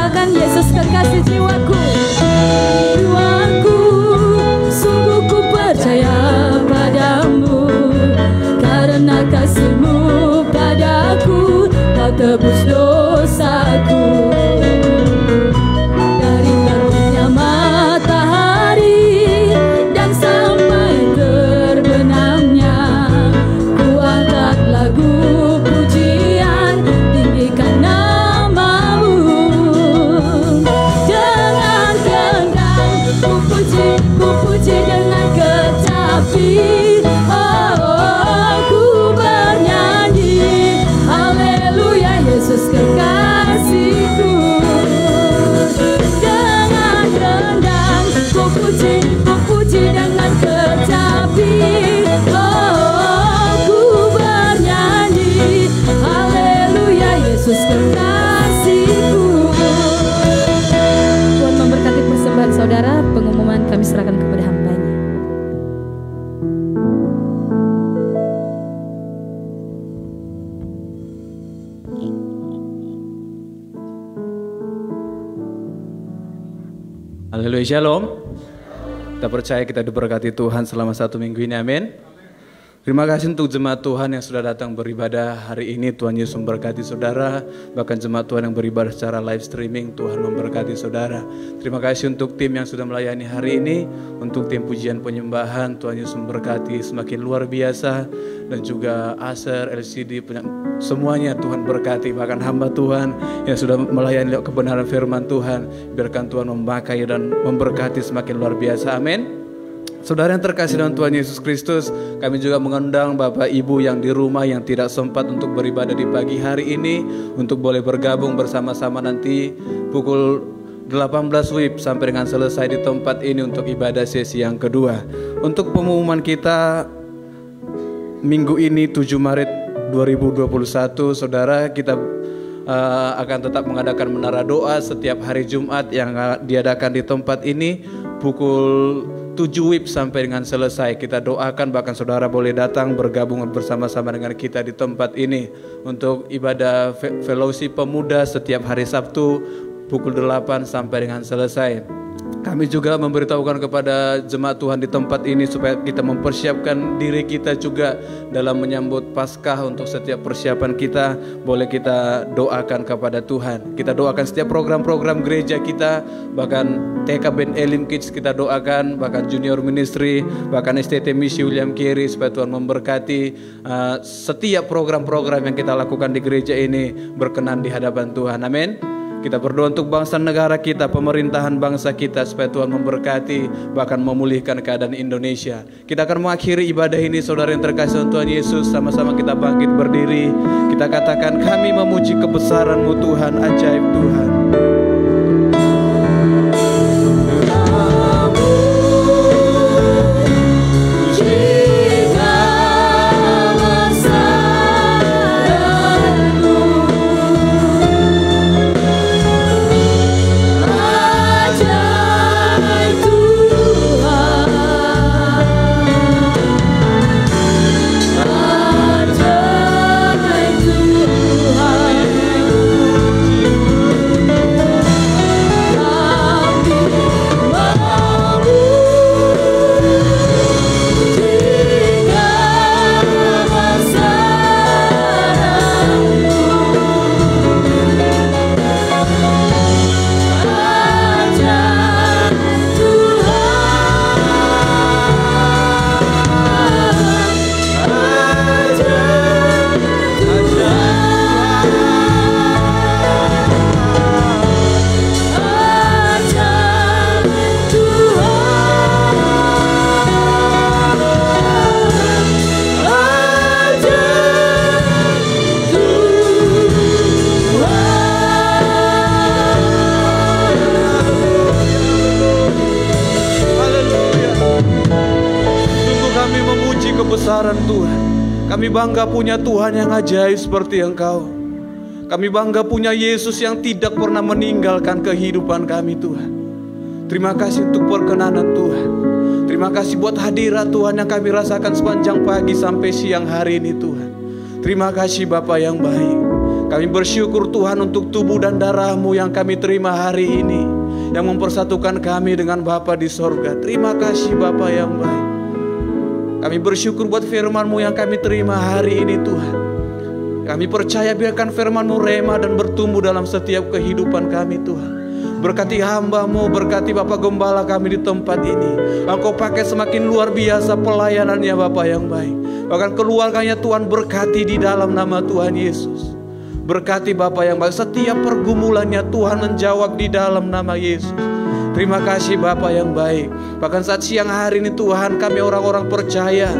katakan Yesus kekasih jiwaku. Jiwaku, sungguh ku percaya padamu, karena kasih-Mu padaku, Kau tebus dosaku. Dari terbitnya matahari dan sampai terbenamnya, ku angkat lagu pujian, tinggikan nama-Mu. Dengan kendang ku puji dengan kecapi. Ku bernyanyi, haleluya Yesus kekasihku. Dengan kendang ku puji dengan kecapi. Ku bernyanyi, haleluya Yesus kekasihku. Tuhan memberkati persembahan saudara. Pengumuman kami serahkan kepada hamba-Nya. Haleluya, shalom. Kita percaya kita diberkati Tuhan selama 1 minggu ini, amin. Terima kasih untuk jemaat Tuhan yang sudah datang beribadah hari ini. Tuhan Yesus memberkati saudara. Bahkan jemaat Tuhan yang beribadah secara live streaming, Tuhan memberkati saudara. Terima kasih untuk tim yang sudah melayani hari ini. Untuk tim pujian penyembahan, Tuhan Yesus memberkati semakin luar biasa. Dan juga Aser, LCD, semuanya Tuhan berkati. Bahkan hamba Tuhan yang sudah melayani kebenaran firman Tuhan, biarkan Tuhan memakai dan memberkati semakin luar biasa, amin. Saudara yang terkasih dalam Tuhan Yesus Kristus, kami juga mengundang Bapak Ibu yang di rumah yang tidak sempat untuk beribadah di pagi hari ini, untuk boleh bergabung bersama-sama nanti pukul 18 WIB sampai dengan selesai di tempat ini untuk ibadah sesi yang kedua. Untuk pengumuman kita minggu ini 7 Maret 2021, saudara, kita akan tetap mengadakan menara doa setiap hari Jumat yang diadakan di tempat ini pukul 7 WIB sampai dengan selesai. Kita doakan, bahkan saudara boleh datang bergabung bersama-sama dengan kita di tempat ini untuk ibadah fellowship pemuda setiap hari Sabtu pukul 8 sampai dengan selesai. Kami juga memberitahukan kepada jemaat Tuhan di tempat ini supaya kita mempersiapkan diri kita juga dalam menyambut Paskah. Untuk setiap persiapan kita, boleh kita doakan kepada Tuhan. Kita doakan setiap program-program gereja kita, bahkan TK Ben Elim Kids kita doakan, bahkan Junior Ministry, bahkan STT Misi William Carey, supaya Tuhan memberkati setiap program-program yang kita lakukan di gereja ini berkenan di hadapan Tuhan, amin. Kita berdoa untuk bangsa negara kita, pemerintahan bangsa kita, supaya Tuhan memberkati, bahkan memulihkan keadaan Indonesia. Kita akan mengakhiri ibadah ini, saudara yang terkasih Tuhan Yesus. Sama-sama kita bangkit berdiri. Kita katakan, kami memuji kebesaran-Mu Tuhan, ajaib Tuhan. Kebesaran Tuhan, kami bangga punya Tuhan yang ajaib seperti Engkau. Kami bangga punya Yesus yang tidak pernah meninggalkan kehidupan kami, Tuhan. Terima kasih untuk perkenanan Tuhan. Terima kasih buat hadirat Tuhan yang kami rasakan sepanjang pagi sampai siang hari ini, Tuhan. Terima kasih Bapa yang baik. Kami bersyukur Tuhan untuk tubuh dan darah-Mu yang kami terima hari ini, yang mempersatukan kami dengan Bapa di sorga. Terima kasih Bapa yang baik. Kami bersyukur buat firman-Mu yang kami terima hari ini Tuhan. Kami percaya biarkan firman-Mu rema dan bertumbuh dalam setiap kehidupan kami Tuhan. Berkati hamba-Mu, berkati Bapak Gembala kami di tempat ini. Engkau pakai semakin luar biasa pelayanannya Bapak yang baik. Bahkan keluarganya Tuhan berkati di dalam nama Tuhan Yesus. Berkati Bapak yang baik, setiap pergumulannya Tuhan menjawab di dalam nama Yesus. Terima kasih Bapak yang baik. Bahkan saat siang hari ini Tuhan, kami orang-orang percaya,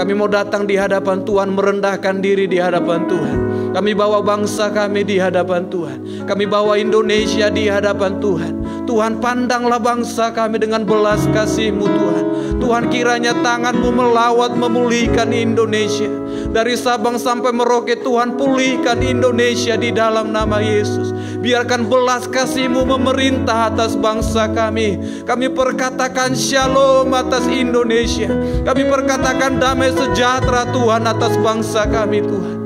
kami mau datang di hadapan Tuhan, merendahkan diri di hadapan Tuhan. Kami bawa bangsa kami di hadapan Tuhan. Kami bawa Indonesia di hadapan Tuhan. Tuhan, pandanglah bangsa kami dengan belas kasih-Mu Tuhan. Tuhan, kiranya tangan-Mu melawat memulihkan Indonesia. Dari Sabang sampai Merauke Tuhan, pulihkan Indonesia di dalam nama Yesus. Biarkan belas kasih-Mu memerintah atas bangsa kami. Kami perkatakan shalom atas Indonesia. Kami perkatakan damai sejahtera Tuhan atas bangsa kami Tuhan.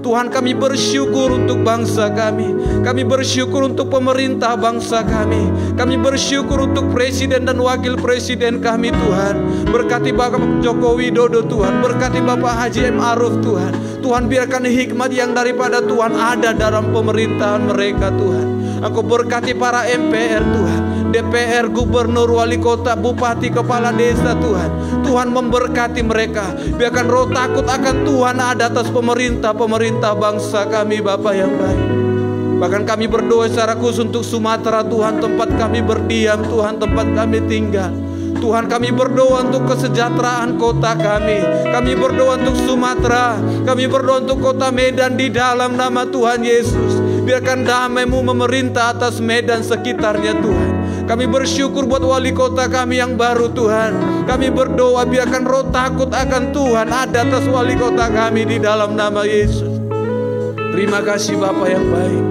Tuhan, kami bersyukur untuk bangsa kami. Kami bersyukur untuk pemerintah bangsa kami. Kami bersyukur untuk presiden dan wakil presiden kami Tuhan. Berkati Bapak Joko Widodo Tuhan. Berkati Bapak Haji Ma'ruf Tuhan. Tuhan, biarkan hikmat yang daripada Tuhan ada dalam pemerintahan mereka Tuhan. Engkau berkati para MPR Tuhan, DPR, gubernur, wali kota, bupati, kepala desa Tuhan. Tuhan memberkati mereka. Biarkan roh takut akan Tuhan ada atas pemerintah bangsa kami Bapa yang baik. Bahkan kami berdoa secara khusus untuk Sumatera Tuhan, tempat kami berdiam Tuhan, tempat kami tinggal. Tuhan, kami berdoa untuk kesejahteraan kota kami. Kami berdoa untuk Sumatera. Kami berdoa untuk kota Medan di dalam nama Tuhan Yesus. Biarkan damai-Mu memerintah atas Medan sekitarnya Tuhan. Kami bersyukur buat wali kota kami yang baru Tuhan. Kami berdoa biarkan roh takut akan Tuhan ada atas wali kota kami di dalam nama Yesus. Terima kasih Bapa yang baik.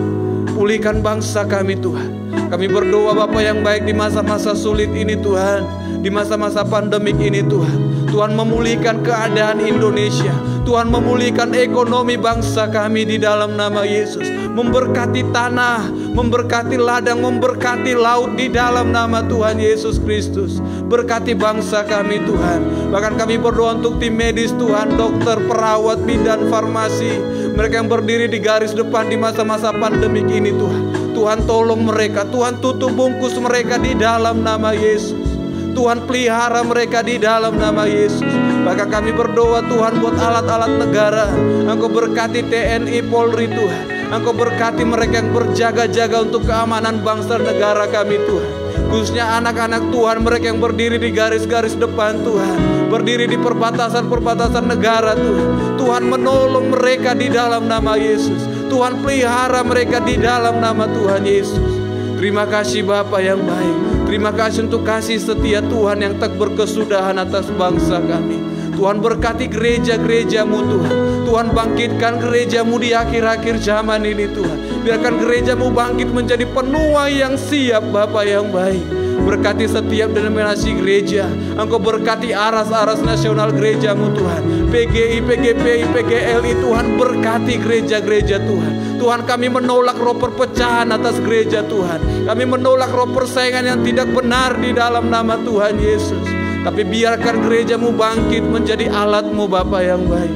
Pulihkan bangsa kami Tuhan. Kami berdoa Bapa yang baik di masa-masa sulit ini Tuhan. Di masa-masa pandemik ini Tuhan. Tuhan memulihkan keadaan Indonesia. Tuhan memulihkan ekonomi bangsa kami di dalam nama Yesus. Memberkati tanah, memberkati ladang, memberkati laut di dalam nama Tuhan Yesus Kristus. Berkati bangsa kami Tuhan. Bahkan kami berdoa untuk tim medis Tuhan, dokter, perawat, bidan, farmasi. Mereka yang berdiri di garis depan di masa-masa pandemik ini Tuhan. Tuhan tolong mereka, Tuhan tutup bungkus mereka di dalam nama Yesus. Tuhan pelihara mereka di dalam nama Yesus. Bahkan kami berdoa Tuhan buat alat-alat negara. Engkau berkati TNI Polri Tuhan. Engkau berkati mereka yang berjaga-jaga untuk keamanan bangsa negara kami Tuhan. Khususnya anak-anak Tuhan, mereka yang berdiri di garis-garis depan Tuhan. Berdiri di perbatasan-perbatasan negara Tuhan. Tuhan menolong mereka di dalam nama Yesus. Tuhan pelihara mereka di dalam nama Tuhan Yesus. Terima kasih Bapa yang baik. Terima kasih untuk kasih setia Tuhan yang tak berkesudahan atas bangsa kami. Tuhan berkati gereja-gereja-Mu Tuhan. Tuhan bangkitkan gereja-Mu di akhir-akhir zaman ini Tuhan. Biarkan gereja-Mu bangkit menjadi penuai yang siap Bapa yang baik. Berkati setiap denominasi gereja. Engkau berkati aras-aras nasional gereja-Mu Tuhan. PGI, PGPI, PGLI Tuhan, berkati gereja-gereja Tuhan. Tuhan, kami menolak roh perpecahan atas gereja Tuhan. Kami menolak roh persaingan yang tidak benar di dalam nama Tuhan Yesus. Tapi biarkan gereja-Mu bangkit menjadi alat-Mu Bapa yang baik.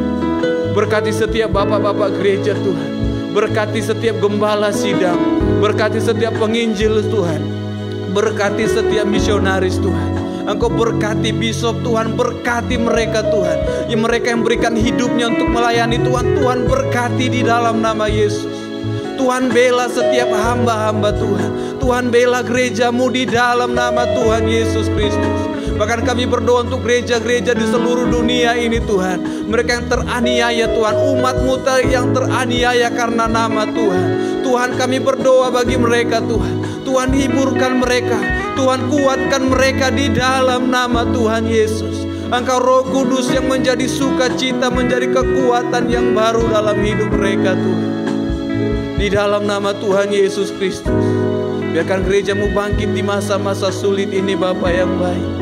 Berkati setiap bapak-bapak gereja Tuhan. Berkati setiap gembala sidang. Berkati setiap penginjil Tuhan. Berkati setiap misionaris Tuhan. Engkau berkati bisop Tuhan. Berkati mereka Tuhan. Yang mereka yang berikan hidupnya untuk melayani Tuhan. Tuhan berkati di dalam nama Yesus. Tuhan bela setiap hamba-hamba Tuhan. Tuhan bela gereja-Mu di dalam nama Tuhan Yesus Kristus. Bahkan kami berdoa untuk gereja-gereja di seluruh dunia ini Tuhan. Mereka yang teraniaya Tuhan. Umat-Mu yang teraniaya karena nama Tuhan. Tuhan, kami berdoa bagi mereka Tuhan. Tuhan hiburkan mereka. Tuhan kuatkan mereka di dalam nama Tuhan Yesus. Engkau Roh Kudus yang menjadi sukacita, menjadi kekuatan yang baru dalam hidup mereka Tuhan. Di dalam nama Tuhan Yesus Kristus. Biarkan gereja-Mu bangkit di masa-masa sulit ini Bapa yang baik.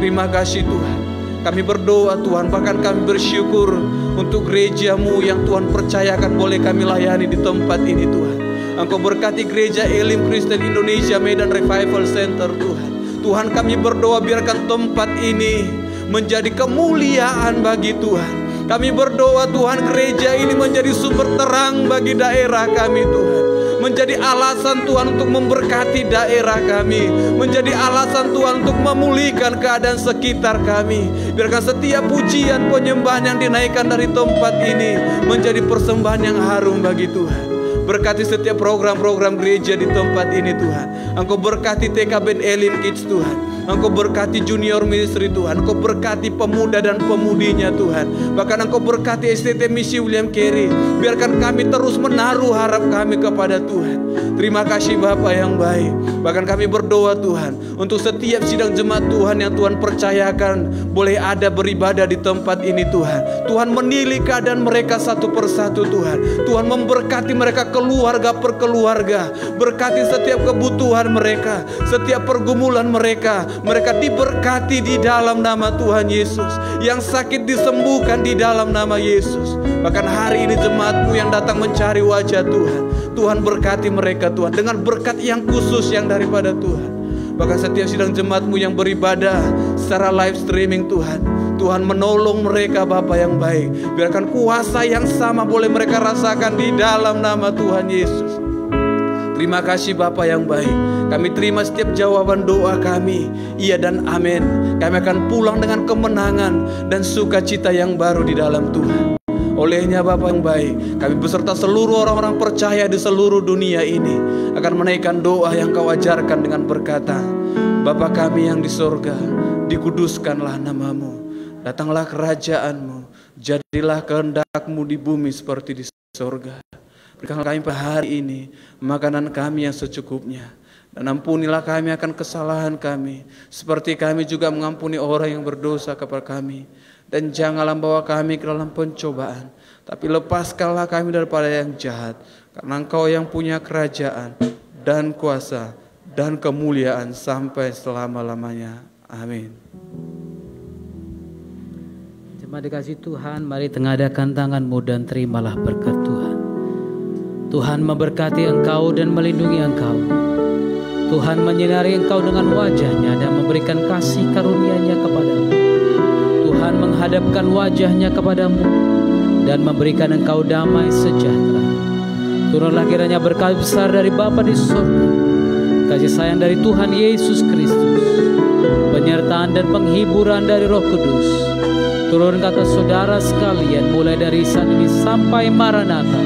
Terima kasih Tuhan. Kami berdoa Tuhan, bahkan kami bersyukur untuk gereja-Mu yang Tuhan percayakan boleh kami layani di tempat ini Tuhan. Engkau berkati gereja Elim Kristen Indonesia Medan Revival Center Tuhan. Tuhan, kami berdoa biarkan tempat ini menjadi kemuliaan bagi Tuhan. Kami berdoa Tuhan, gereja ini menjadi sumber terang bagi daerah kami Tuhan. Menjadi alasan Tuhan untuk memberkati daerah kami. Menjadi alasan Tuhan untuk memulihkan keadaan sekitar kami. Biarkan setiap pujian penyembahan yang dinaikkan dari tempat ini menjadi persembahan yang harum bagi Tuhan. Berkati setiap program-program gereja di tempat ini Tuhan. Engkau berkati TKB Elim Kids Tuhan. Engkau berkati junior ministry Tuhan. Engkau berkati pemuda dan pemudinya Tuhan. Bahkan Engkau berkati STT Misi William Carey. Biarkan kami terus menaruh harap kami kepada Tuhan. Terima kasih Bapa yang baik. Bahkan kami berdoa Tuhan untuk setiap sidang jemaat Tuhan yang Tuhan percayakan boleh ada beribadah di tempat ini Tuhan. Tuhan menilai keadaan mereka satu persatu Tuhan. Tuhan memberkati mereka keluarga per keluarga. Berkati setiap kebutuhan mereka, setiap pergumulan mereka. Mereka diberkati di dalam nama Tuhan Yesus. Yang sakit disembuhkan di dalam nama Yesus. Bahkan hari ini jemaat-Mu yang datang mencari wajah Tuhan, Tuhan berkati mereka Tuhan dengan berkat yang khusus yang daripada Tuhan. Bahkan setiap sidang jemaat-Mu yang beribadah secara live streaming Tuhan, Tuhan menolong mereka Bapa yang baik. Biarkan kuasa yang sama boleh mereka rasakan di dalam nama Tuhan Yesus. Terima kasih Bapa yang baik. Kami terima setiap jawaban doa kami, iya dan amin. Kami akan pulang dengan kemenangan dan sukacita yang baru di dalam Tuhan. Olehnya Bapa yang baik, kami beserta seluruh orang-orang percaya di seluruh dunia ini akan menaikkan doa yang Kau ajarkan dengan berkata, Bapa kami yang di sorga, dikuduskanlah nama-Mu, datanglah kerajaan-Mu, jadilah kehendak-Mu di bumi seperti di sorga. Berikanlah kami pada hari ini makanan kami yang secukupnya, dan ampunilah kami akan kesalahan kami, seperti kami juga mengampuni orang yang berdosa kepada kami. Dan janganlah bawa kami ke dalam pencobaan, tapi lepaskanlah kami daripada yang jahat. Karena Engkau yang punya kerajaan dan kuasa dan kemuliaan sampai selama-lamanya. Amin. Jemaat dikasih Tuhan, mari tengadakan tanganmu dan terimalah berkat Tuhan. Tuhan memberkati engkau dan melindungi engkau. Tuhan menyinari engkau dengan wajah-Nya dan memberikan kasih karunia-Nya kepadamu. Tuhan menghadapkan wajah-Nya kepadamu dan memberikan engkau damai sejahtera. Turunlah kiranya berkat besar dari Bapa di surga, kasih sayang dari Tuhan Yesus Kristus, penyertaan dan penghiburan dari Roh Kudus turun ke atas saudara sekalian mulai dari saat ini sampai Maranatha,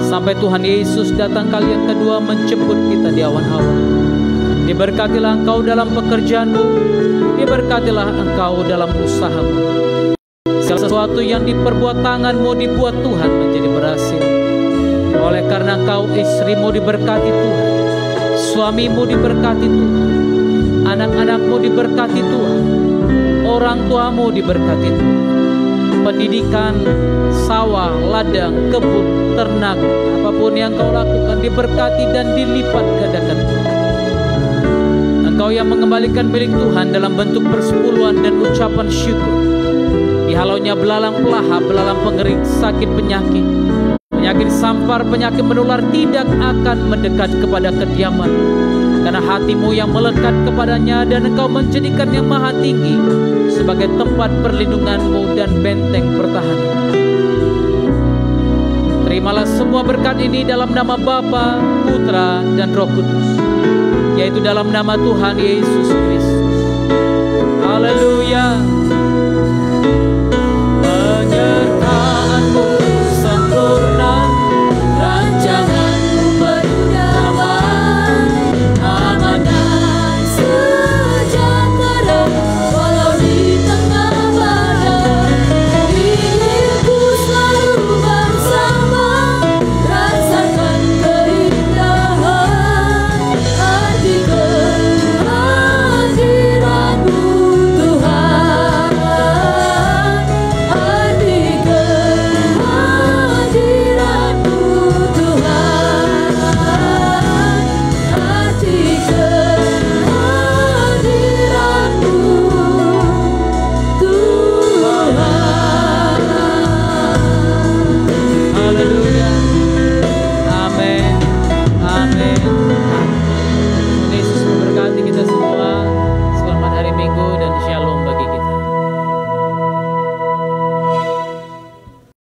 sampai Tuhan Yesus datang kali yang kedua menjemput kita di awan-awan. Diberkatilah engkau dalam pekerjaanmu, diberkatilah engkau dalam usahamu. Segala sesuatu yang diperbuat tanganmu dibuat Tuhan menjadi berhasil. Oleh karena engkau istrimu diberkati Tuhan, suamimu diberkati Tuhan, anak-anakmu diberkati Tuhan, orang tuamu diberkati Tuhan. Pendidikan, sawah, ladang, kebun, ternak, apapun yang kau lakukan diberkati dan dilipat gandakan Tuhan. Engkau yang mengembalikan milik Tuhan dalam bentuk persepuluhan dan ucapan syukur. Dihalaunya belalang pelaha, belalang pengering, sakit penyakit, penyakit sampar, penyakit menular tidak akan mendekat kepada kediaman. Karena hatimu yang melekat kepadanya dan engkau menjadikan yang maha tinggi sebagai tempat perlindunganmu dan benteng pertahanan. Terimalah semua berkat ini dalam nama Bapa, Putra, dan Roh Kudus, yaitu dalam nama Tuhan Yesus Kristus. Haleluya. Penyertaan-Mu